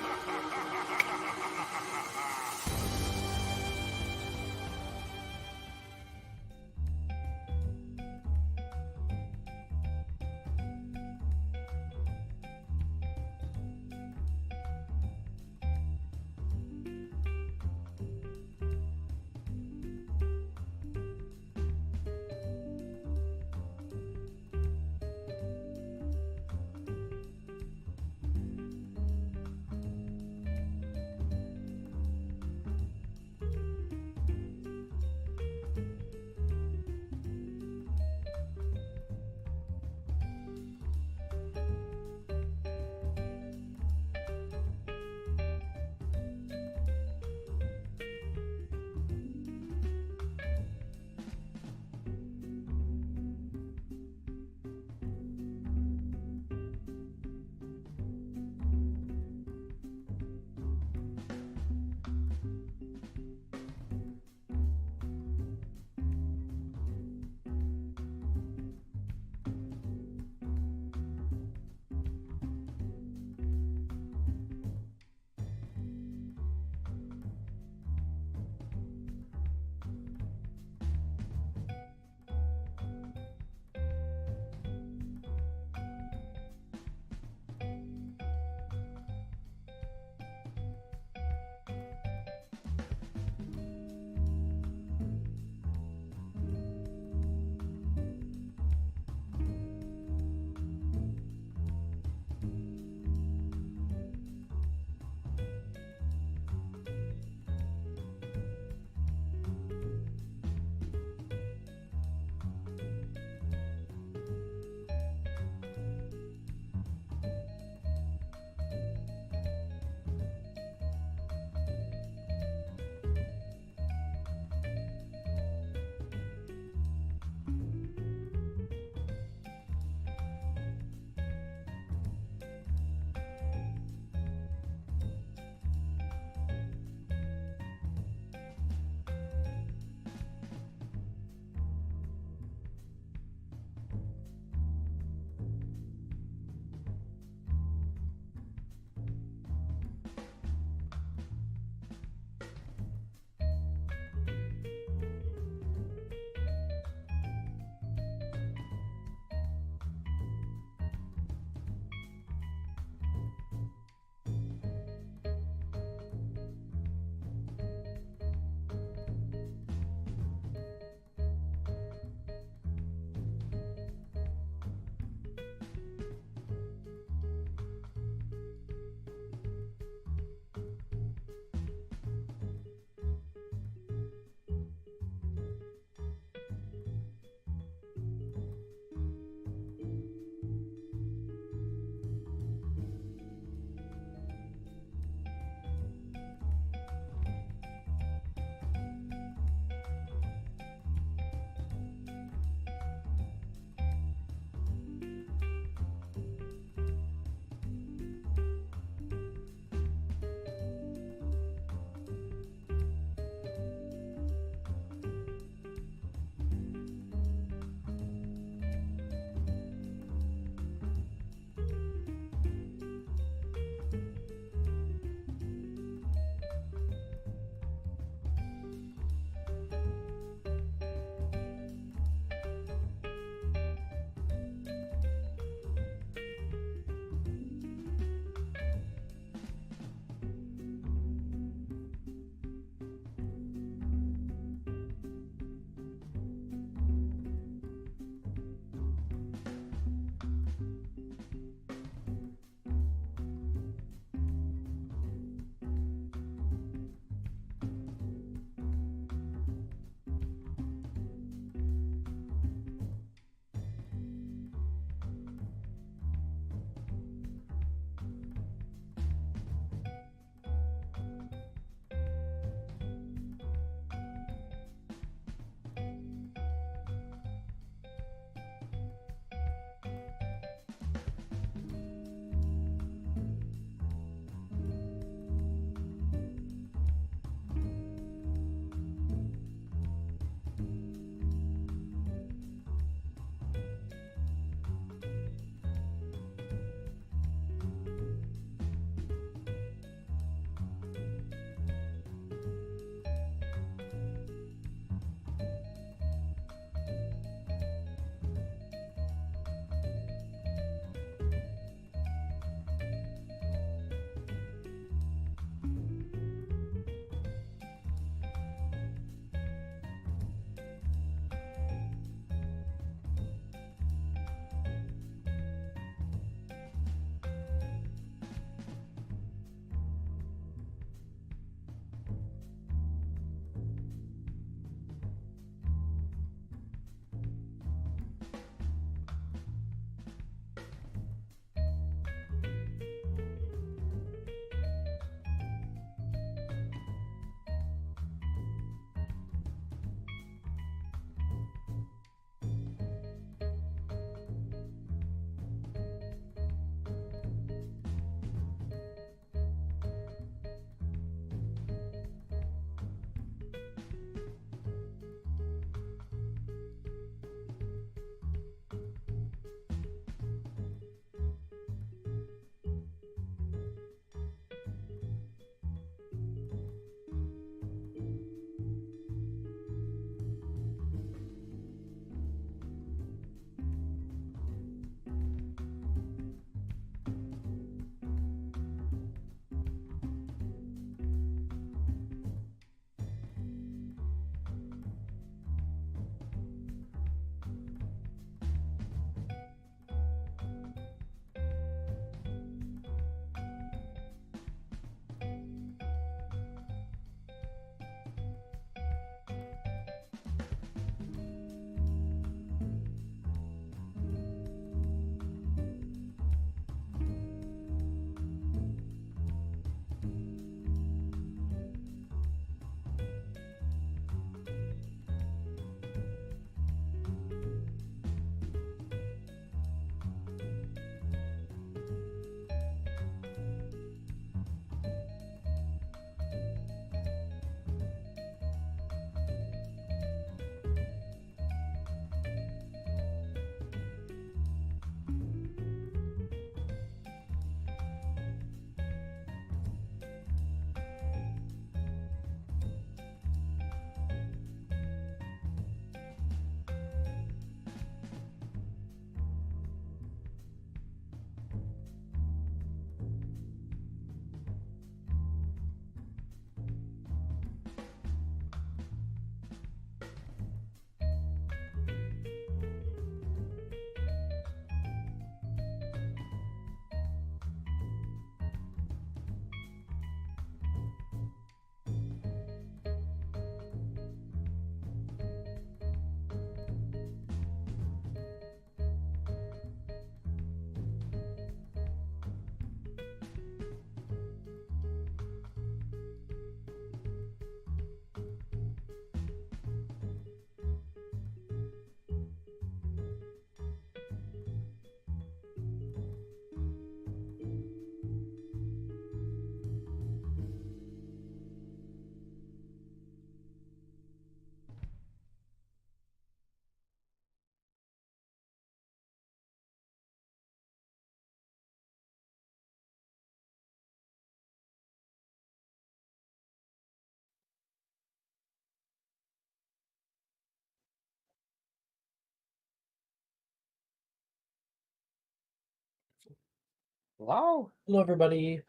Hello? Hello, everybody.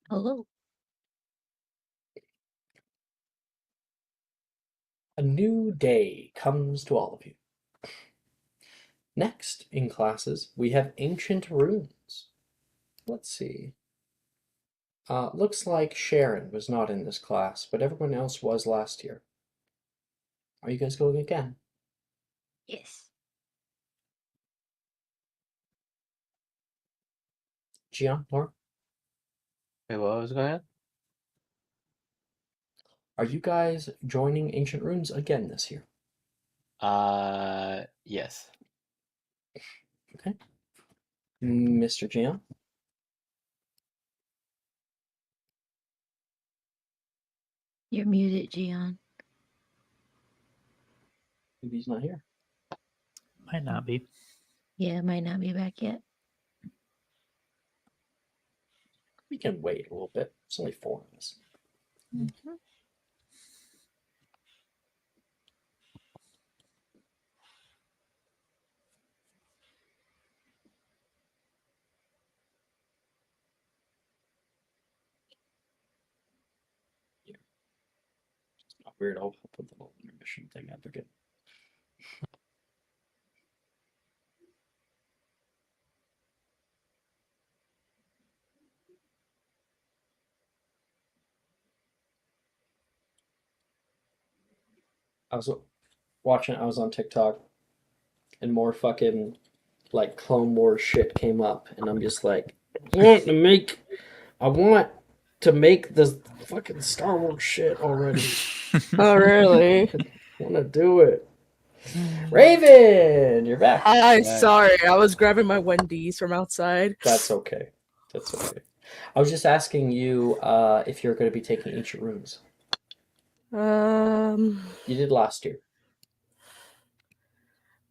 Hello. A new day comes to all of you. Next in classes, we have Ancient Runes. Let's see. Looks like Sharon was not in this class, but everyone else was last year. Are you guys going again? Yes. Gian, Laura? Wait, what was going on? Are you guys joining Ancient Runes again this year? Yes. Okay. Mr. Gian? You're muted, Gian. Maybe he's not here. Might not be. Yeah, might not be back yet. We can wait a little bit. It's only 4 of us. Mm-hmm. It's not weird. I'll put the little intermission thing up again. I was watching, I was on TikTok, and more fucking like Clone Wars shit came up, and I'm just like, I want to make this fucking Star Wars shit already. Oh, really? I want to do it. Raven, you're back. Hi, Right. sorry. I was grabbing my Wendy's from outside. That's okay. That's okay. I was just asking you if you're going to be taking Ancient Runes. You did last year.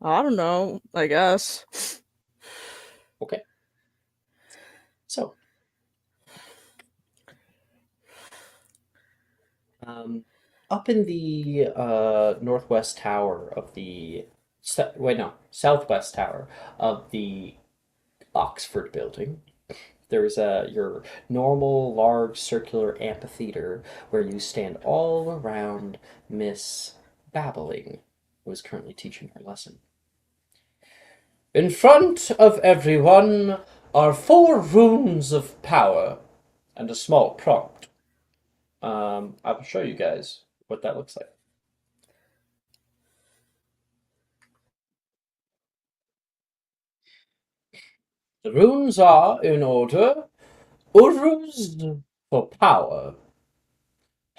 I don't know. I guess. Okay. So, up in the northwest tower of the southwest tower of the Oxford building, there's your normal large circular amphitheater where you stand all around Miss Babbling, who is currently teaching her lesson. In front of everyone are 4 runes of power and a small prompt. I'll show you guys what that looks like. The runes are in order: Uruz for power,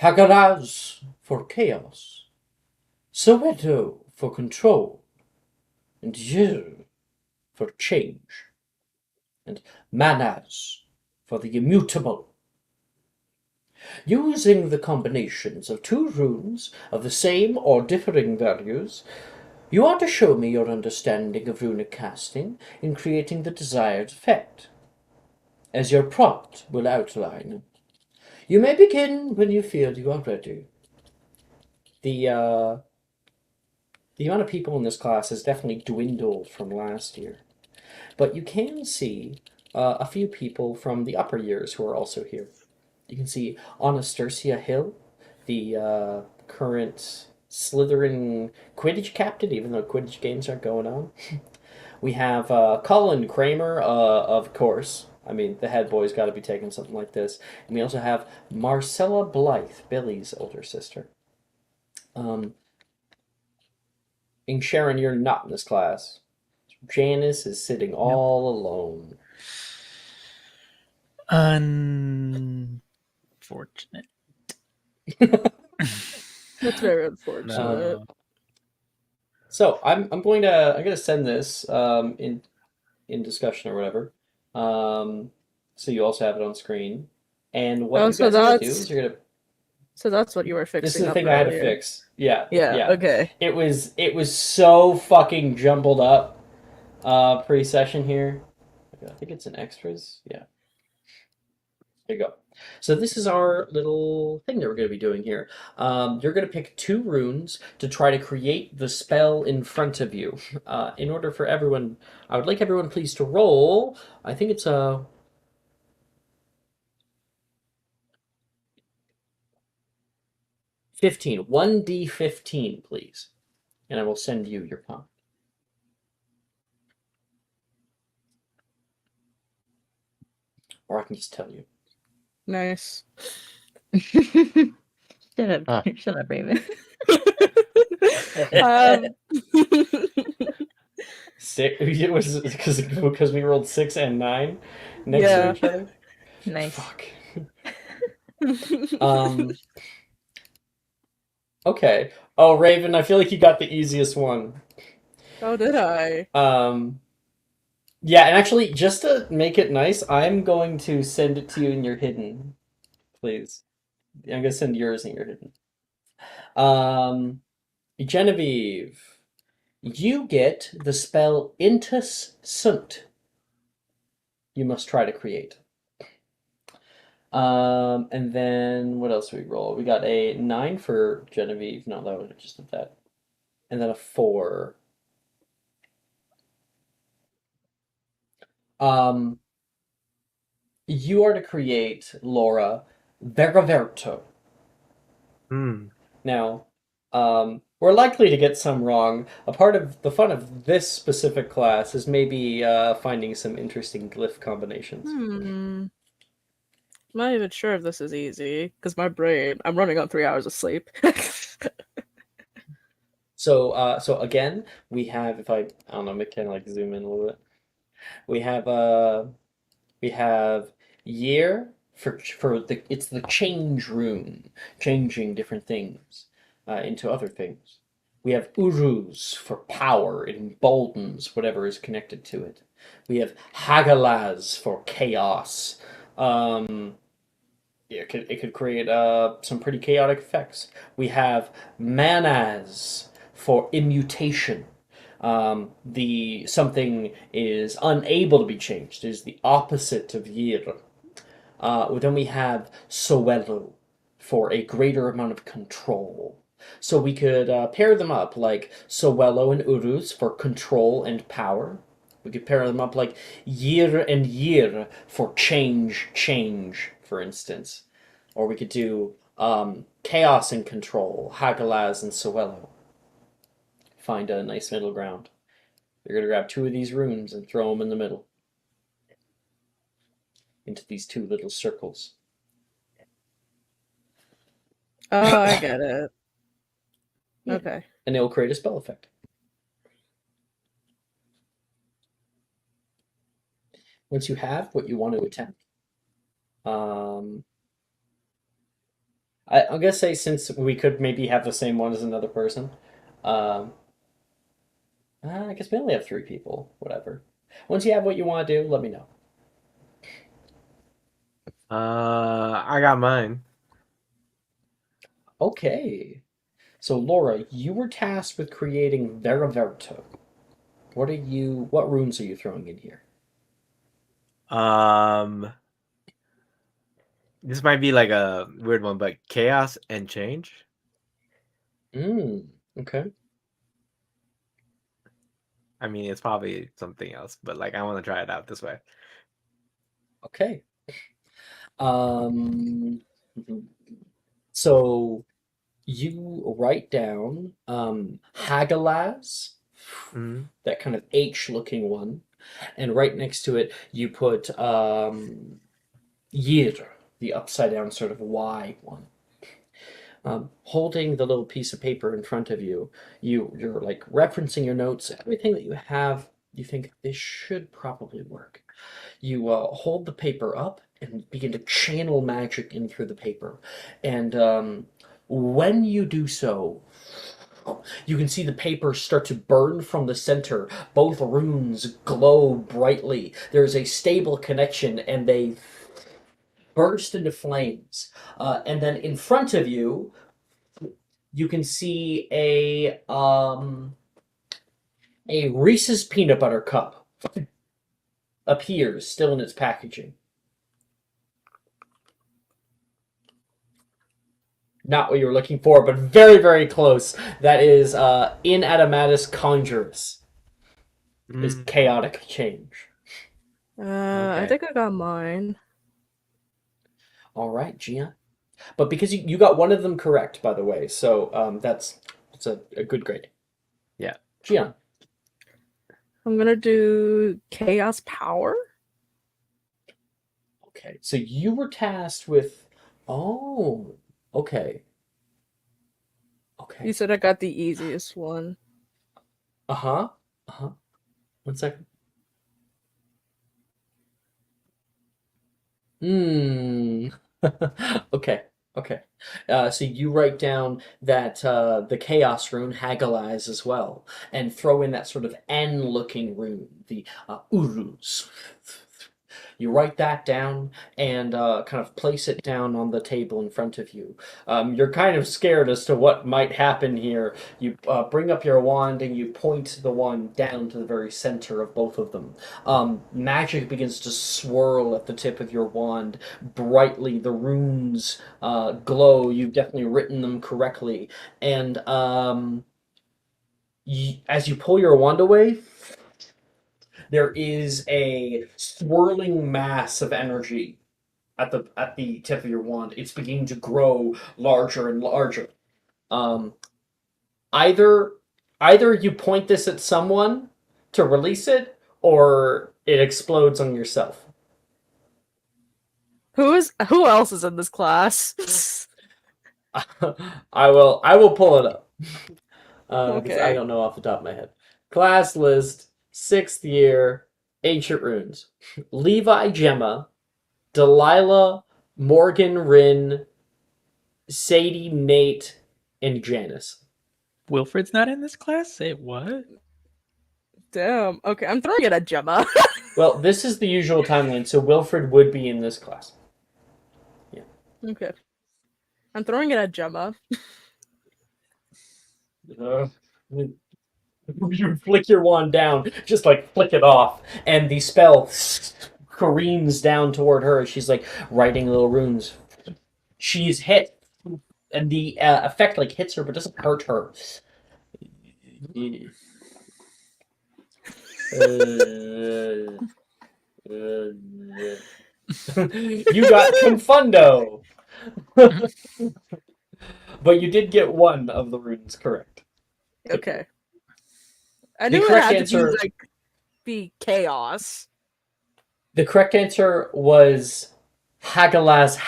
Hagaraz for chaos, Soweto for control, and Yir for change, and Manaz for the immutable. Using the combinations of 2 runes of the same or differing values, you are to show me your understanding of runic casting in creating the desired effect, as your prompt will outline. You may begin when you feel you are ready. The amount of people in this class has definitely dwindled from last year, but you can see a few people from the upper years who are also here. You can see Anastasia Hill, the current Slytherin Quidditch captain, even though Quidditch games aren't going on. We have Colin Kramer, of course. I mean, the head boy's got to be taking something like this. And we also have Marcella Blythe, Billy's older sister. And Sharon, you're not in this class. Janice is sitting all alone. Unfortunate. That's very unfortunate. So I'm gonna send this in discussion or whatever. So you also have it on screen. And what you guys are gonna do is you're gonna. So that's what you were fixing. This is the up thing I had to earlier. fix. Yeah. Yeah. Okay. It was so fucking jumbled up pre-session here. I think it's in extras. Yeah. There you go. So this is our little thing that we're going to be doing here. You're going to pick 2 runes to try to create the spell in front of you. In order for everyone, I would like everyone please to roll. I think it's a 15. 1d15, please. And I will send you your pump. Or I can just tell you. Nice. Shut up, Huh. shut up, Raven. Six. It was because we rolled 6 and 9 next Yeah. to each other. Nice. Fuck. Okay. Oh, Raven, I feel like you got the easiest one. Oh, did I? Yeah, and actually, just to make it nice, I'm going to send it to you in your hidden, please. I'm gonna send yours in your hidden. Genevieve, you get the spell Intus Sunt. You must try to create. And then what else we roll? We got a 9 for Genevieve. No, that was just that. And then a 4. You are to create, Laura, Veraverto. Now, we're likely to get some wrong. A part of the fun of this specific class is maybe finding some interesting glyph combinations. I'm not even sure if this is easy, because my brain, I'm running on 3 hours of sleep. So again, we have, if I don't know, kind of like zoom in a little bit. We have year for the it's the change room, changing different things into other things. We have urus for power, it emboldens whatever is connected to it. We have hagalaz for chaos. It could create some pretty chaotic effects. We have manaz for immutation. The something is unable to be changed, is the opposite of yir. Then we have soelo for a greater amount of control. So we could pair them up like soelo and urus for control and power. We could pair them up like yir and yir for change, for instance. Or we could do chaos and control, hagalaz and soelo. Find a nice middle ground. You're going to grab 2 of these runes and throw them in the middle. Into these 2 little circles. Oh, I get it. Yeah. Okay. And it will create a spell effect. Once you have what you want to attempt, I'm gonna say, since we could maybe have the same one as another person, I guess we only have 3 people. Whatever. Once you have what you want to do, let me know. I got mine. Okay. So Laura, you were tasked with creating Veraverto. What runes are you throwing in here? This might be like a weird one, but chaos and change. Okay. I mean, it's probably something else, but like I want to try it out this way. Okay. So you write down Hagalaz, that kind of H-looking one, and right next to it you put Yir, the upside-down sort of Y one. Holding the little piece of paper in front of you, you're like referencing your notes, everything that you have. You think this should probably work. You hold the paper up and begin to channel magic in through the paper, and when you do so, you can see the paper start to burn from the center. Both runes glow brightly. There's a stable connection, and they burst into flames. And then in front of you, you can see a Reese's peanut butter cup appears, still in its packaging. Not what you were looking for, but very, very close. That is in Adamatus Conjurus. Is chaotic change. I think I got mine. All right, Gia. But because you got one of them correct, by the way, so that's a good grade. Yeah. Gian. I'm gonna do chaos power. Okay, so you were tasked with. Oh, okay. Okay. You said I got the easiest one. Uh-huh. Uh-huh. 1 second. Hmm. Okay. Okay. So you write down that the Chaos rune Hagalize as well, and throw in that sort of N-looking rune, the Uruz. You write that down and kind of place it down on the table in front of you. You're kind of scared as to what might happen here. You bring up your wand and you point the wand down to the very center of both of them. Magic begins to swirl at the tip of your wand brightly. The runes glow. You've definitely written them correctly. And as you pull your wand away, there is a swirling mass of energy at the tip of your wand. It's beginning to grow larger and larger. Um, either you point this at someone to release it, or it explodes on yourself. Who else is in this class? I will pull it up because I Okay. don't know off the top of my head. Class list, 6th year, Ancient Runes. Levi Gemma, Delilah, Morgan Rin, Sadie, Nate, and Janice. Wilfred's not in this class? Say what? Damn. Okay, I'm throwing it at Gemma. Well, this is the usual timeline, so Wilfred would be in this class. Yeah. Okay. I'm throwing it at Gemma. You flick your wand down, just like flick it off, and the spell careens down toward her as she's like writing little runes. She's hit, and the effect like hits her but doesn't hurt her. You got confundo. But you did get one of the runes correct. Okay. I The knew it correct had answer- to be chaos. The correct answer was Hagalaz.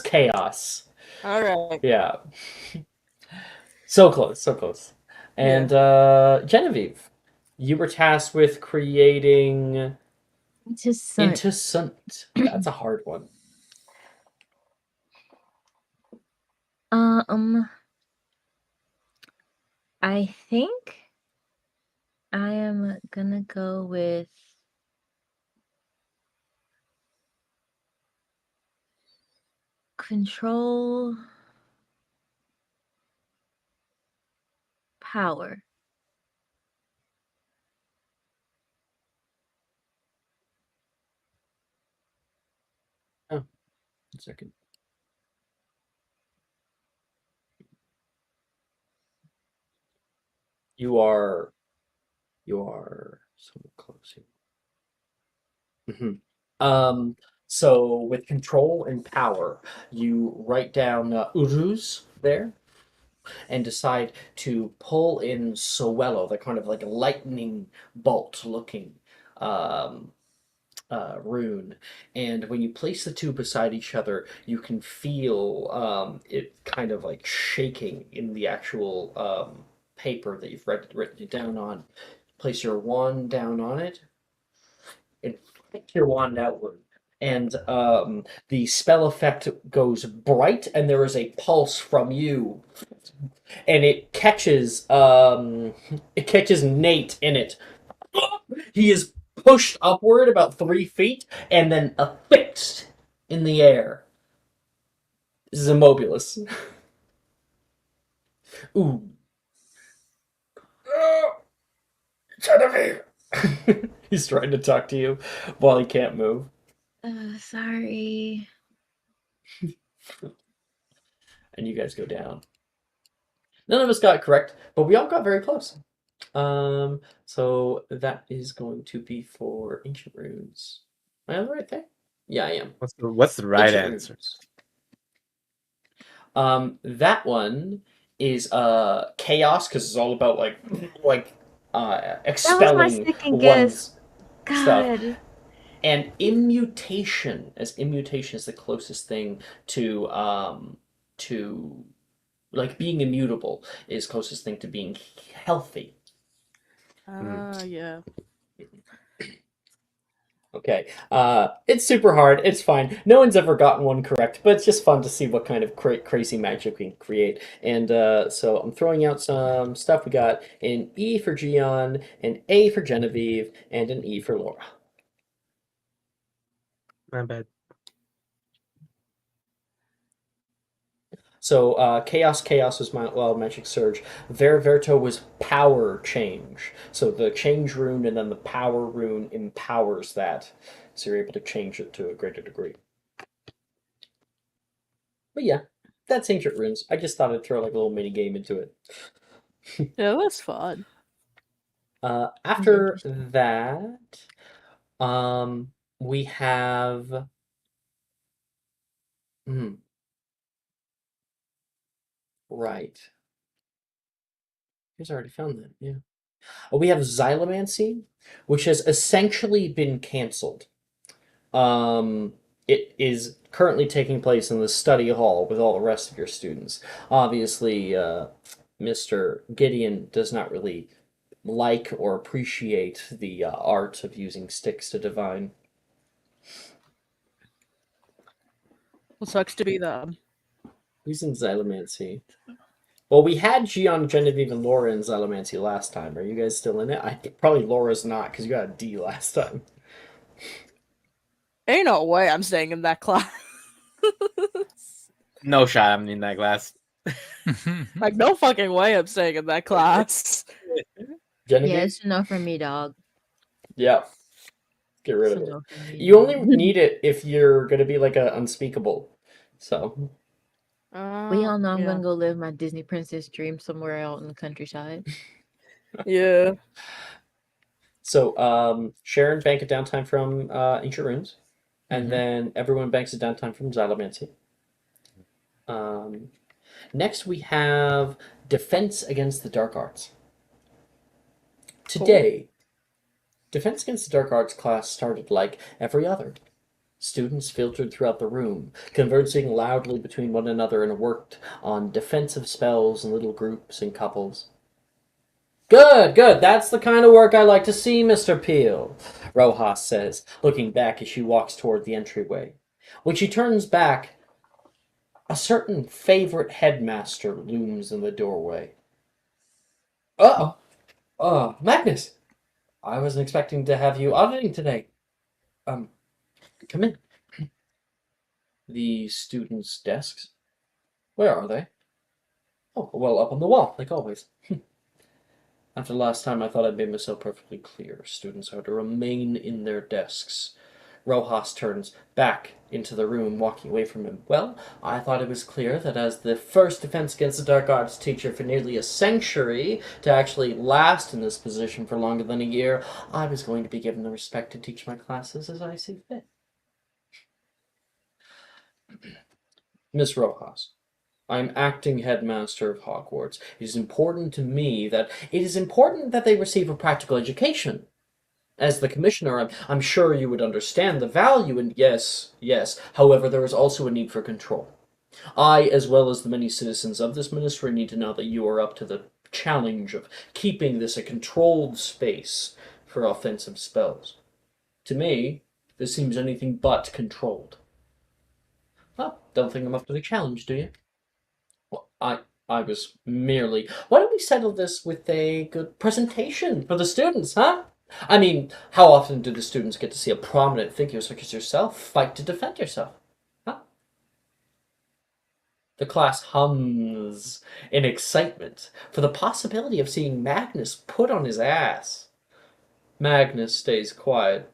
Chaos. All right. Yeah. So close. And Genevieve, you were tasked with creating Into sun. Into Sunt. That's a hard one. I think I am gonna go with control power. Oh, 1 second. You are so close here. So with control and power, you write down Uruz there and decide to pull in Sowello, the kind of like lightning bolt looking rune. And when you place the two beside each other, you can feel it kind of like shaking in the actual paper that you've written it down on. Place your wand down on it and flick your wand outward. And the spell effect goes bright, and there is a pulse from you, and it catches Nate in it. He is pushed upward about 3 feet, and then affixed in the air. This is Immobulus. Ooh. Genevieve! He's trying to talk to you while he can't move. Sorry. And you guys go down. None of us got it correct, but we all got very close. So that is going to be for Ancient Runes. Am I on the right thing? Yeah, I am. What's the right Ancient answer? runes. That one is chaos, because it's all about That was my expelling second one's guess. stuff. God. And immutation, as immutation is the closest thing to like being immutable, is closest thing to being healthy. Yeah. Okay. It's super hard. It's fine. No one's ever gotten one correct, but it's just fun to see what kind of crazy magic we can create. And so I'm throwing out some stuff. We got an E for Gian, an A for Genevieve, and an E for Laura. My bad. So chaos was my magic surge. Verto was power change. So the change rune and then the power rune empowers that, so you're able to change it to a greater degree. But yeah, that's ancient runes. I just thought I'd throw like a little mini game into it. Yeah, that's fun. After that, we have. Right. You guys already found that, yeah. We have Xylomancy, which has essentially been canceled. It is currently taking place in the study hall with all the rest of your students. Obviously, Mr. Gideon does not really like or appreciate the art of using sticks to divine. Well, sucks to be them. Who's in Xylomancy? Well, we had Gian, Genevieve, and Laura in Xylomancy last time. Are you guys still in it? Probably Laura's not, because you got a D last time. Ain't no way I'm staying in that class. No shot. I'm in that class. Like, no fucking way I'm staying in that class. Genevieve? Yeah, it's enough for me, dog. Yeah. Get rid It's of it. enough for me, You only dog. need it if you're going to be like a unspeakable. So. We all know I'm gonna go live my Disney princess dream somewhere out in the countryside. Yeah. So, Sharon, bank a downtime from Ancient Runes. And then everyone banks a downtime from Xylomancy. Next, we have Defense Against the Dark Arts. Today, Defense Against the Dark Arts class started like every other. Students filtered throughout the room, conversing loudly between one another, and worked on defensive spells in little groups and couples. Good. That's the kind of work I like to see, Mr. Peel, Rojas says, looking back as she walks toward the entryway. When she turns back, a certain favorite headmaster looms in the doorway. Magnus! I wasn't expecting to have you auditing today. Come in. The students' desks? Where are they? Oh, well, up on the wall, like always. After last time, I thought I'd made myself perfectly clear. Students are to remain in their desks. Rojas turns back into the room, walking away from him. Well, I thought it was clear that as the first Defense Against the Dark Arts teacher for nearly a century, to actually last in this position for longer than a year, I was going to be given the respect to teach my classes as I see fit. Miss Rojas, I'm acting headmaster of Hogwarts. It is important to me that they receive a practical education. As the commissioner, I'm sure you would understand the value, and yes. However, there is also a need for control. I, as well as the many citizens of this ministry, need to know that you are up to the challenge of keeping this a controlled space for offensive spells. To me, this seems anything but controlled. Well, don't think I'm up to the challenge, do you? Well, I was merely... Why don't we settle this with a good presentation for the students, huh? I mean, how often do the students get to see a prominent figure such as yourself fight to defend yourself? Huh? The class hums in excitement for the possibility of seeing Magnus put on his ass. Magnus stays quiet.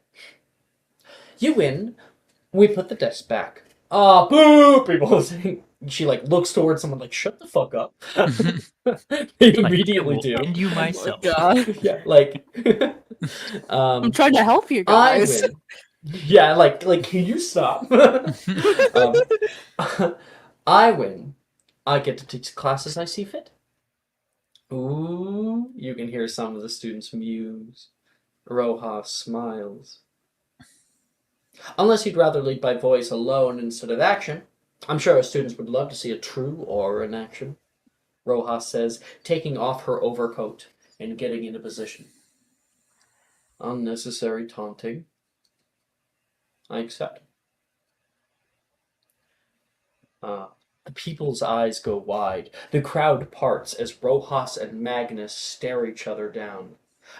You win. We put the desk back. Boo! People are saying. She looks towards someone shut the fuck up. They immediately do. And you myself. Oh my God. Yeah, I'm trying to help you guys. I win. Yeah, like, can you stop? I win. I get to teach the classes I see fit. Ooh, you can hear some of the students muse. Rojas smiles. Unless you'd rather lead by voice alone instead of action. I'm sure our students would love to see a true aura in action. Rojas says, taking off her overcoat and getting into position. Unnecessary taunting. I accept. The people's eyes go wide. The crowd parts as Rojas and Magnus stare each other down.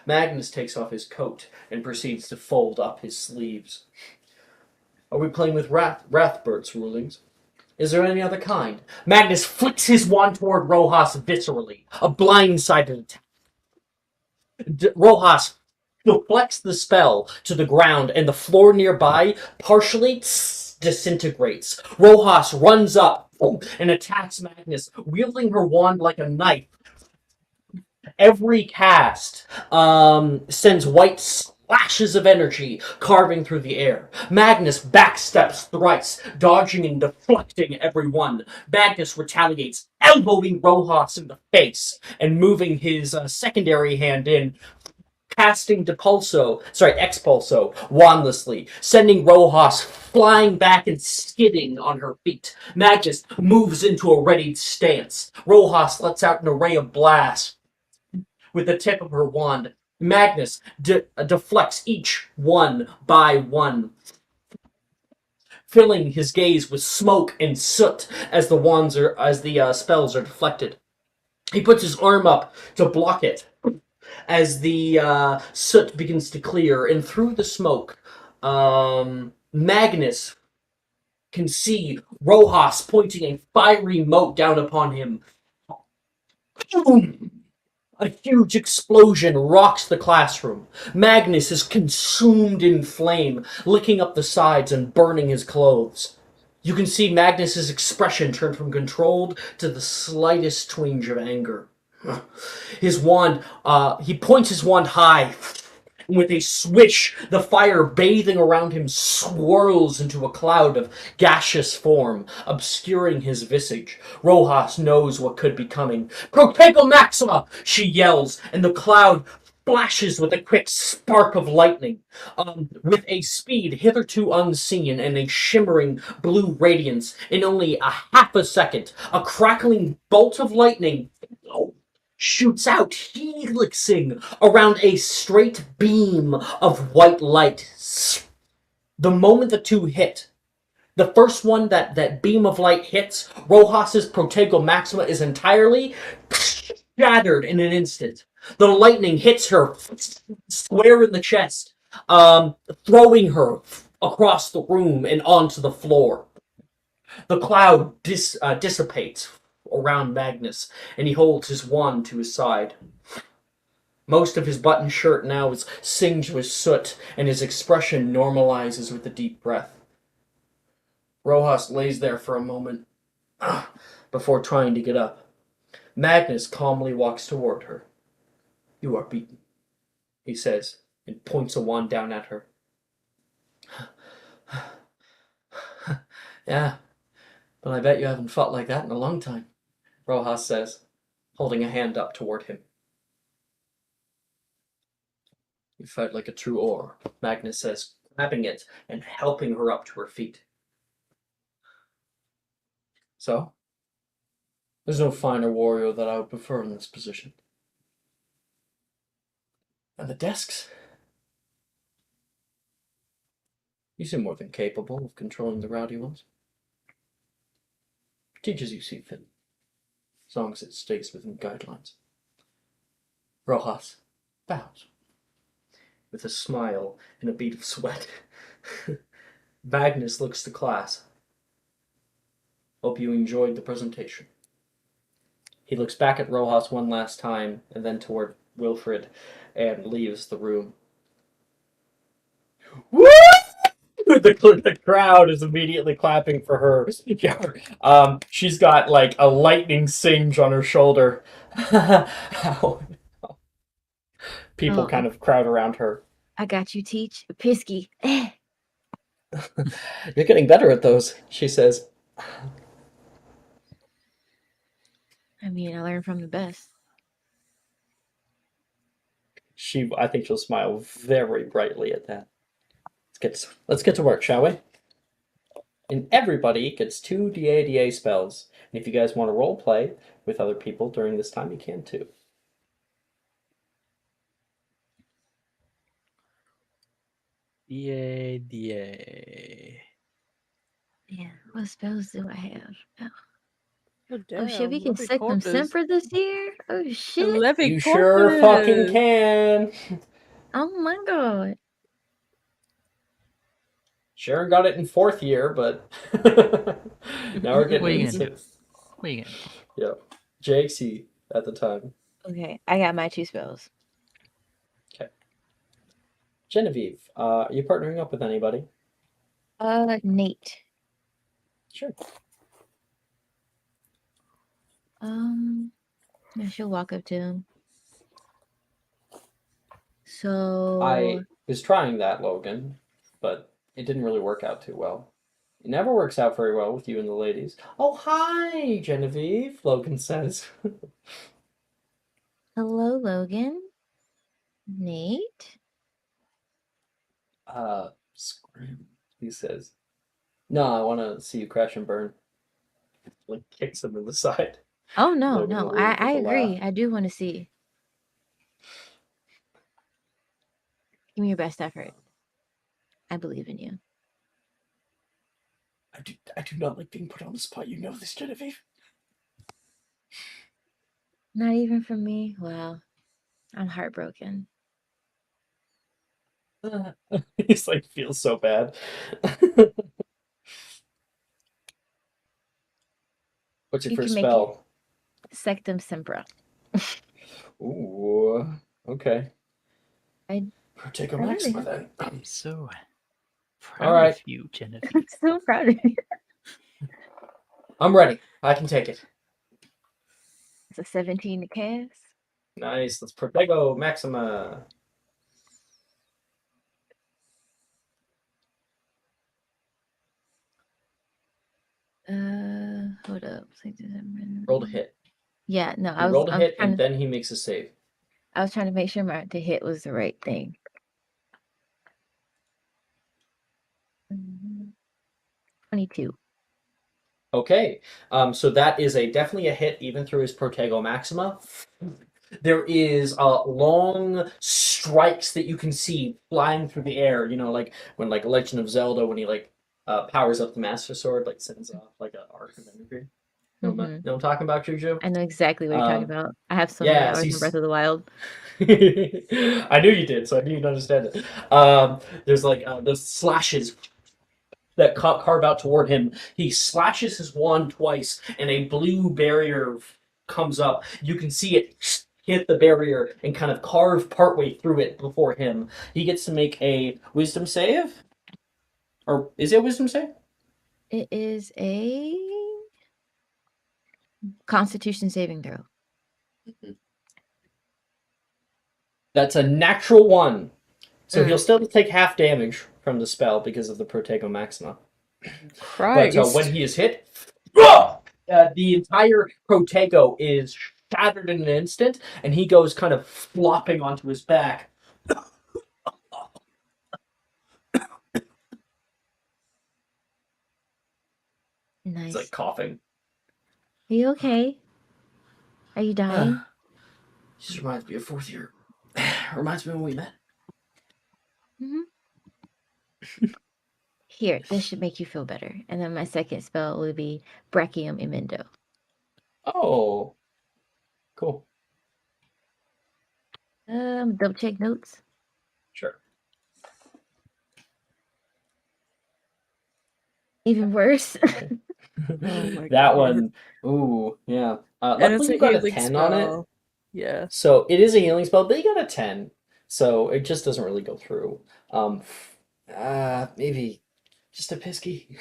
Magnus takes off his coat and proceeds to fold up his sleeves. Are we playing with Rathbert's rulings? Is there any other kind? Magnus flicks his wand toward Rojas viscerally, a blindsided attack. Rojas deflects the spell to the ground, and the floor nearby partially disintegrates. Rojas runs up and attacks Magnus, wielding her wand like a knife. Every cast sends white slashes of energy carving through the air. Magnus backsteps thrice, dodging and deflecting every one. Magnus retaliates, elbowing Rojas in the face and moving his secondary hand in, casting Expulso wandlessly, sending Rojas flying back and skidding on her feet. Magnus moves into a readied stance. Rojas lets out an array of blasts with the tip of her wand. Magnus deflects each one by one, filling his gaze with smoke and soot as the spells are deflected. He puts his arm up to block it as the soot begins to clear, and through the smoke, Magnus can see Rojas pointing a fiery mote down upon him. Boom! A huge explosion rocks the classroom. Magnus is consumed in flame, licking up the sides and burning his clothes. You can see Magnus's expression turn from controlled to the slightest twinge of anger. His wand, he points his wand high. With a swish, the fire bathing around him swirls into a cloud of gaseous form, obscuring his visage. Rojas knows what could be coming. "Protego Maxima!" she yells, and the cloud flashes with a quick spark of lightning. With a speed hitherto unseen and a shimmering blue radiance, in only a half a second, a crackling bolt of lightning shoots out, helixing around a straight beam of white light. The moment the two hit, the first one that beam of light hits, Rojas's Protego Maxima is entirely shattered in an instant. The lightning hits her square in the chest, throwing her across the room and onto the floor. The cloud dissipates around Magnus, and he holds his wand to his side. Most of his button shirt now is singed with soot, and his expression normalizes with a deep breath. Rojas lays there for a moment before trying to get up. Magnus calmly walks toward her. "You are beaten," he says, and points a wand down at her. "Yeah, but I bet you haven't fought like that in a long time," Rojas says, holding a hand up toward him. "You fight like a true Or," Magnus says, grabbing it and helping her up to her feet. "So? There's no finer warrior that I would prefer in this position. And the desks? You seem more than capable of controlling the rowdy ones. Teach as you see fit, as long as it stays within guidelines." Rojas bows, with a smile and a bead of sweat. Magnus looks to class. "Hope you enjoyed the presentation." He looks back at Rojas one last time, and then toward Wilfred, and leaves the room. Woo! The crowd is immediately clapping for her. She's got like a lightning singe on her shoulder. People kind of crowd around her. I got you, Teach. Pisky. You're getting better at those, she says. I mean, I learned from the best. I think she'll smile very brightly at that. Let's get to work, shall we? And everybody gets 2 DA spells. And if you guys want to role play with other people during this time, you can too. DA. Yeah, what spells do I have? Oh, Oh shit, we damn. can set them Semper this year? Oh shit. Levy You sure fucking can. Oh my god. Sharon got it in 4th year, but now we're getting What are you into gonna do? What are you gonna do? Yeah. JXE at the time. Okay, I got my 2 spells. Okay. Genevieve, are you partnering up with anybody? Nate. Sure. Yeah, she'll walk up to him. So I was trying that, Logan, but it didn't really work out too well. It never works out very well with you and the ladies. Oh, hi, Genevieve, Logan says. hello, Logan. Nate. Scram, he says. No, I want to see you crash and burn. Like, kicks him in the side. Oh no, Logan no, will leave I with a agree. laugh. I do want to see. Give me your best effort. I believe in you. I do not like being put on the spot. You know this, Genevieve. Not even from me? Wow. I'm heartbroken. He's like, feels so bad. What's your You first can make it spell? Sectum Sempra. Ooh, okay. I Take a really maxima have- then. I'm so proud All right. of you, Genevieve. I'm so proud of you. I'm ready. I can take it. It's a 17 to cast. Nice. Let's Protego Maxima. Hold up. Roll to hit. Yeah, no, He I was rolled a hit, trying and to, then he makes a save. I was trying to make sure the hit was the right thing. 22. Okay. So that is definitely a hit, even through his Protego Maxima. There is long strikes that you can see flying through the air. You know, like when like Legend of Zelda, when he like powers up the Master Sword, like sends off like an arc of energy. Know what I'm talking about, Juju? I know exactly what you're talking about. I have so many yeah, hours in Breath of the Wild. I knew you did, so I knew you'd understand it. There's like those slashes that carve out toward him. He slashes his wand twice, and a blue barrier comes up. You can see it hit the barrier and kind of carve partway through it before him. He gets to make a wisdom save? Or is it a wisdom save? It is a Constitution saving throw. That's a natural 1. So he'll still take half damage from the spell because of the Protego Maxima. Christ. But when he is hit, the entire Protego is shattered in an instant, and he goes kind of flopping onto his back. Nice. He's like coughing. Are you okay? Are you dying? Just reminds me of 4th year. Reminds me when we met. Here, this should make you feel better. And then my second spell would be Brachium Emendo. Oh, cool. Double check notes. Sure. Even worse. That one. Ooh, yeah. And it's Luckily, a you got a healing 10 on it. spell. Yeah. So it is a healing spell, but you got a 10. So it just doesn't really go through. Maybe just a pisky.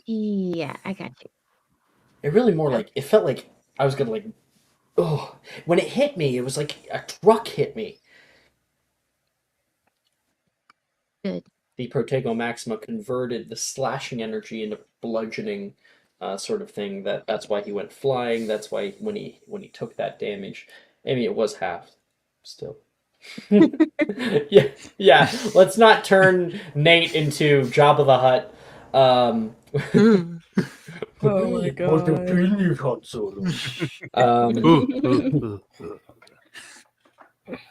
Yeah, I got you. It really more like, it felt like I was gonna like, oh, when it hit me, it was like a truck hit me. Good. the Protego Maxima converted the slashing energy into bludgeoning sort of thing. That's why he went flying. That's why when he took that damage, I mean, it was half still. yeah. Let's not turn Nate into Jabba the Hutt. Oh my god.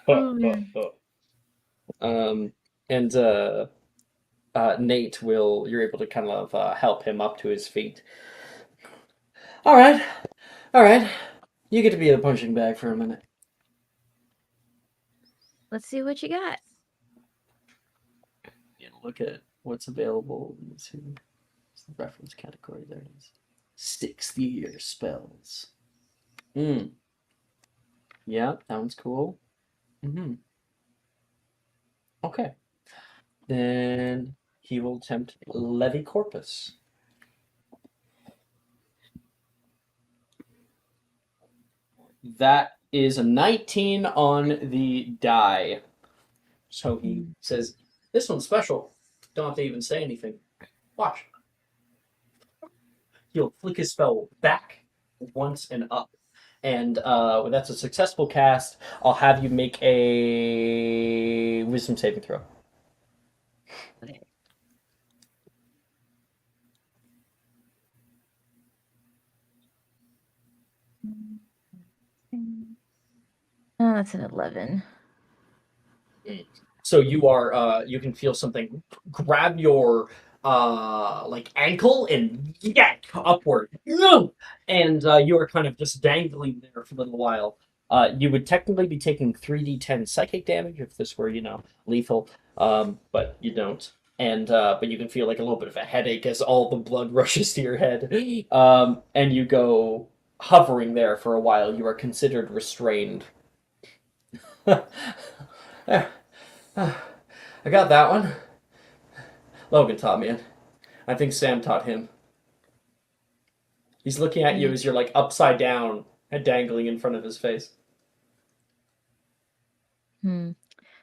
Oh, man. And Nate you're able to kind of help him up to his feet. All right. You get to be the punching bag for a minute. Let's see what you got. Yeah, look at what's available. Let's see. It's the reference category. There it is. 6th-year spells. Yeah, that one's cool. Okay. Then he will attempt Levi Corpus. That is a 19 on the die. So he says, "This one's special. Don't have to even say anything. Watch." He'll flick his spell back once and up. And when that's a successful cast, I'll have you make a wisdom saving throw. Oh, that's an 11. So you are you can feel something grab your like ankle and yank upward. And you are kind of just dangling there for a little while. You would technically be taking 3d10 psychic damage if this were, lethal. But you don't. And but you can feel like a little bit of a headache as all the blood rushes to your head. And you go hovering there for a while. You are considered restrained. There. I got that one. Logan taught me it. I think Sam taught him. He's looking at you as you're like upside down and dangling in front of his face.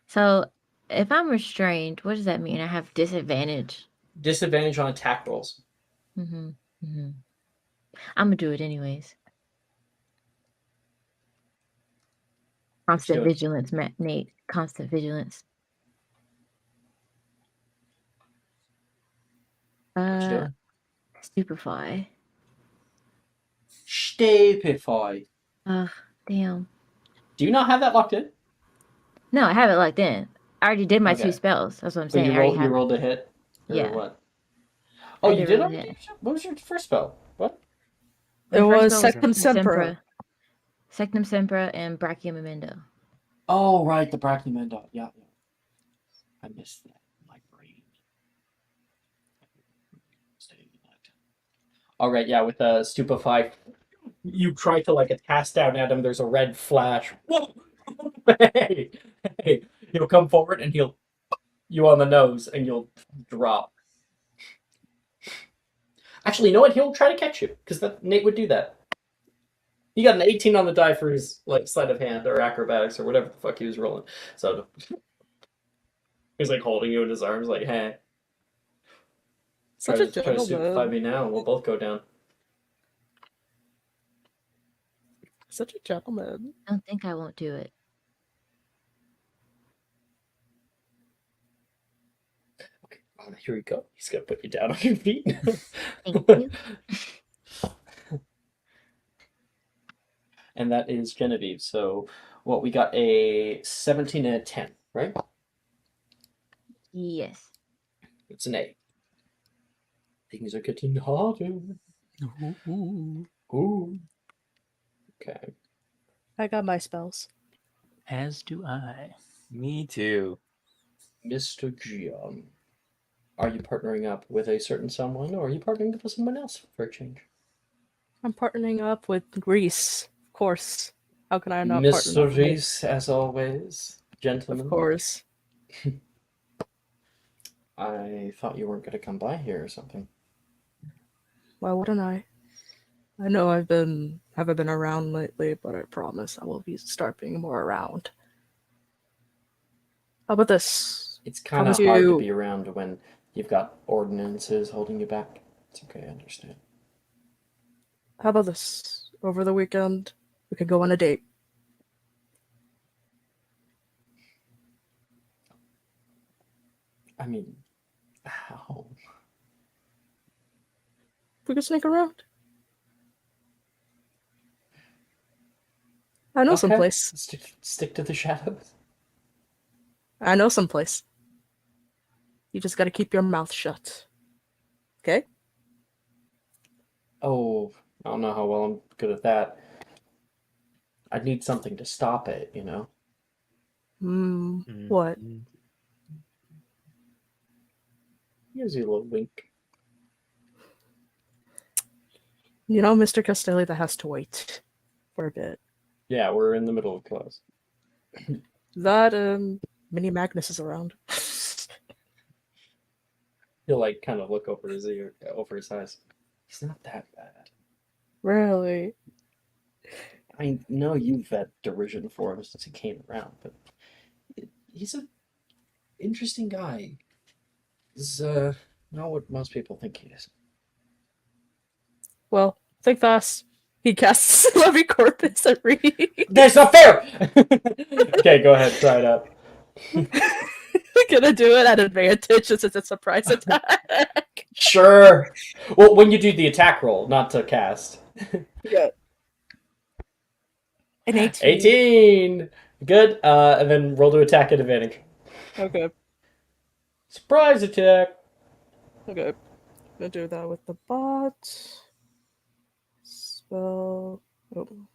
So, if I'm restrained, what does that mean? I have disadvantage. Disadvantage on attack rolls. I'm gonna do it anyways. Constant vigilance, Nate. Constant vigilance. Stupefy. Stupefy. Damn. Do you not have that locked in? No, I have it locked in. I already did my 2 spells. That's what I'm saying. You rolled a hit? Yeah. What? Oh, you did already? What was your first spell? What? It was Sectum Sempra. Sectum Sempra and Brachium Emendo. Oh, right, the Brachium Emendo. Yeah. I missed that. My brain. All right, yeah, with Stupefy, you try to like cast down at him. There's a red flash. Whoa! hey, he'll come forward and he'll you on the nose and you'll drop. Actually, you know what? He'll try to catch you because Nate would do that. He got an 18 on the die for his like sleight of hand or acrobatics or whatever the fuck he was rolling. So he's like holding you in his arms, like, "Hey, such a gentleman. Try to stupefy me now, and we'll both go down." Such a gentleman. I don't think I won't do it. Okay, here we go. He's gonna put you down on your feet. Thank you. And that is Genevieve. So we got a 17 and a 10, right? Yes. It's an A. Things are getting harder. Ooh. Okay. I got my spells. As do I. Me too. Mr. Gian, are you partnering up with a certain someone, or are you partnering up with someone else for a change? I'm partnering up with Reese, of course. How can I not Mr. partner up with Reese, as always, gentlemen. Of course. I thought you weren't going to come by here or something. Why wouldn't I? I know I haven't been around lately, but I promise I will start being more around. How about this? It's kind of hard to be around when you've got ordinances holding you back. It's okay, I understand. How about this? Over the weekend, we could go on a date. I mean, how? We could sneak around. I know someplace. Stick to the shadows. I know someplace. You just gotta keep your mouth shut. Okay? Oh, I don't know how well I'm good at that. I'd need something to stop it, you know? What? Here's your little wink. You know, Mr. Castelli, that has to wait for a bit. Yeah, we're in the middle of class. That, Mini Magnus is around. He'll, like, kind of look over his eyes. He's not that bad. Really? I know you've had derision for him since he came around, but he's an interesting guy. He's, not what most people think he is. Well, think fast. He casts Levy Corpus at Reed. That's not fair! Okay, go ahead, try it out. Gonna do it at advantage since it's a surprise attack. Sure. Well, when you do the attack roll, not to cast. Yeah. An 18. 18! Good. And then roll to attack at advantage. Okay. Surprise attack! Okay. I'm gonna do that with the bot. Spell. Oh.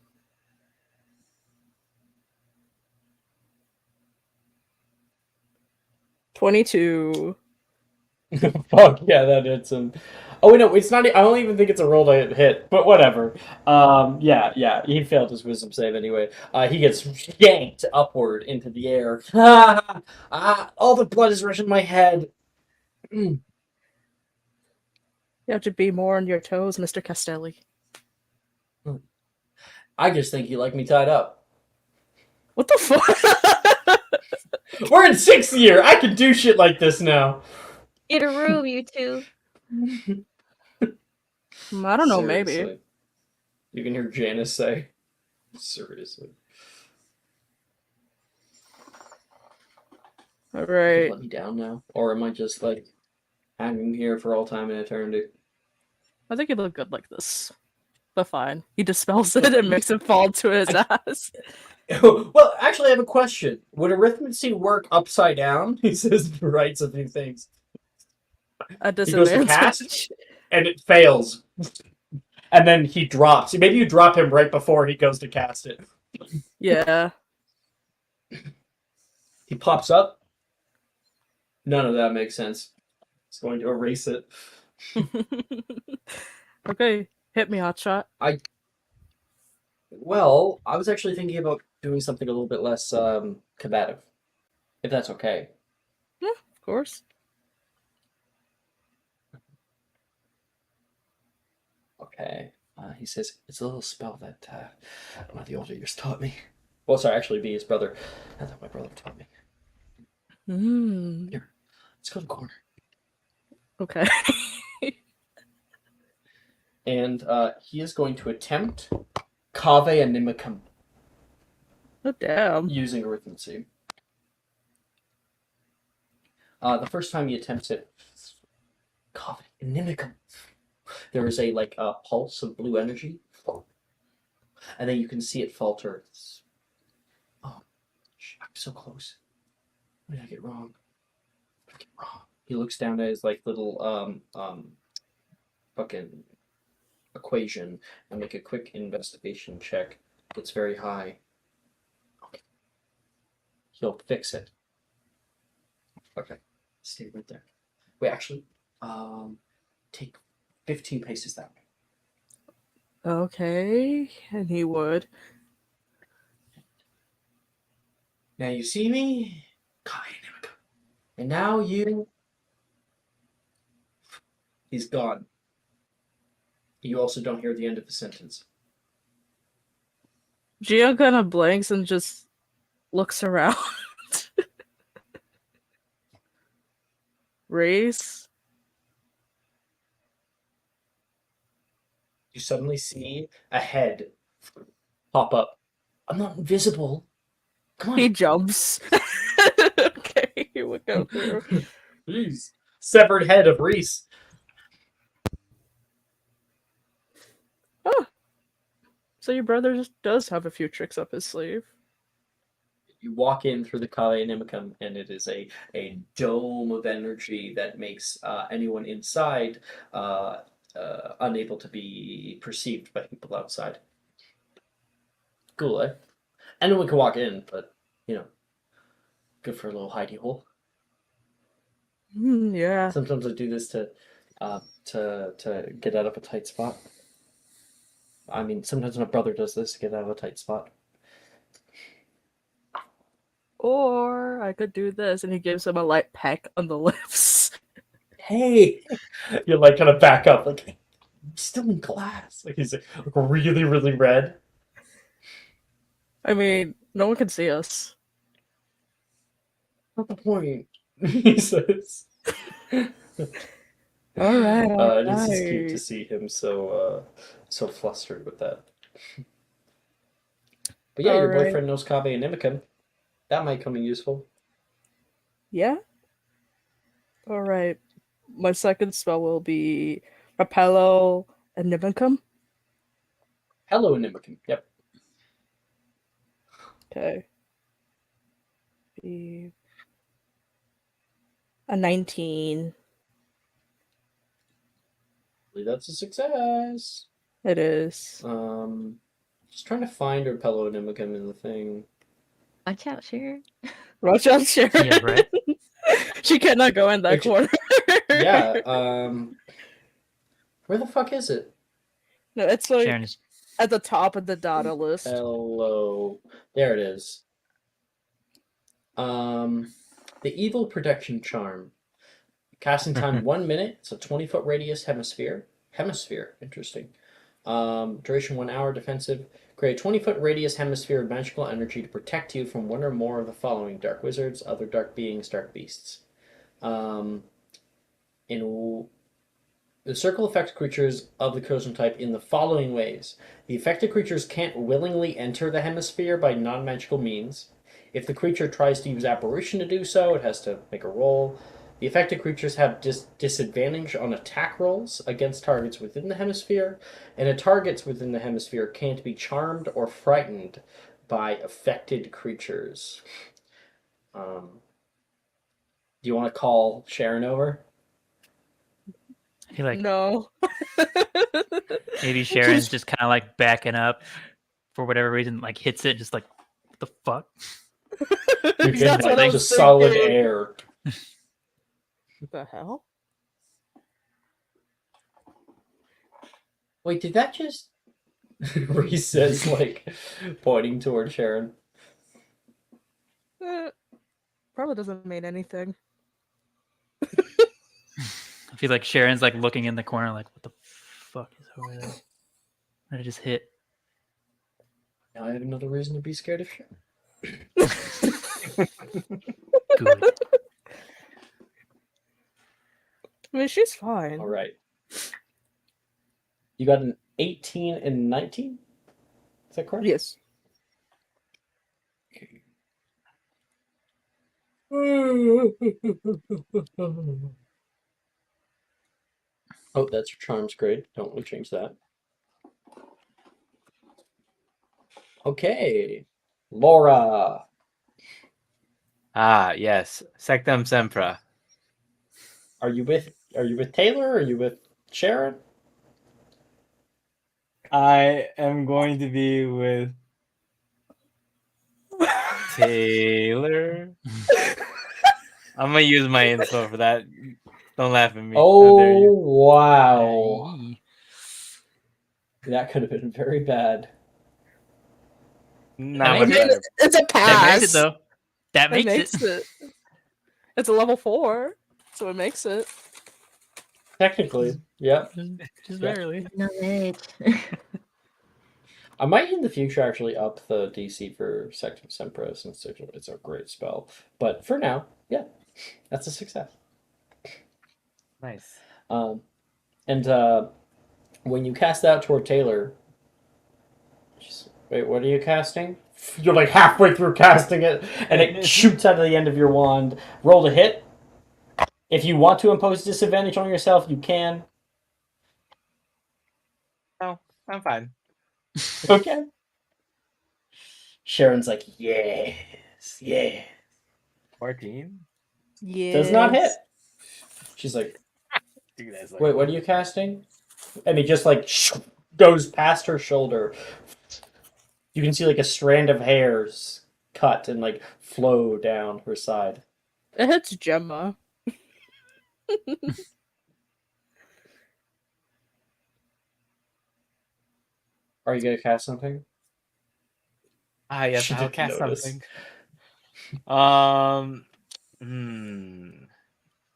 $22. Fuck yeah, that hits him. Oh wait, no, it's not. I don't even think it's a roll to hit, but whatever. Yeah, he failed his wisdom save anyway. He gets yanked upward into the air. All the blood is rushing my head. You have to be more on your toes, Mr. Castelli. I just think you like me tied up. What the fuck? We're in 6th year. I can do shit like this now. Get a room, you two. I don't know, maybe. Seriously. You can hear Janice say, seriously. Alright. Let me down now? Or am I just like hanging here for all time and eternity? I think you look good like this. But fine. He dispels it and makes it fall to his ass. Well, actually, I have a question. Would arithmancy work upside down? He says, writes a few things. A He goes to disadvantage. cast, and it fails. And then he drops. Maybe you drop him right before he goes to cast it. Yeah. He pops up. None of that makes sense. It's going to erase it. Okay, hit me, hotshot. Well, I was actually thinking about doing something a little bit less combative. If that's okay. Yeah, of course. Okay. He says, it's a little spell that one of the older years taught me. Well, sorry, actually, be his brother. That's what my brother taught me. Here, let's go to the corner. Okay. And he is going to attempt Cave Animicum Oh, damn. using arithmancy. The first time he attempts it, Cave Animicum, there is a pulse of blue energy, and then you can see it falter. Oh, I'm so close. What did I get wrong? What did I get wrong? He looks down at his little fucking equation and make a quick investigation check. It's very high. Okay. He'll fix it. Okay. Stay right there. Wait, actually, take 15 paces that way. Okay, and he would. Now you see me? And now you... He's gone. You also don't hear the end of the sentence. Gio kind of blanks and just looks around. Reese? You suddenly see a head pop up. I'm not invisible. Come on. He jumps. Okay, we go through. Jeez. Severed head of Reese. Oh. So your brother just does have a few tricks up his sleeve. You walk in through the Cave Inimicum, and it is a dome of energy that makes anyone inside unable to be perceived by people outside. Cool, eh? Anyone can walk in, but, good for a little hidey hole. Yeah. Sometimes I do this to get out of a tight spot. I mean, sometimes my brother does this to get out of a tight spot. Or I could do this, and he gives him a light peck on the lips. Hey! You're like kind of back up, like, I'm still in class. Like he's like really, really red. I mean, no one can see us. Not the point, he says. All right. This is cute to see him so flustered with that. But yeah, your boyfriend knows Cave and Nimicum. That might come in useful. Yeah. All right. My second spell will be Rapello and Nimicum. Hello, Nimicum. Yep. Okay. Be a 19. I believe that's a success. It is. Just trying to find Rapello Nimicum in the thing. Watch out, Sharon. Watch out, Sharon. Yeah, right. She cannot go in that corner. Yeah. Where the fuck is it? No, it's like Sharon is at the top of the data list. Hello. There it is. The Evil Protection Charm. Casting time 1 minute. It's a 20-foot radius hemisphere. Hemisphere. Interesting. Duration 1 hour. Defensive. Create a 20-foot radius hemisphere of magical energy to protect you from one or more of the following: dark wizards, other dark beings, dark beasts. The circle affects creatures of the chosen type in the following ways. The affected creatures can't willingly enter the hemisphere by non-magical means. If the creature tries to use apparition to do so, it has to make a roll. The affected creatures have disadvantage on attack rolls against targets within the hemisphere, and the targets within the hemisphere can't be charmed or frightened by affected creatures. Do you want to call Sharon over? I feel like No. maybe Sharon's just kind of like backing up for whatever reason, like hits it, just like, what the fuck? You're That's getting what I like was just solid thinking. air. What the hell? Wait, did that just... Reese says, like, pointing toward Sharon. Probably doesn't mean anything. I feel like Sharon's like looking in the corner, like, what the fuck is over there? What did it just hit? Now I have another reason to be scared of Sharon. Good. I mean, she's fine. All right. You got an 18 and 19? Is that correct? Yes. Oh, that's your charms grade. Don't want to change that. Okay. Laura. Ah, yes. Sectum Sempra. Are you with Taylor? Are you with Sharon? I am going to be with Taylor. I'm gonna use my info for that. Don't laugh at me. How dare Oh, you. wow. Hey. That could have been very bad. Not I much mean, better. It's a pass. That makes it though. That It makes makes it. It's a level 4, so it makes it. Technically, yeah. Just Yeah. barely. Knowledge. I might in the future actually up the DC for Sectum Sempra since it's a great spell. But for now, yeah, that's a success. Nice. And when you cast that toward Taylor, wait, what are you casting? You're like halfway through casting it, and it shoots out of the end of your wand. Roll to hit. If you want to impose disadvantage on yourself, you can. No, I'm fine. Okay. Sharon's like, yes, yeah. 14. Yeah. Does not hit. She's like, Dude, that's like, wait, what are you casting? And he just like goes past her shoulder. You can see like a strand of hairs cut and like flow down her side. It hits Gemma. Are you gonna cast something? yes, She I'll didn't cast notice. something.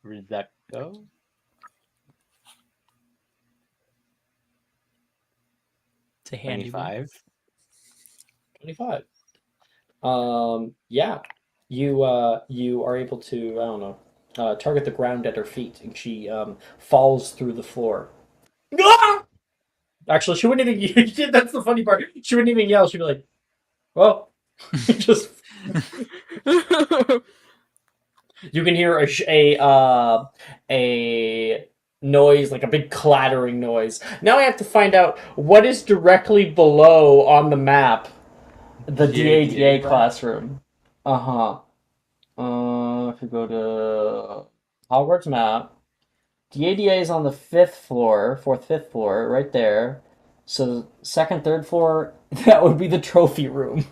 Reducto? It's a handy one. 25. 25. Yeah. You are able to, I don't know, target the ground at her feet, and she falls through the floor. Ah! Actually, she wouldn't even. That's the funny part. She wouldn't even yell. She'd be like, "Well," just. You can hear a noise, like a big clattering noise. Now I have to find out what is directly below on the map. The DADA classroom. Uh-huh. If you go to Hogwarts map, DADA is on the 4th, 5th floor, right there. So 2nd, 3rd floor, that would be the trophy room.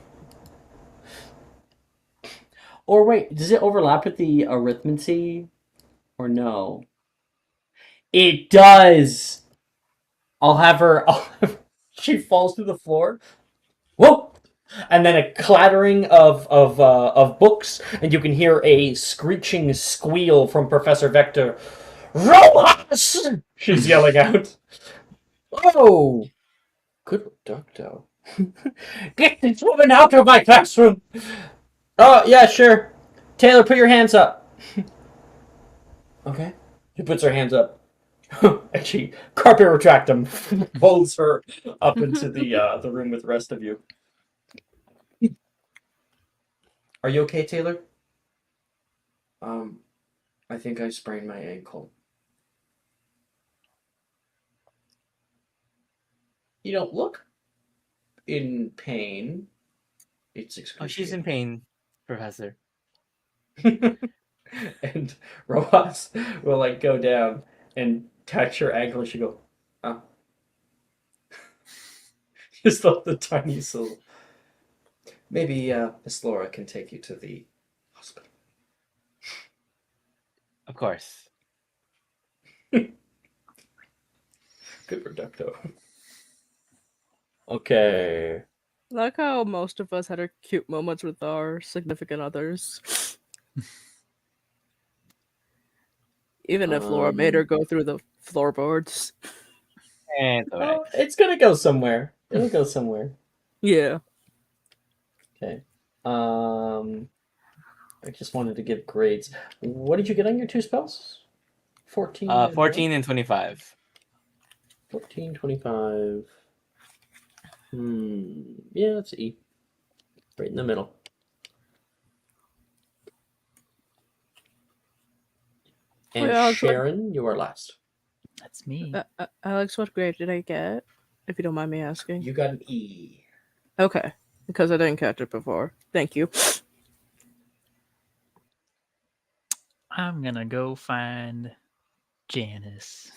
Or wait, does it overlap with the arithmancy? Or no? It does! I'll have her... She falls through the floor. Whoa! And then a clattering of books, and you can hear a screeching squeal from Professor Vector. Rojas! She's yelling out. Oh! Good reducto. Get this woman out of my classroom! Oh, yeah, sure. Taylor, put your hands up. Okay. She puts her hands up. And she carpet retractum pulls her up into the room with the rest of you. Are you okay, Taylor? I think I sprained my ankle. You don't look in pain. It's Oh, she's excruciating. in pain, Professor. And Rojas will like go down and touch her ankle, and she go, oh. Just the tiniest little. Maybe Miss Laura can take you to the hospital. Of course. Good reducto. Okay. I like how most of us had our cute moments with our significant others. Even if Laura made her go through the floorboards. And it's alright. It's gonna go somewhere. It'll go somewhere. Yeah. Okay. I just wanted to give grades. What did you get on your 2 spells? 14 and 14 and 25. 14, 25. Yeah, that's E. Right in the middle. And Wait, Alex, Sharon, you are last. That's me. Alex, what grade did I get? If you don't mind me asking. You got an E. Okay. Because I didn't catch it before. Thank you. I'm gonna go find Janice.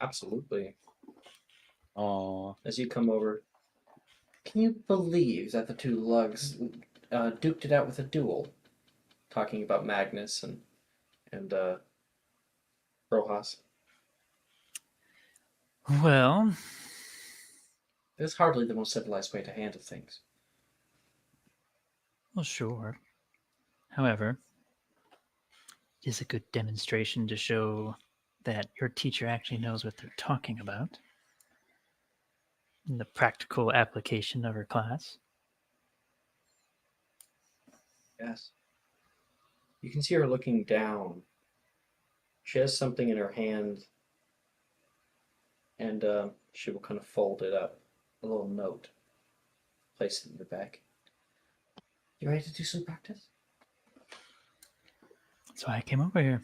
Absolutely. Oh, As you come over, can you believe that the two lugs duked it out with a duel? Talking about Magnus and Rojas. Well, It's hardly the most civilized way to handle things. well, sure. However, it is a good demonstration to show that your teacher actually knows what they're talking about in the practical application of her class. Yes. You can see her looking down. She has something in her hand, and she will kind of fold it up. A little note. Place it in your bag. You ready to do some practice? That's why I came over here.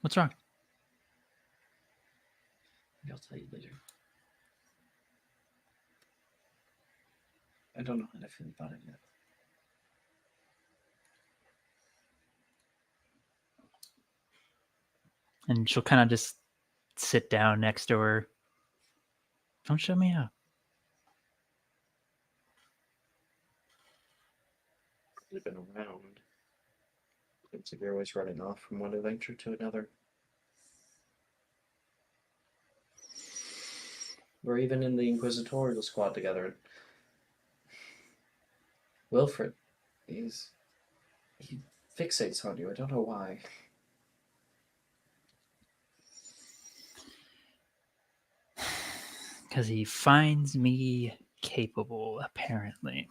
What's wrong? Maybe I'll tell you later. I don't know how to feel about it yet. And she'll kind of just sit down next to her. Don't show me out. I've been around. It's like you're always running off from one adventure to another. We're even in the Inquisitorial squad together. Wilfred, he fixates on you. I don't know why. Because he finds me capable, apparently.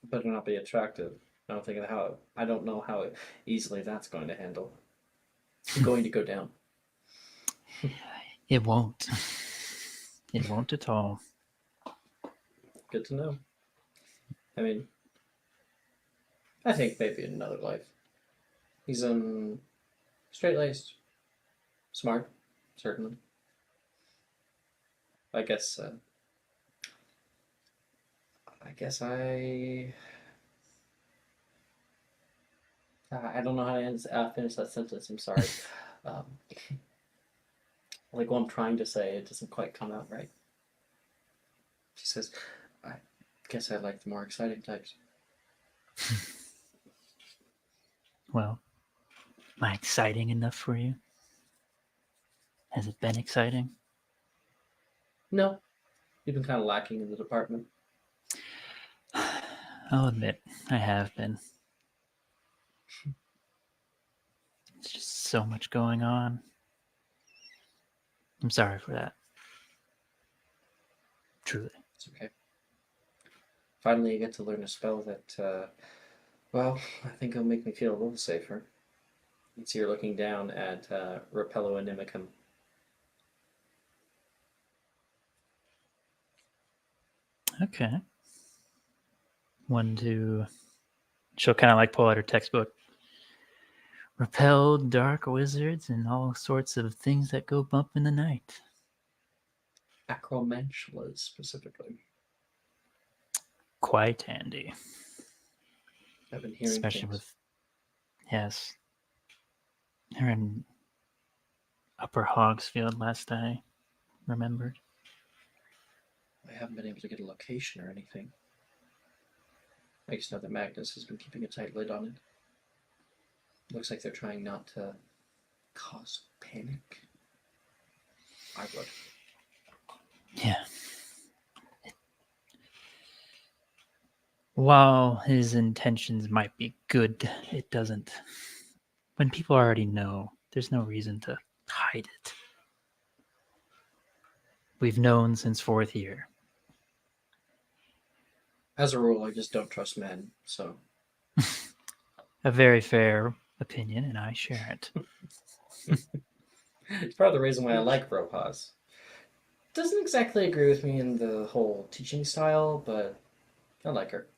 Better not be attractive. I don't know how easily that's going to handle. It's going to go down. It won't. It won't at all. Good to know. I mean, I think maybe in another life. He's straight-laced, smart, certainly. I guess I don't know how to finish that sentence. I'm sorry. Like what I'm trying to say, it doesn't quite come out right. She says, I guess I like the more exciting types. Well, am I exciting enough for you? Has it been exciting? No. You've been kind of lacking in the department. I'll admit, I have been. It's just so much going on. I'm sorry for that. Truly. It's okay. Finally, you get to learn a spell that, well, I think it'll make me feel a little safer. So you're looking down at Repello Inimicum. Okay. She'll kind of like pull out her textbook. Repel dark wizards and all sorts of things that go bump in the night. Acromantulas, specifically. Quite handy. I've been hearing Especially things. with, yes. They're in Upper Hogsfield last I remembered. I haven't been able to get a location or anything. I just know that Magnus has been keeping a tight lid on it. Looks like they're trying not to cause panic. I would. Yeah. While his intentions might be good, it doesn't. When people already know, there's no reason to hide it. We've known since 4th year. As a rule, I just don't trust men, so. A very fair opinion, and I share it. It's part of the reason why I like Rojas. Doesn't exactly agree with me in the whole teaching style, but I like her.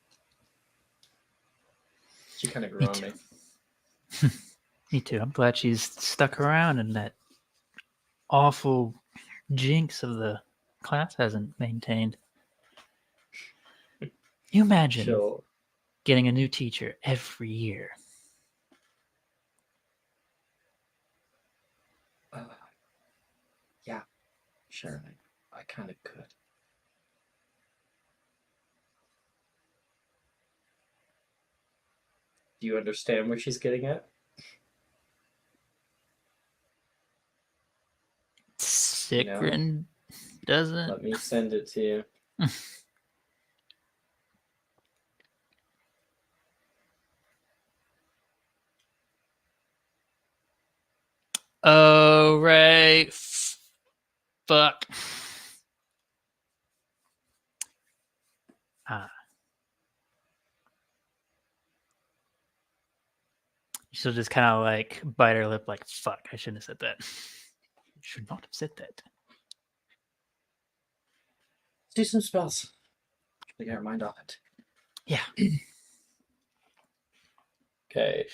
She kind of grew on me. Me too. I'm glad she's stuck around and that awful jinx of the class hasn't maintained. You imagine getting a new teacher every year. Yeah, sure. I kind of could. Do you understand where she's getting at? Sickrin doesn't. Let me send it to you. Oh, right. Fuck. She'll just kind of like bite her lip, like, fuck, I shouldn't have said that. Should not have said that. Do some spells. To get her mind off it. Yeah. Okay.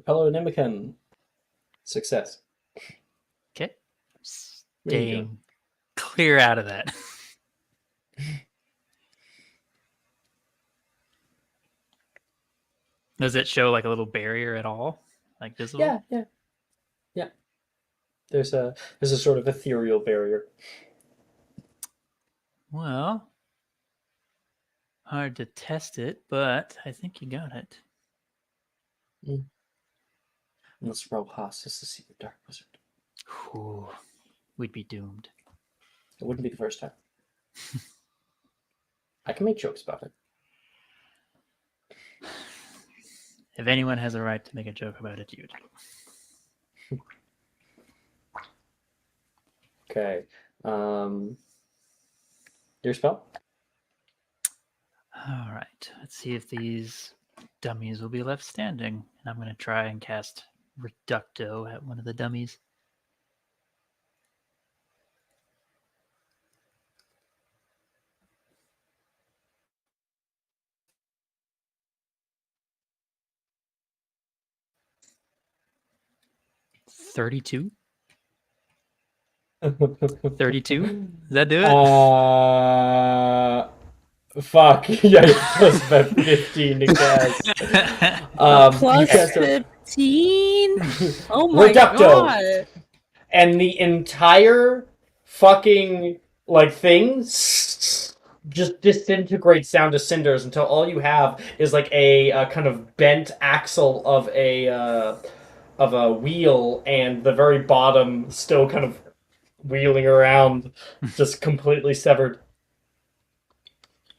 Repello Nimican. Success. Okay. There you go. Staying clear out of that. Does it show like a little barrier at all? Like visible? Yeah. There's a sort of ethereal barrier. Well, hard to test it, but I think you got it. Unless Rojas is the secret dark wizard. Ooh, we'd be doomed. It wouldn't be the first time. I can make jokes about it. If anyone has a right to make a joke about it, you do. Okay. Your spell? All right. Let's see if these dummies will be left standing. And I'm going to try and cast Reducto at one of the dummies. $32? 32? Does that do it? Fuck. Yeah, plus about 15 to cast. Plus cast a 15? Oh my Reducto. god. And the entire fucking like thing just disintegrates down to cinders until all you have is like a kind of bent axle of a wheel, and the very bottom still kind of wheeling around, just completely severed.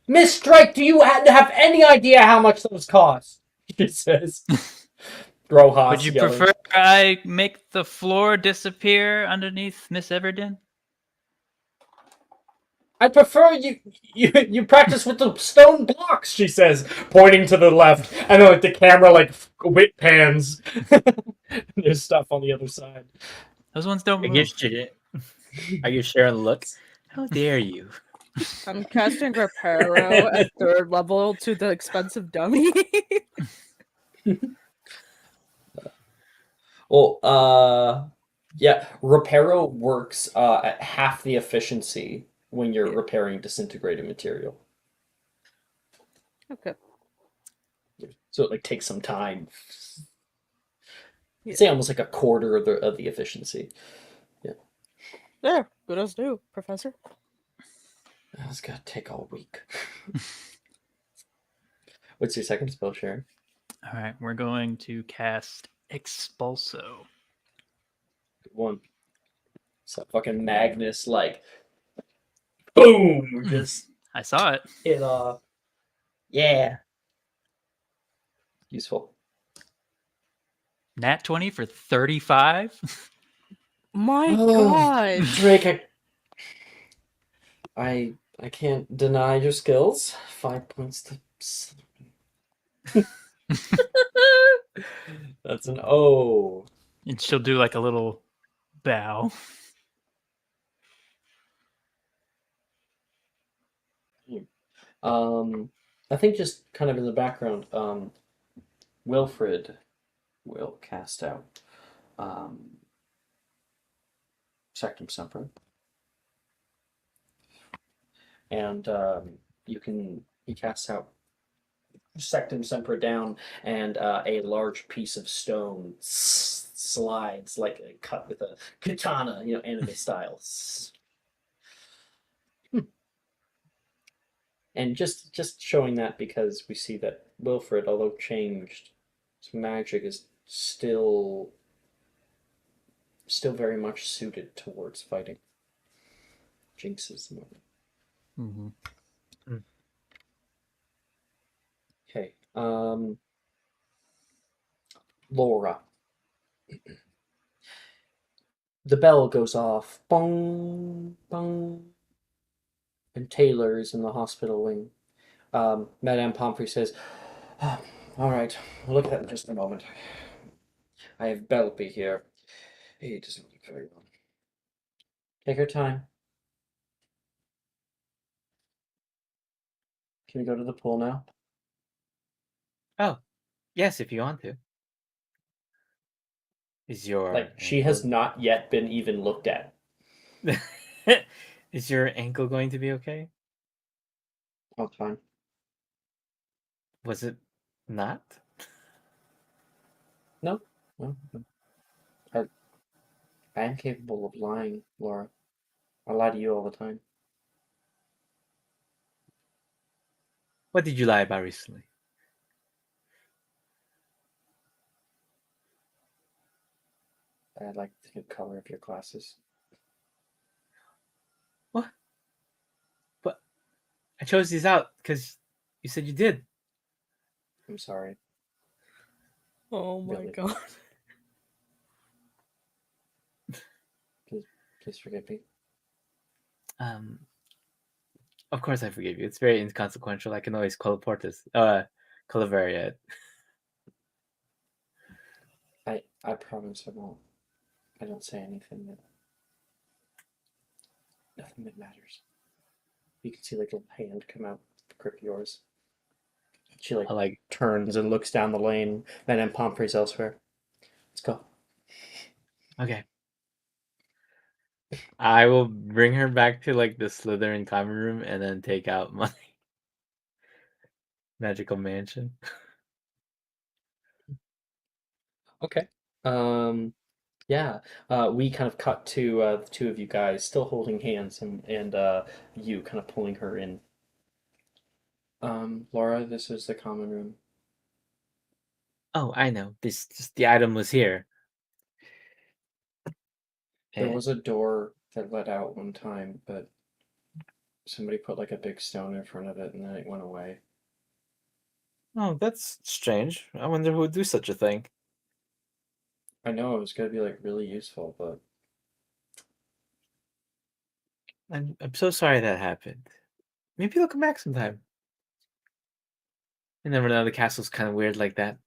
Miss Strike, do you have any idea how much those cost? She says. Rojas Would you yelling. prefer I make the floor disappear underneath Miss Everden? I prefer you practice with the stone blocks, she says, pointing to the left, and then like the camera like whip pans. There's stuff on the other side. Those ones don't I move. give Sharon a look. How dare you? I'm casting Reparo at 3rd level to the expensive dummy. Well, yeah, Reparo works at half the efficiency when you're repairing disintegrated material. Okay. So it like takes some time. Yeah. Say almost like a quarter of the efficiency. Yeah. There, good as new, Professor. That's gonna take all week. What's your second spell, Sharon? All right, we're going to cast Expulso. Good one. So fucking Magnus, like, boom, just I saw it. hit off. Yeah. Useful. Nat 20 for 35. My god. Drake, I can't deny your skills. 5 points to. That's an O. And she'll do like a little bow. I think just kind of in the background, Wilfred will cast out Sectum Semper. And he casts out Sectum Semper down, and a large piece of stone slides like cut with a katana, anime style. And just showing that because we see that Wilfred, although changed, his magic is still very much suited towards fighting jinxes. Mm-hmm. Okay. Laura. The bell goes off. Bong, bong. And Taylor is in the hospital wing. Madame Pomfrey says, "All right, we'll look at that in just a moment." I have Belpy here. He doesn't look very well. Take your time. Can we go to the pool now? Oh, yes, if you want to. Is your Like, she has not yet been even looked at. Is your ankle going to be okay? Oh, it's fine. Was it not? No. I am capable of lying, Laura. I lie to you all the time. What did you lie about recently? I like the new color of your glasses. What? But I chose these out because you said you did. I'm sorry. Oh my Really. god. Please forgive me. Of course I forgive you. It's very inconsequential. I can always colportus. Calaveria it. I promise I won't. I don't say anything that matters. You can see like a little hand come out, grip yours. She like turns and looks down the lane, then Pomfrey's elsewhere. Let's go. Okay. I will bring her back to like the Slytherin common room and then take out my magical mansion. Okay. Yeah. We kind of cut to the two of you guys still holding hands and you kind of pulling her in. Laura, this is the common room. Oh, I know. This just the item was here. There was a door that led out one time, but somebody put like a big stone in front of it and then it went away. Oh, that's strange. I wonder who would do such a thing. I know it was gonna be like really useful, but I'm so sorry that happened. Maybe they'll come back sometime. You never know. The castle's kind of weird like that.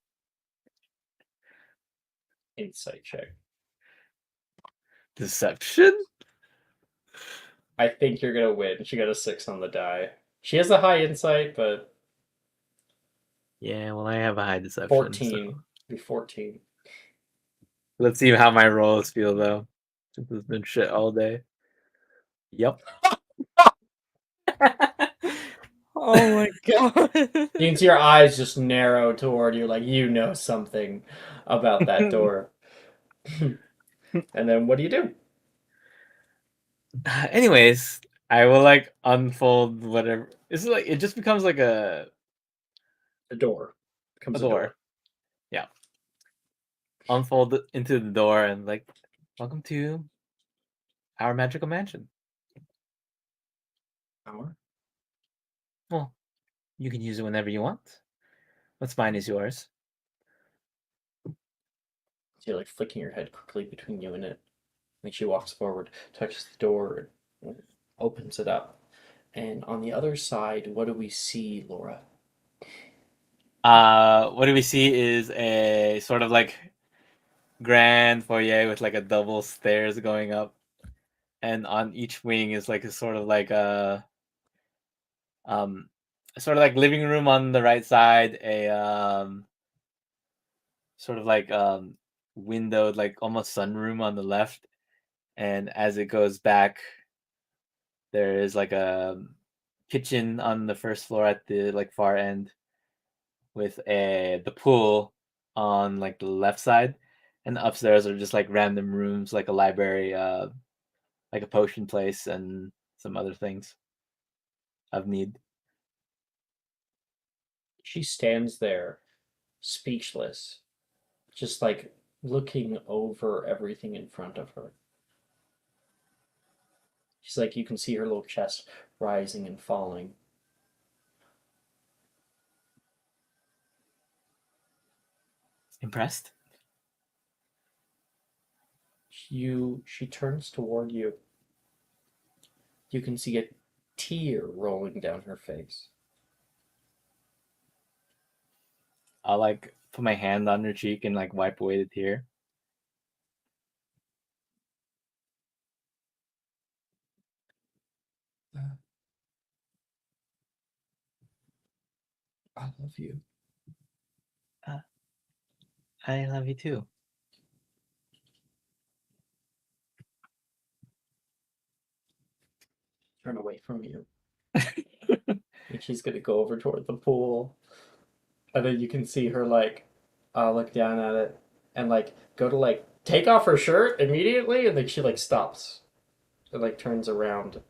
insight check. Deception? I think you're gonna win. She got a 6 on the die. She has a high insight, but Yeah, well, I have a high deception. 14. So. Be 14. Let's see how my rolls feel though. Since it's been shit all day. Yep. Oh my god. You can see your eyes just narrow toward you, like you know something about that door. And then what do you do? Anyways, I will like unfold whatever. It's like it just becomes like a door. Becomes a door. Yeah. Unfold it into the door and like, welcome to our magical mansion. Our? Well, you can use it whenever you want. What's mine is yours. So you're like flicking your head quickly between you and it. Like she walks forward, touches the door, opens it up. And on the other side, what do we see, Laura? What do we see is a sort of like grand foyer with like a double stairs going up, and on each wing is like a sort of like sort of like living room on the right side, a sort of like windowed like almost sunroom on the left, and as it goes back, there is like a kitchen on the first floor at the like far end, with the pool on like the left side, and upstairs are just like random rooms like a library, like a potion place and some other things of need. She stands there, speechless, just like looking over everything in front of her. She's like, you can see her little chest rising and falling. Impressed? She turns toward you. You can see a tear rolling down her face. I'll like put my hand on her cheek and like wipe away the tear. I love you. I love you too. Turn away from you. And she's gonna go over toward the pool. And then you can see her like look down at it and like go to like take off her shirt immediately, and then she like stops and like turns around.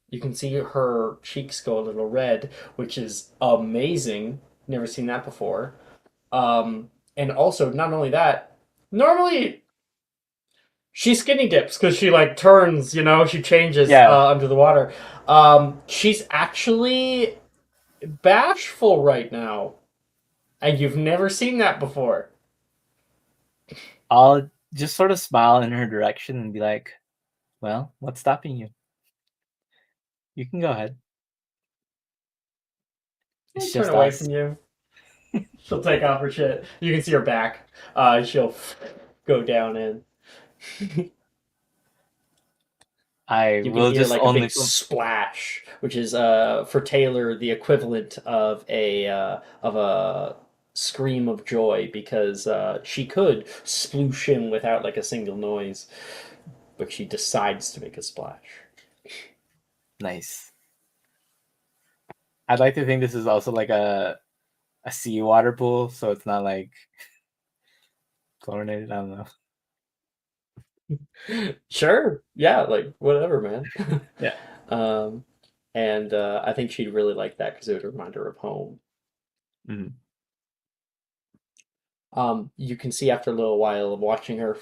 You can see her cheeks go a little red, which is amazing. Never seen that before. And also, not only that, normally she skinny dips because she like turns, she changes under the water. She's actually bashful right now, and you've never seen that before. I'll just sort of smile in her direction and be like, well, what's stopping you? You can go ahead. It's Turn just away us. from you. She'll take off her shit. You can see her back. She'll go down in. You can hear like a big splash, which is for Taylor the equivalent of a scream of joy, because she could sploosh in without like a single noise, but she decides to make a splash. Nice. I'd like to think this is also like a seawater pool, so it's not like chlorinated. I don't know. Sure. Yeah, like whatever, man. Yeah. And I think she'd really like that because it would remind her of home. Mm-hmm. You can see after a little while of watching her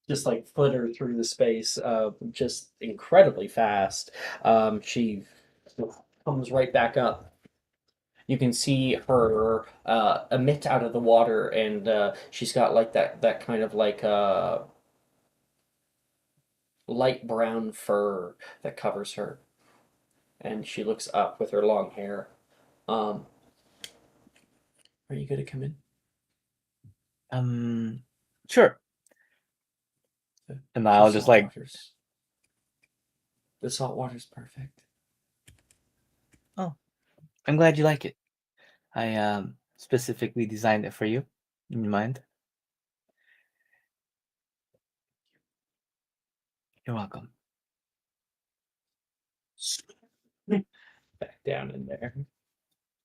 just like flitter through the space, just incredibly fast. She comes right back up. You can see her emit out of the water, and she's got like that kind of like light brown fur that covers her, and she looks up with her long hair. Are you gonna come in? Sure. And I'll just like the salt water's perfect. Oh, I'm glad you like it. I specifically designed it for you in mind. You're welcome. Back down in there.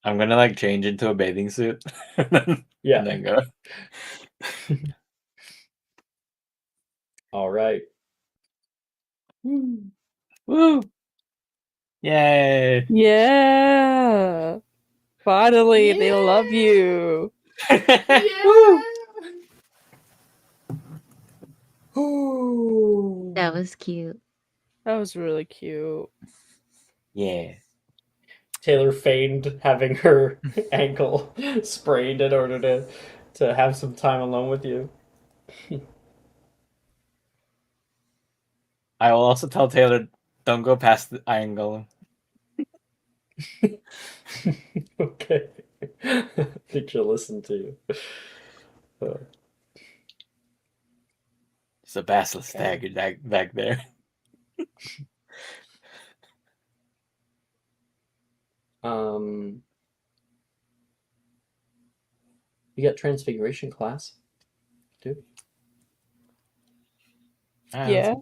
I'm gonna like change into a bathing suit. Yeah. And then go. All right. Woo! Yay! Yeah. Finally, they love you. Woo! That was cute. That was really cute. Yeah. Taylor feigned having her ankle sprained in order to have some time alone with you. I will also tell Taylor, don't go past the iron golem. Okay. I think she'll listen to you. It's a basilisk dagger back there. You got transfiguration class, too. Yeah.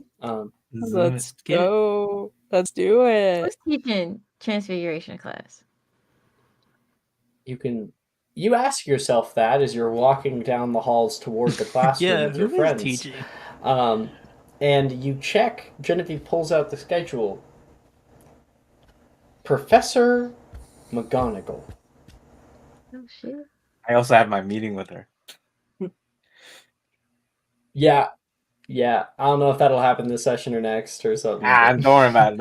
Let's go. Let's do it. Who's teaching transfiguration class? You ask yourself that as you're walking down the halls toward the classroom with your friends. Teaching? And you check. Genevieve pulls out the schedule. Professor McGonagall. Oh shit. I also have my meeting with her. Yeah. I don't know if that'll happen this session or next or something. Don't worry about it.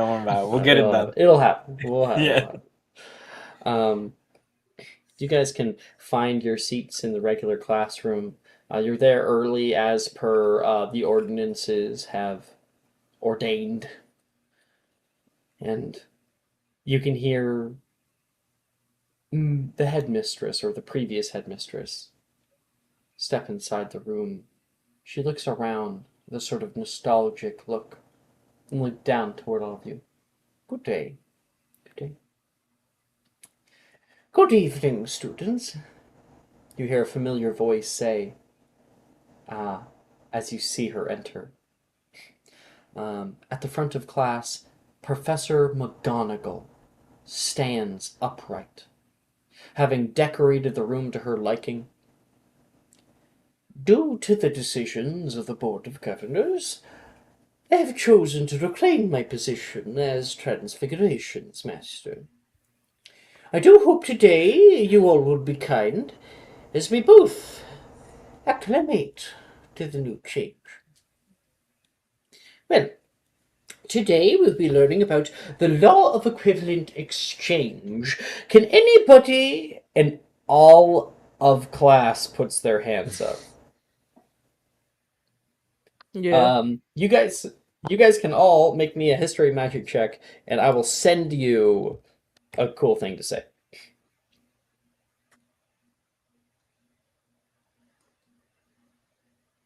We'll get it done. It'll happen. It'll Yeah. happen. You guys can find your seats in the regular classroom. You're there early as per the ordinances have ordained. And you can hear the headmistress or the previous headmistress step inside the room. She looks around with a sort of nostalgic look and look down toward all of you. Good day. Good day. Good evening, students. You hear a familiar voice say, as you see her enter. At the front of class, Professor McGonagall stands upright, having decorated the room to her liking. Due to the decisions of the Board of Governors, I have chosen to reclaim my position as Transfigurations Master. I do hope today you all will be kind, as we both acclimate to the new change. Well, today we'll be learning about the law of equivalent exchange. Can anybody, and all of class puts their hands up. Yeah. You guys can all make me a history magic check, and I will send you a cool thing to say.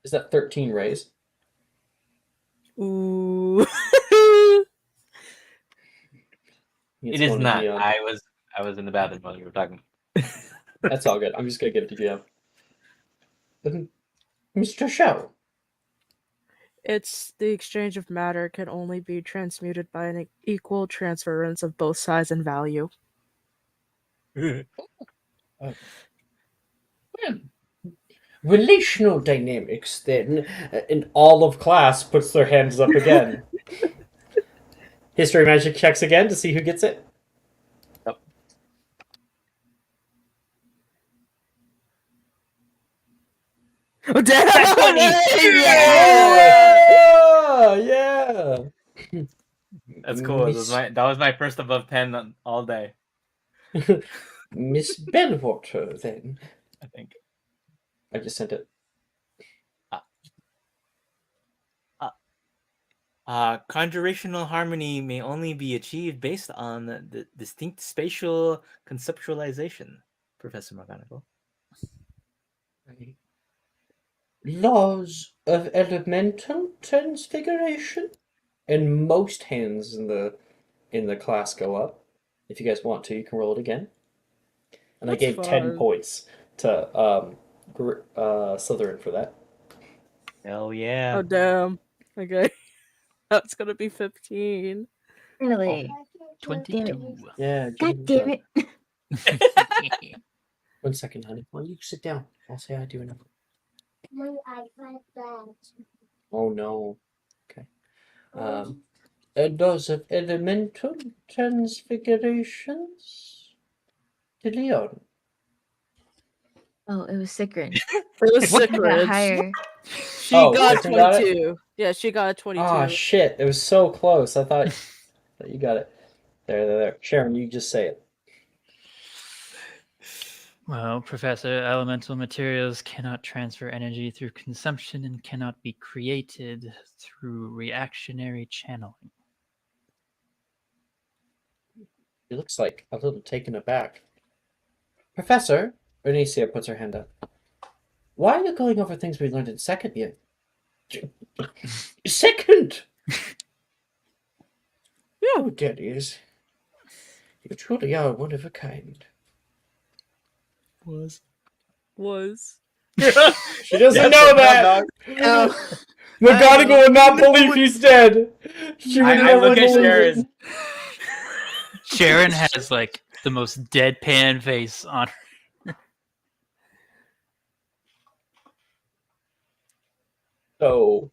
Is that 13 raise? Ooh. It is not. I was in the bathroom while you were talking. That's all good. I'm just gonna give it to GM. Mr. Shell. It's the exchange of matter can only be transmuted by an equal transference of both size and value. Relational dynamics, then, and all of class puts their hands up again. History magic checks again to see who gets it. Yep. Oh, damn! Yeah! That's cool. That was my first above 10 all day. Miss Bellwater, then. I think. I just sent it. Conjurational harmony may only be achieved based on the distinct spatial conceptualization, Professor McGonagall. Laws of elemental transfiguration, and most hands in the class go up. If you guys want to, you can roll it again. And That's I gave fine. 10 points to Slytherin for that. Hell yeah! Oh damn. Okay. That's gonna be 15. Really? 22. Yeah. God damn it. 1 second, honey. Well, you sit down. I'll say I do enough. Oh no. Okay. Laws of elemental transfigurations. De Leon. Oh, it was Sikrin. It was I got Sikrid. higher. She Oh, got Sikrin got it? 22. Yeah, she got a 22. Ah, shit. It was so close. I thought that you got it. There. Sharon, you just say it. Well, Professor, elemental materials cannot transfer energy through consumption and cannot be created through reactionary channeling. He looks like a little taken aback. Professor, Onicia puts her hand up. Why are you going over things we learned in second year? Second? Yeah. Oh, daddies. You truly are one of a kind. Was. She doesn't know that! Oh. McGonagall would not believe he's dead! She would I never look at believe Sharon. it. Sharon has like the most deadpan face on her. So,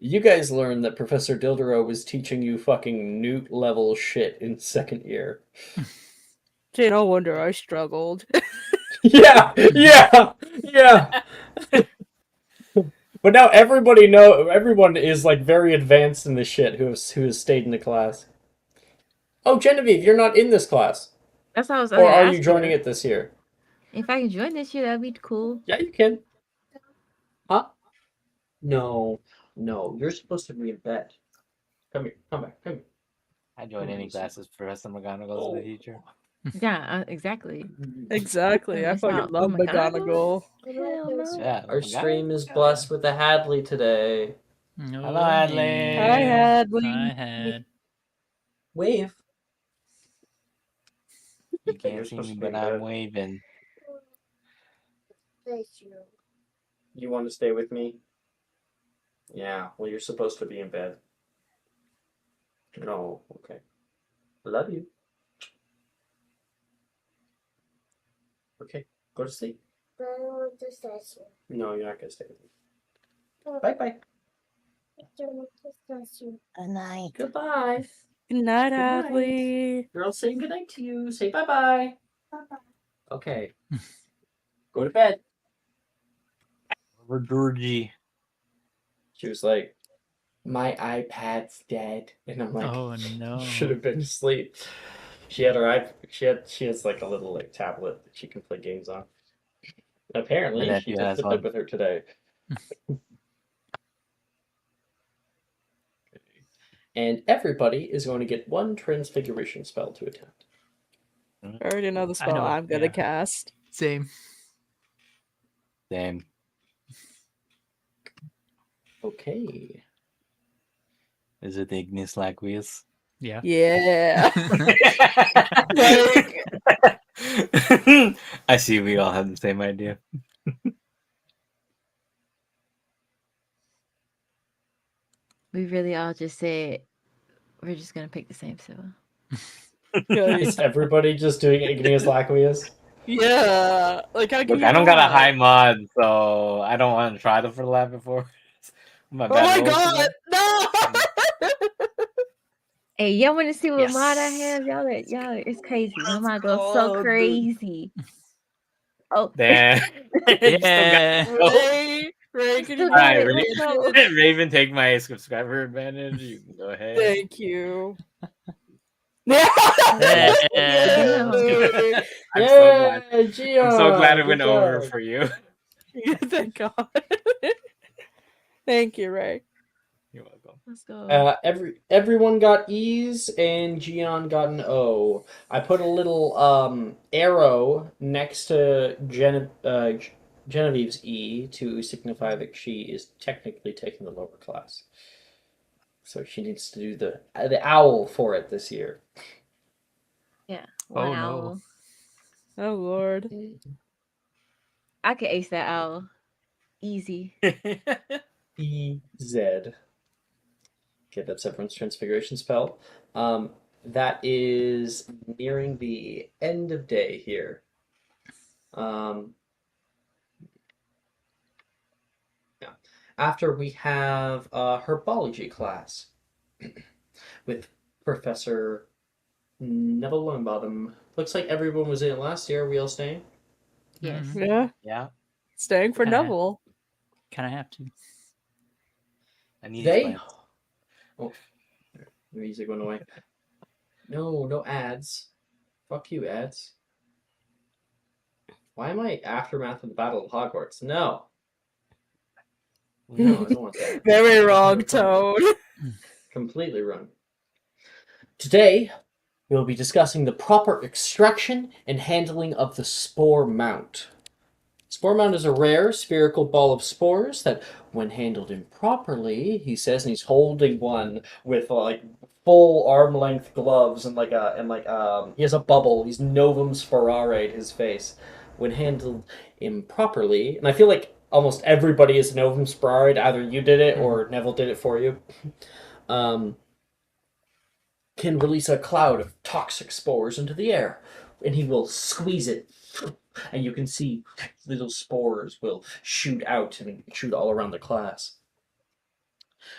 you guys learned that Professor Dildero was teaching you fucking newt level shit in second year. Gee, no wonder I struggled. Yeah. But now everyone is like very advanced in this shit who has stayed in the class. Oh, Genevieve, you're not in this class. That's what I was Or are ask you joining her. it this year? If I can join this year, that'd be cool. Yeah, you can. Huh? No. You're supposed to be in bed. Come here. Come back. Come here. I join any classes. Professor McGonagall's the teacher. Yeah, exactly. Exactly. I It's fucking not love McGonagall. Hell no. Yeah. Our stream is blessed with a Hadley today. Hello, Hadley. Hi, Hadley. I had. Wave. You Okay, you're can't see supposed me, to be but in I'm bed. waving. You want to stay with me? Yeah, well, you're supposed to be in bed. No, okay. Love you. Okay, go to sleep. No, you're not going to stay with me. Bye-bye. Good night. Goodbye. Good night, Good night. Hadley. Girls saying goodnight to you. Say bye-bye. Okay. Go to bed. Over Georgie. She was like, my iPad's dead. And I'm like, Oh you no. should have been asleep. She had her iPad. She has like a little like tablet that she can play games on. Apparently, My she nephew took has the bed one. with her today. And everybody is going to get one transfiguration spell to attempt. I already know the I spell know, I'm gonna yeah. cast. Same. Damn. Okay. Is it the Ignis Laqueus? Yeah. Yeah. I see we all have the same idea. We really all just said we're just gonna pick the same symbol. Is everybody just doing Igneous Laqueus? Yeah. Like, how can Look, you I don't got a not? high mod, so I don't want to try the for the lab before. My Oh bad my rolls god! again. No! Hey, y'all want to see what Yes. mod I have? Y'all, it's crazy. My mod goes so Oh, dude. crazy. Oh, Damn. Yeah. Ray, can you Still go got Alright, it. ahead? Let's go. Raven, take my subscriber advantage. You can go ahead. Thank you. Yeah. Yeah. Dude. I'm so glad. Gio, I'm so glad it good went over job. for you. Yeah, thank God. Thank you, Ray. You're welcome. Let's go. Everyone got E's and Gian got an O. I put a little arrow next to Genevieve's E to signify that she is technically taking the lower class. So she needs to do the owl for it this year. Yeah. Oh, One no. owl. Oh Lord. I could ace that owl. Easy. EZ. Okay, that's everyone's transfiguration spell. That is nearing the end of day here. Yeah. After we have herbology class with Professor Neville Longbottom. Looks like everyone was in it last year. Are we all staying? Yes. Mhm. Yeah. Yeah. Staying for Kinda. Neville. Kind of have to. I need They. these plants. Oh, the music went away. No ads. Fuck you, ads. Why am I aftermath of the Battle of Hogwarts? No. No, I don't want that. Very wrong tone. Completely wrong. Today, we'll be discussing the proper extraction and handling of the spore mount. Spore mount is a rare spherical ball of spores that, when handled improperly, he says, and he's holding one with like full arm length gloves and he has a bubble. He's novum sporare his face. When handled improperly, and I feel like almost everybody is novum sporare. Either you did it or Neville did it for you. Can release a cloud of toxic spores into the air, and he will squeeze it, and you can see little spores will shoot out and shoot all around the class,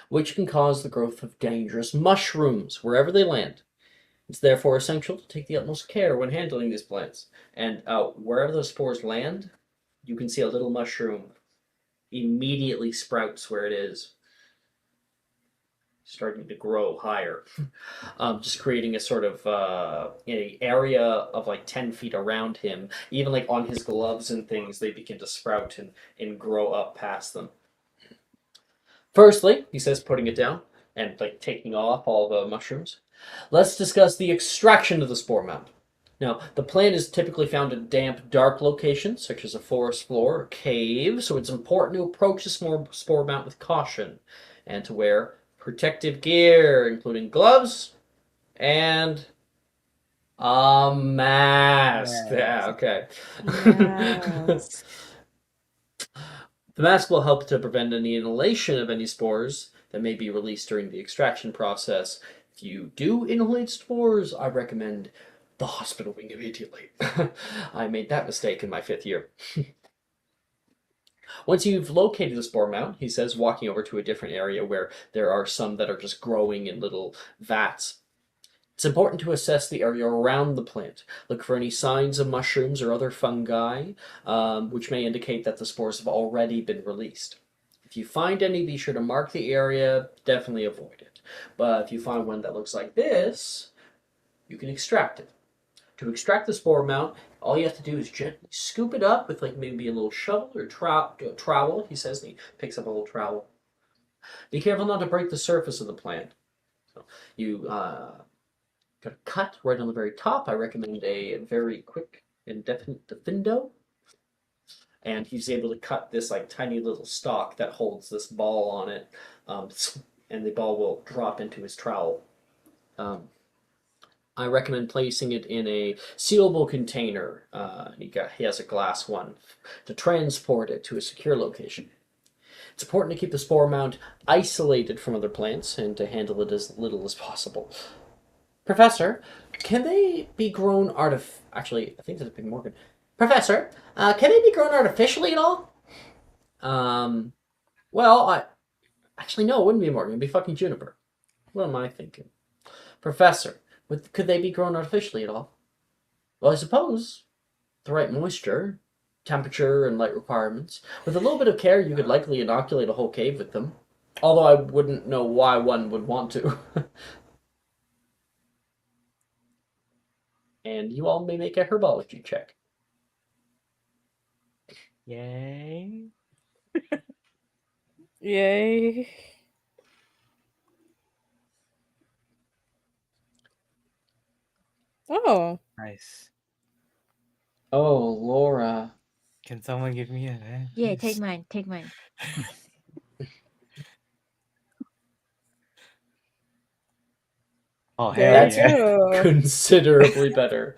which can cause the growth of dangerous mushrooms wherever they land. It's therefore essential to take the utmost care when handling these plants, and wherever those spores land, you can see a little mushroom immediately sprouts where it is, starting to grow higher, just creating a sort of an area of like 10 feet around him. Even like on his gloves and things, they begin to sprout and grow up past them. Firstly, he says, putting it down and like taking off all the mushrooms, let's discuss the extraction of the spore mount. Now, the plant is typically found in damp, dark locations, such as a forest floor or cave, so it's important to approach the spore mount with caution and to wear protective gear, including gloves and Mask. Yes. Yeah, okay. Yes. The mask will help to prevent any inhalation of any spores that may be released during the extraction process. If you do inhalate spores, I recommend the hospital wing immediately. I made that mistake in my 5th year. Once you've located the spore mount, he says, walking over to a different area where there are some that are just growing in little vats. It's important to assess the area around the plant. Look for any signs of mushrooms or other fungi, which may indicate that the spores have already been released. If you find any, be sure to mark the area. Definitely avoid it. But if you find one that looks like this, you can extract it. To extract the spore mount, all you have to do is gently scoop it up with like maybe a little shovel or trowel. He says, and he picks up a little trowel. Be careful not to break the surface of the plant. So you got a cut right on the very top. I recommend a very quick and definite defendo. And he's able to cut this like tiny little stalk that holds this ball on it, and the ball will drop into his trowel. I recommend placing it in a sealable container. He has a glass one to transport it to a secure location. It's important to keep the spore mount isolated from other plants and to handle it as little as possible. Professor, can they be grown Actually, I think that's a big Morgan. Professor, can they be grown artificially at all? Well, Actually, no, it wouldn't be Morgan. It'd be fucking Juniper. What am I thinking? Professor, could they be grown artificially at all? Well, I suppose the right moisture, temperature, and light requirements. With a little bit of care, you could likely inoculate a whole cave with them. Although I wouldn't know why one would want to. And you all may make a herbology check. Yay. Yay. Oh. Nice. Oh, Laura. Can someone give me a... Yeah, take mine. Take mine. Oh, hell That's yeah. Considerably better.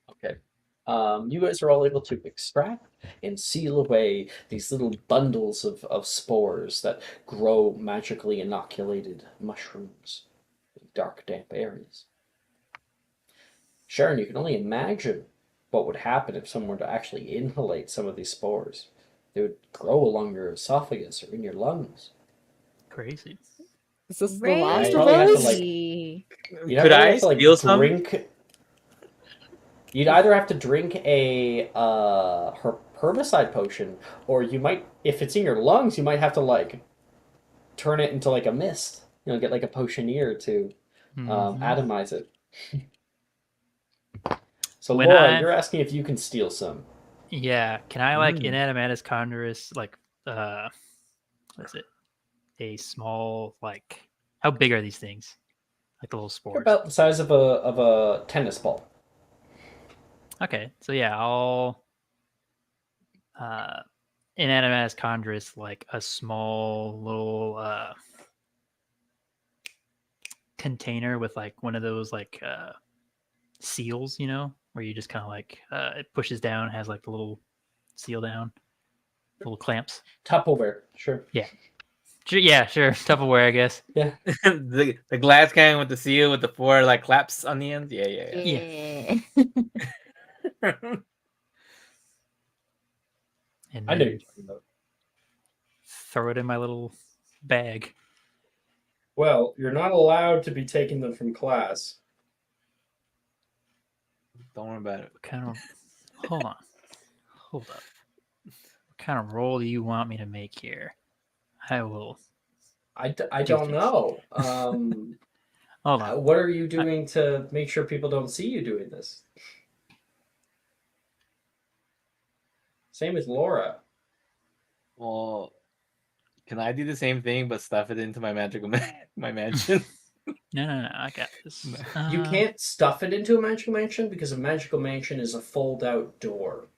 Okay. You guys are all able to extract and seal away these little bundles of spores that grow magically inoculated mushrooms in dark, damp areas. Sharon, you can only imagine what would happen if someone were to actually inhalate some of these spores. They would grow along your esophagus or in your lungs. Crazy. Is this the last You'd of probably have to, us? like, Could I steal some? You'd either have to drink a herbicide potion, or you might, if it's in your lungs, you might have to like turn it into like a mist. Get like a potioneer to atomize it. So Laura, you're asking if you can steal some. Yeah, can I like inanimatus condorus like what is it? A small like how big are these things? Like the little spores. They're about the size of a tennis ball. Okay, so yeah, I'll inanimatus condorus like a small little container with like one of those like seals, where you just kind of like it pushes down, has like the little seal down, little clamps. Tupperware, sure. Yeah. Yeah, sure. Tupperware, I guess. Yeah. the glass can with the seal with the 4 like claps on the end. Yeah. And I know you're talking about. Throw it in my little bag. Well, you're not allowed to be taking them from class. Don't worry about it. Hold on. Hold up. What kind of roll do you want me to make here? I will. I don't know. Hold on. What are you doing to make sure people don't see you doing this? Same with Laura. Well, can I do the same thing but stuff it into my magical my mansion? No. I got this. You can't stuff it into a magical mansion because a magical mansion is a fold-out door.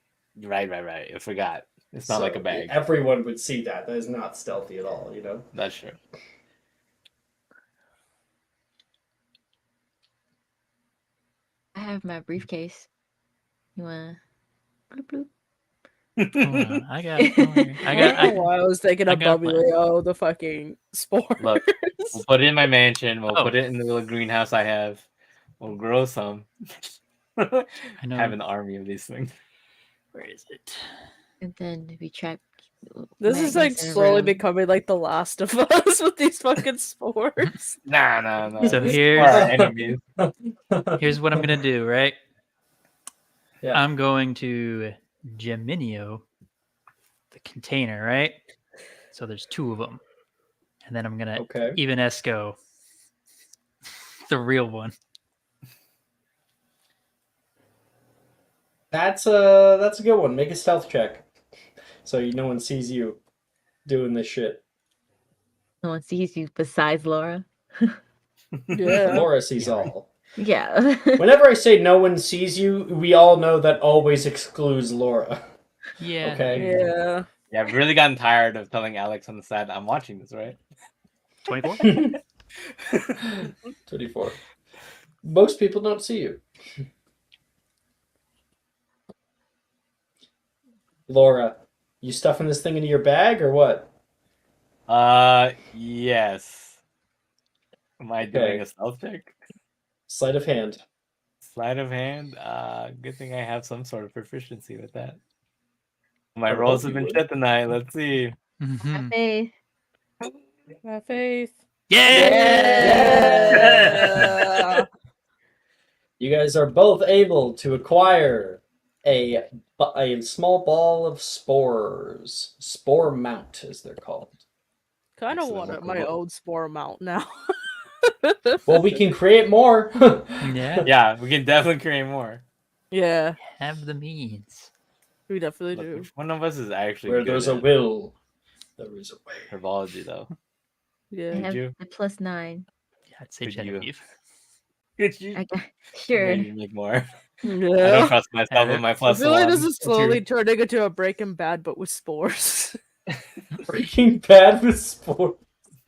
Right. I forgot. It's not like a bag. Everyone would see that. That is not stealthy at all, you know? That's true. I have my briefcase. You wanna bloop bloop? Hold on, I got it. Don't worry. I was thinking I of got Bubby mine. Leo, the fucking spores. Look, we'll put it in my mansion. We'll Oh. put it in the little greenhouse I have. We'll grow some. I know. Have an army of these things. Where is it? And then we trap. This is like magnets in a slowly room. becoming like The Last of Us with these fucking spores. Nah. So These here's- are our enemies. Here's what I'm gonna do, right? Yeah. I'm going to Geminio the container, right? So there's 2 of them. And then I'm gonna Okay. even Esco the real one. That's a good one. Make a stealth check. So no one sees you doing this shit. No one sees you besides Laura. Yeah. Laura sees Yeah, right. all. Yeah. Whenever I say no one sees you, we all know that always excludes Laura. Yeah. Okay. Yeah. Yeah, I've really gotten tired of telling Alex on the side, I'm watching this, right? 24? 24. Most people don't see you. Laura, you stuffing this thing into your bag or what? Yes. Am I doing Okay. a stealth check? Sleight of hand. Sleight of hand? Good thing I have some sort of proficiency with that. My I would rolls hope have you been would. shit tonight. Let's see. Mhm. Faith. My faith. Yeah! You guys are both able to acquire a small ball of spores. Spore mount, as they're called. Kind of Excellent. want my own spore amount now. Well, we can create more. Yeah. Yeah, we can definitely create more. Yeah, Have the means. we definitely Look, do. which one of us is actually Where good there's a at will, there is a way. herbology, though? I Yeah. Could have you? the +9. Yeah, I'd say Could you? Genevieve. Could you? I got sure. Maybe make more. I Yeah. don't trust myself with my I plus feel like one. this is slowly turning into a Breaking Bad, but with spores. Breaking Bad with spores.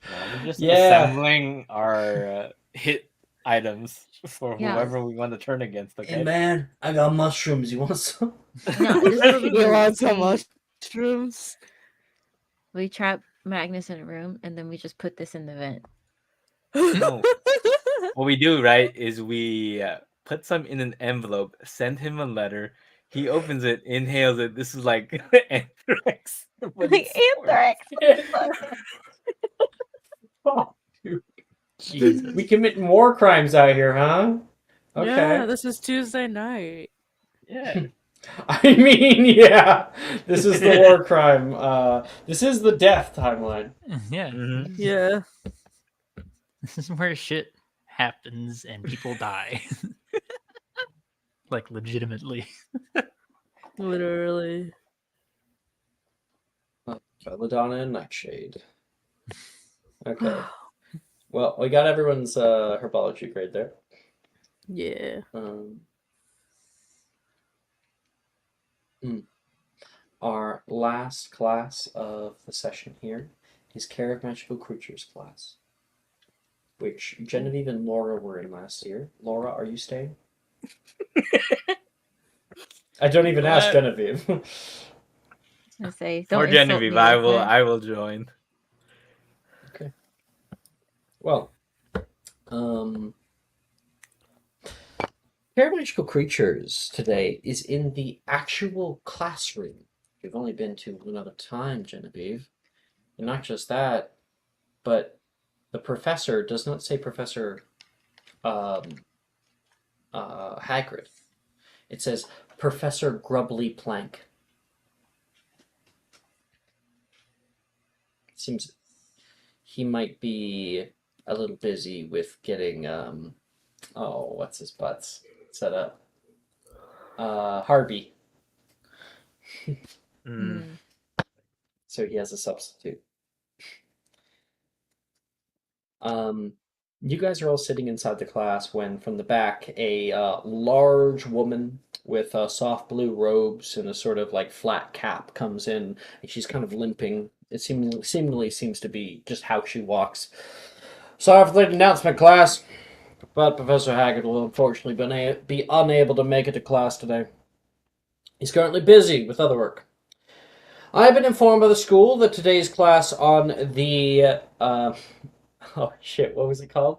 No, we're just Yeah. assembling our hit items for Yeah. whoever we want to turn against, okay? Hey man, I got mushrooms. You want some? No, this is what we You do. want some We- mushrooms? We trap Magnus in a room, and then we just put this in the vent. No. What we do, right, is we put some in an envelope, send him a letter. He opens it, inhales it. This is like anthrax. but Like it's spores. anthrax. Oh, dude. Jesus. We commit more crimes out here, huh? Okay. Yeah, this is Tuesday night. Yeah. I mean, yeah. This is the war crime. This is the death timeline. Yeah. Mhm. Yeah. This is where shit happens and people die. Like legitimately. Literally. Belladonna and Nightshade. Okay. Well, we got everyone's herbology grade there. Yeah. Our last class of the session here is Care of Magical Creatures class, which Genevieve and Laura were in last year. Laura, are you staying? I don't even ask What? Genevieve. I say, don't Or insult Genevieve, me I like will. that. I will join. Well, Care of Magical Creatures today is in the actual classroom. We've only been to another time, Genevieve. And not just that, but the professor does not say Professor Hagrid. It says Professor Grubbly Plank. It seems he might be a little busy with getting what's his butts set up? Harvey. Mm. So he has a substitute. You guys are all sitting inside the class when from the back a large woman with soft blue robes and a sort of like flat cap comes in, and she's kind of limping. It seemingly seems to be just how she walks. Sorry for the late announcement, class, but Professor Haggard will unfortunately be unable to make it to class today. He's currently busy with other work. I have been informed by the school that today's class on the oh shit, what was it called?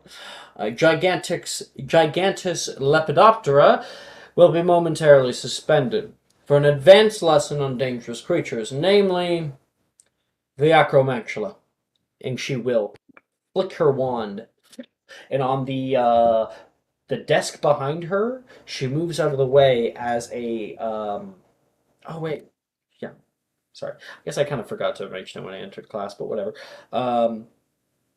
Gigantus Lepidoptera will be momentarily suspended for an advanced lesson on dangerous creatures, namely the Acromantula. And she will flick her wand, and on the desk behind her, she moves out of the way as a oh wait, yeah, sorry. I guess I kind of forgot to mention it when I entered class, but whatever.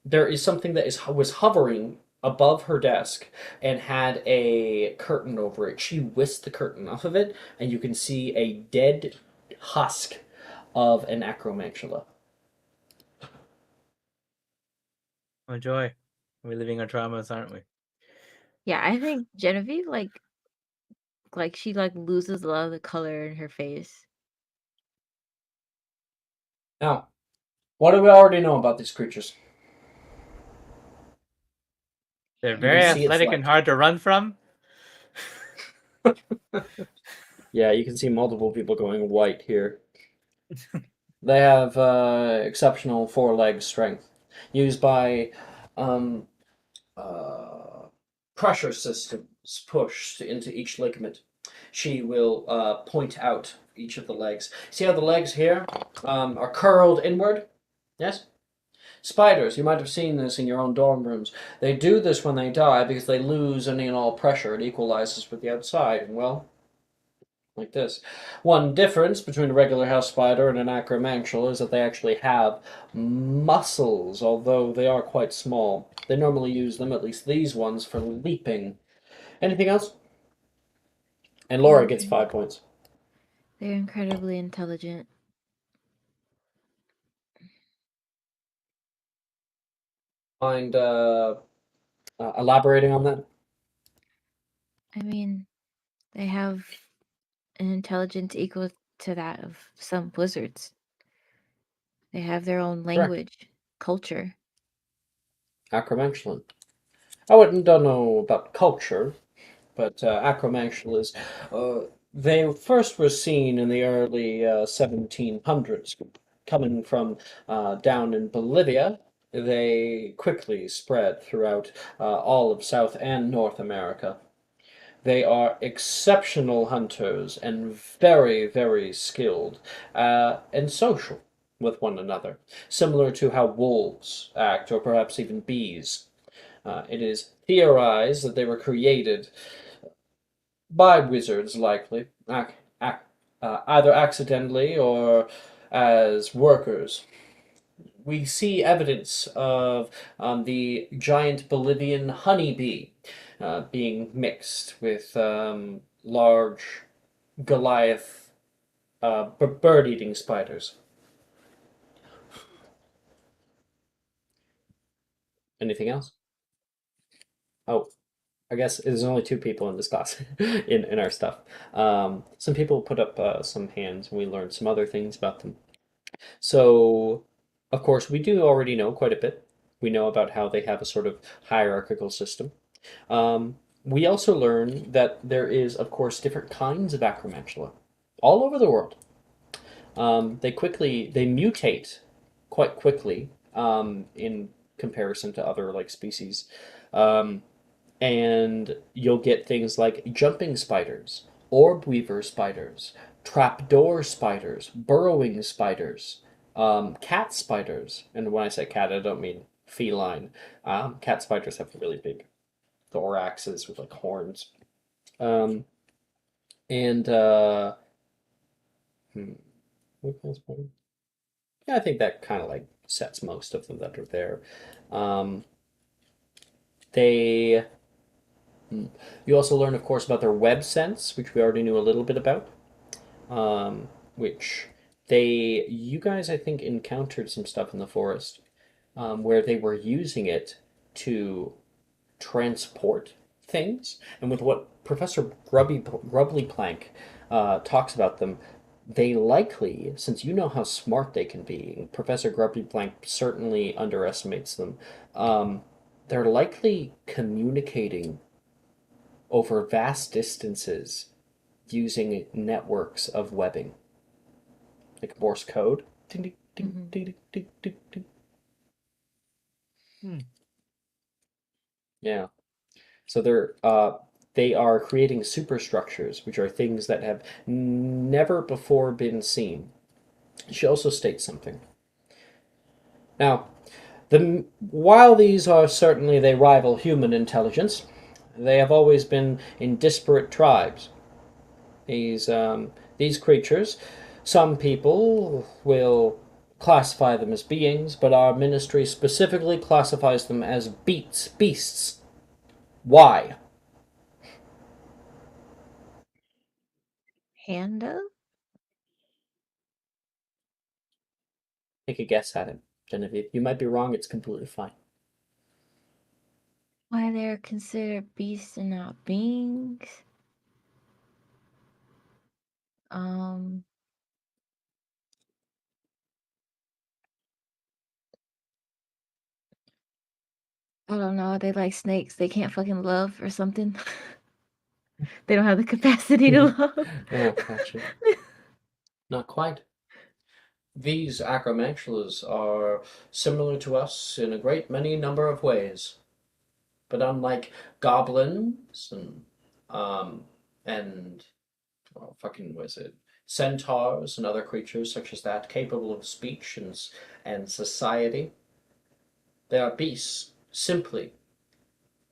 There is something that was hovering above her desk and had a curtain over it. She whisked the curtain off of it, and you can see a dead husk of an acromantula. Oh joy, we're living our traumas, aren't we? Yeah, I think Genevieve she loses a lot of the color in her face. Now, what do we already know about these creatures? They're You very can see its athletic and leg. hard to run from. Yeah, you can see multiple people going white here. They have exceptional four-leg strength, used by um, pressure systems pushed into each ligament. She will point out each of the legs. See how the legs here are curled inward? Yes? Spiders, you might have seen this in your own dorm rooms. They do this when they die because they lose any and all pressure. It equalizes with the outside. And well, like this. One difference between a regular house spider and an acromantula is that they actually have muscles, although they are quite small. They normally use them, at least these ones, for leaping. Anything else? And Laura gets 5 points. They're incredibly intelligent. Mind elaborating on that? I mean, they have an intelligence equal to that of some lizards. They have their own Correct. language, culture. Acromantulan. Don't know about culture, but acromantulas, they first were seen in the early 1700s. Coming from down in Bolivia, they quickly spread throughout all of South and North America. They are exceptional hunters and very, very skilled and social with one another, similar to how wolves act, or perhaps even bees. It is theorized that they were created by wizards, likely, either accidentally or as workers. We see evidence of the giant Bolivian honeybee being mixed with large Goliath bird-eating spiders. Anything else? Oh, I guess there's only 2 people in this class in our stuff. Some people put up some hands, and we learned some other things about them. So, of course, we do already know quite a bit. We know about how they have a sort of hierarchical system. We also learn that there is, of course, different kinds of acromantula all over the world. They mutate quite quickly in comparison to other like species. And you'll get things like jumping spiders, orb weaver spiders, trapdoor spiders, burrowing spiders, cat spiders. And when I say cat, I don't mean feline. Cat spiders have really big thoraxes with like horns. Um, and what kind of spider? Yeah, I think that kind of like sets most of them that are there. They You also learn, of course, about their web sense, which we already knew a little bit about. Which you guys, I think, encountered some stuff in the forest where they were using it to transport things. And with what Professor Grubbly Plank talks about them. They likely, since you know how smart they can be, Professor Grubbly Plank certainly underestimates them. They're likely communicating over vast distances using networks of webbing, like Morse code. Ding, ding, ding, ding, ding, ding, ding. Yeah. So they are creating superstructures, which are things that have never before been seen. She also states something. Now, while these are certainly they rival human intelligence, they have always been in disparate tribes. These creatures, some people will classify them as beings, but our ministry specifically classifies them as beasts. Why? Panda? Take a guess at it, Genevieve. You might be wrong. It's completely fine. Why they're considered beasts and not beings? I don't know. They like snakes. They can't fucking love or something. They don't have the capacity to love. Yeah, actually. Not quite. These acromantulas are similar to us in a great many number of ways. But unlike goblins and well, fucking was it centaurs and other creatures such as that capable of speech and society, they are beasts simply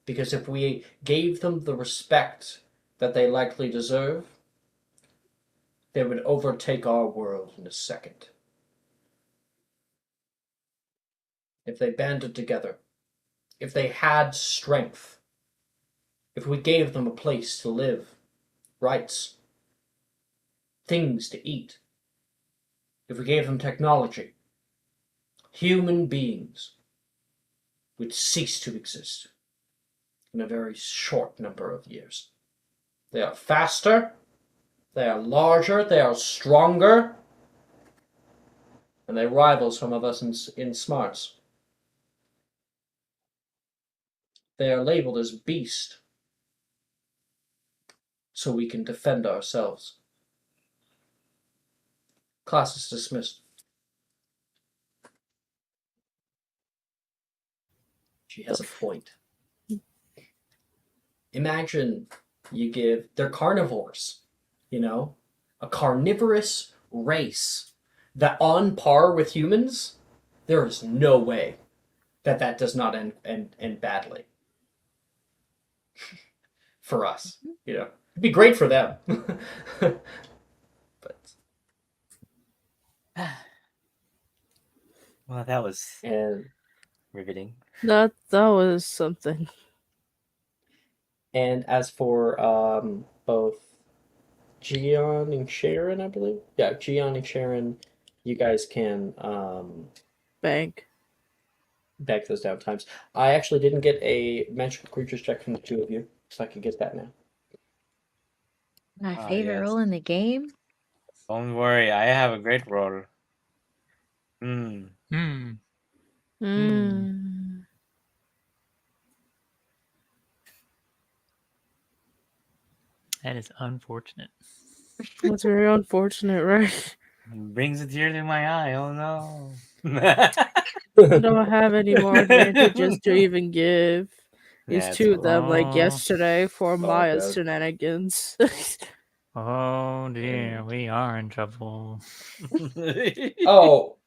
because if we gave them the respect that they likely deserve, they would overtake our world in a second. If they banded together, if they had strength, if we gave them a place to live, rights, things to eat, if we gave them technology, human beings would cease to exist in a very short number of years. They are faster, they are larger, they are stronger, and they rival some of us in smarts. They are labeled as beast, so we can defend ourselves. Class is dismissed. She has a point. Imagine they're carnivores, a carnivorous race that on par with humans, there is no way that does not end badly for us. It'd be great for them. But well, that was and riveting. That was something. And as for both Gian and Sharon, I believe. Yeah, Gian and Sharon, you guys can Bank those down times. I actually didn't get a mention creatures check from the two of you, so I could get that now. My favorite role in the game? Don't worry, I have a great role. That is unfortunate. That's very unfortunate, right? Brings a tear to my eye. Oh no. I don't have any more advantages to even give. These two of them, like yesterday, for Maya's shenanigans. Oh dear, we are in trouble. Oh,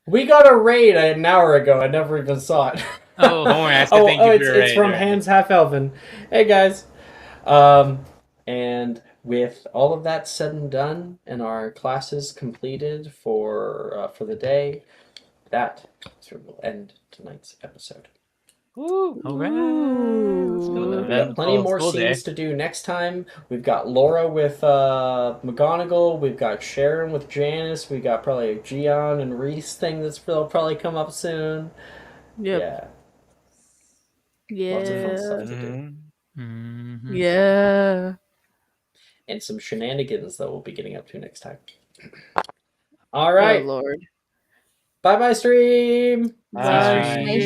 we got a raid an hour ago. I never even saw it. Oh, don't worry. I said thank you for your it's from Hands Half Elven. Hey guys. And with all of that said and done, and our classes completed for the day, that will end tonight's episode. Woo! All right, let's go. We've got plenty more scenes to do next time. We've got Laura with McGonagall. We've got Sharon with Janice. We got probably a Gian and Reese thing that'll probably come up soon. Yep. Yeah. Lots of fun stuff to do. Mhm. Yeah. And some shenanigans that we'll be getting up to next time. All Oh right. Lord. Bye-bye, stream. Bye. Stream. Nice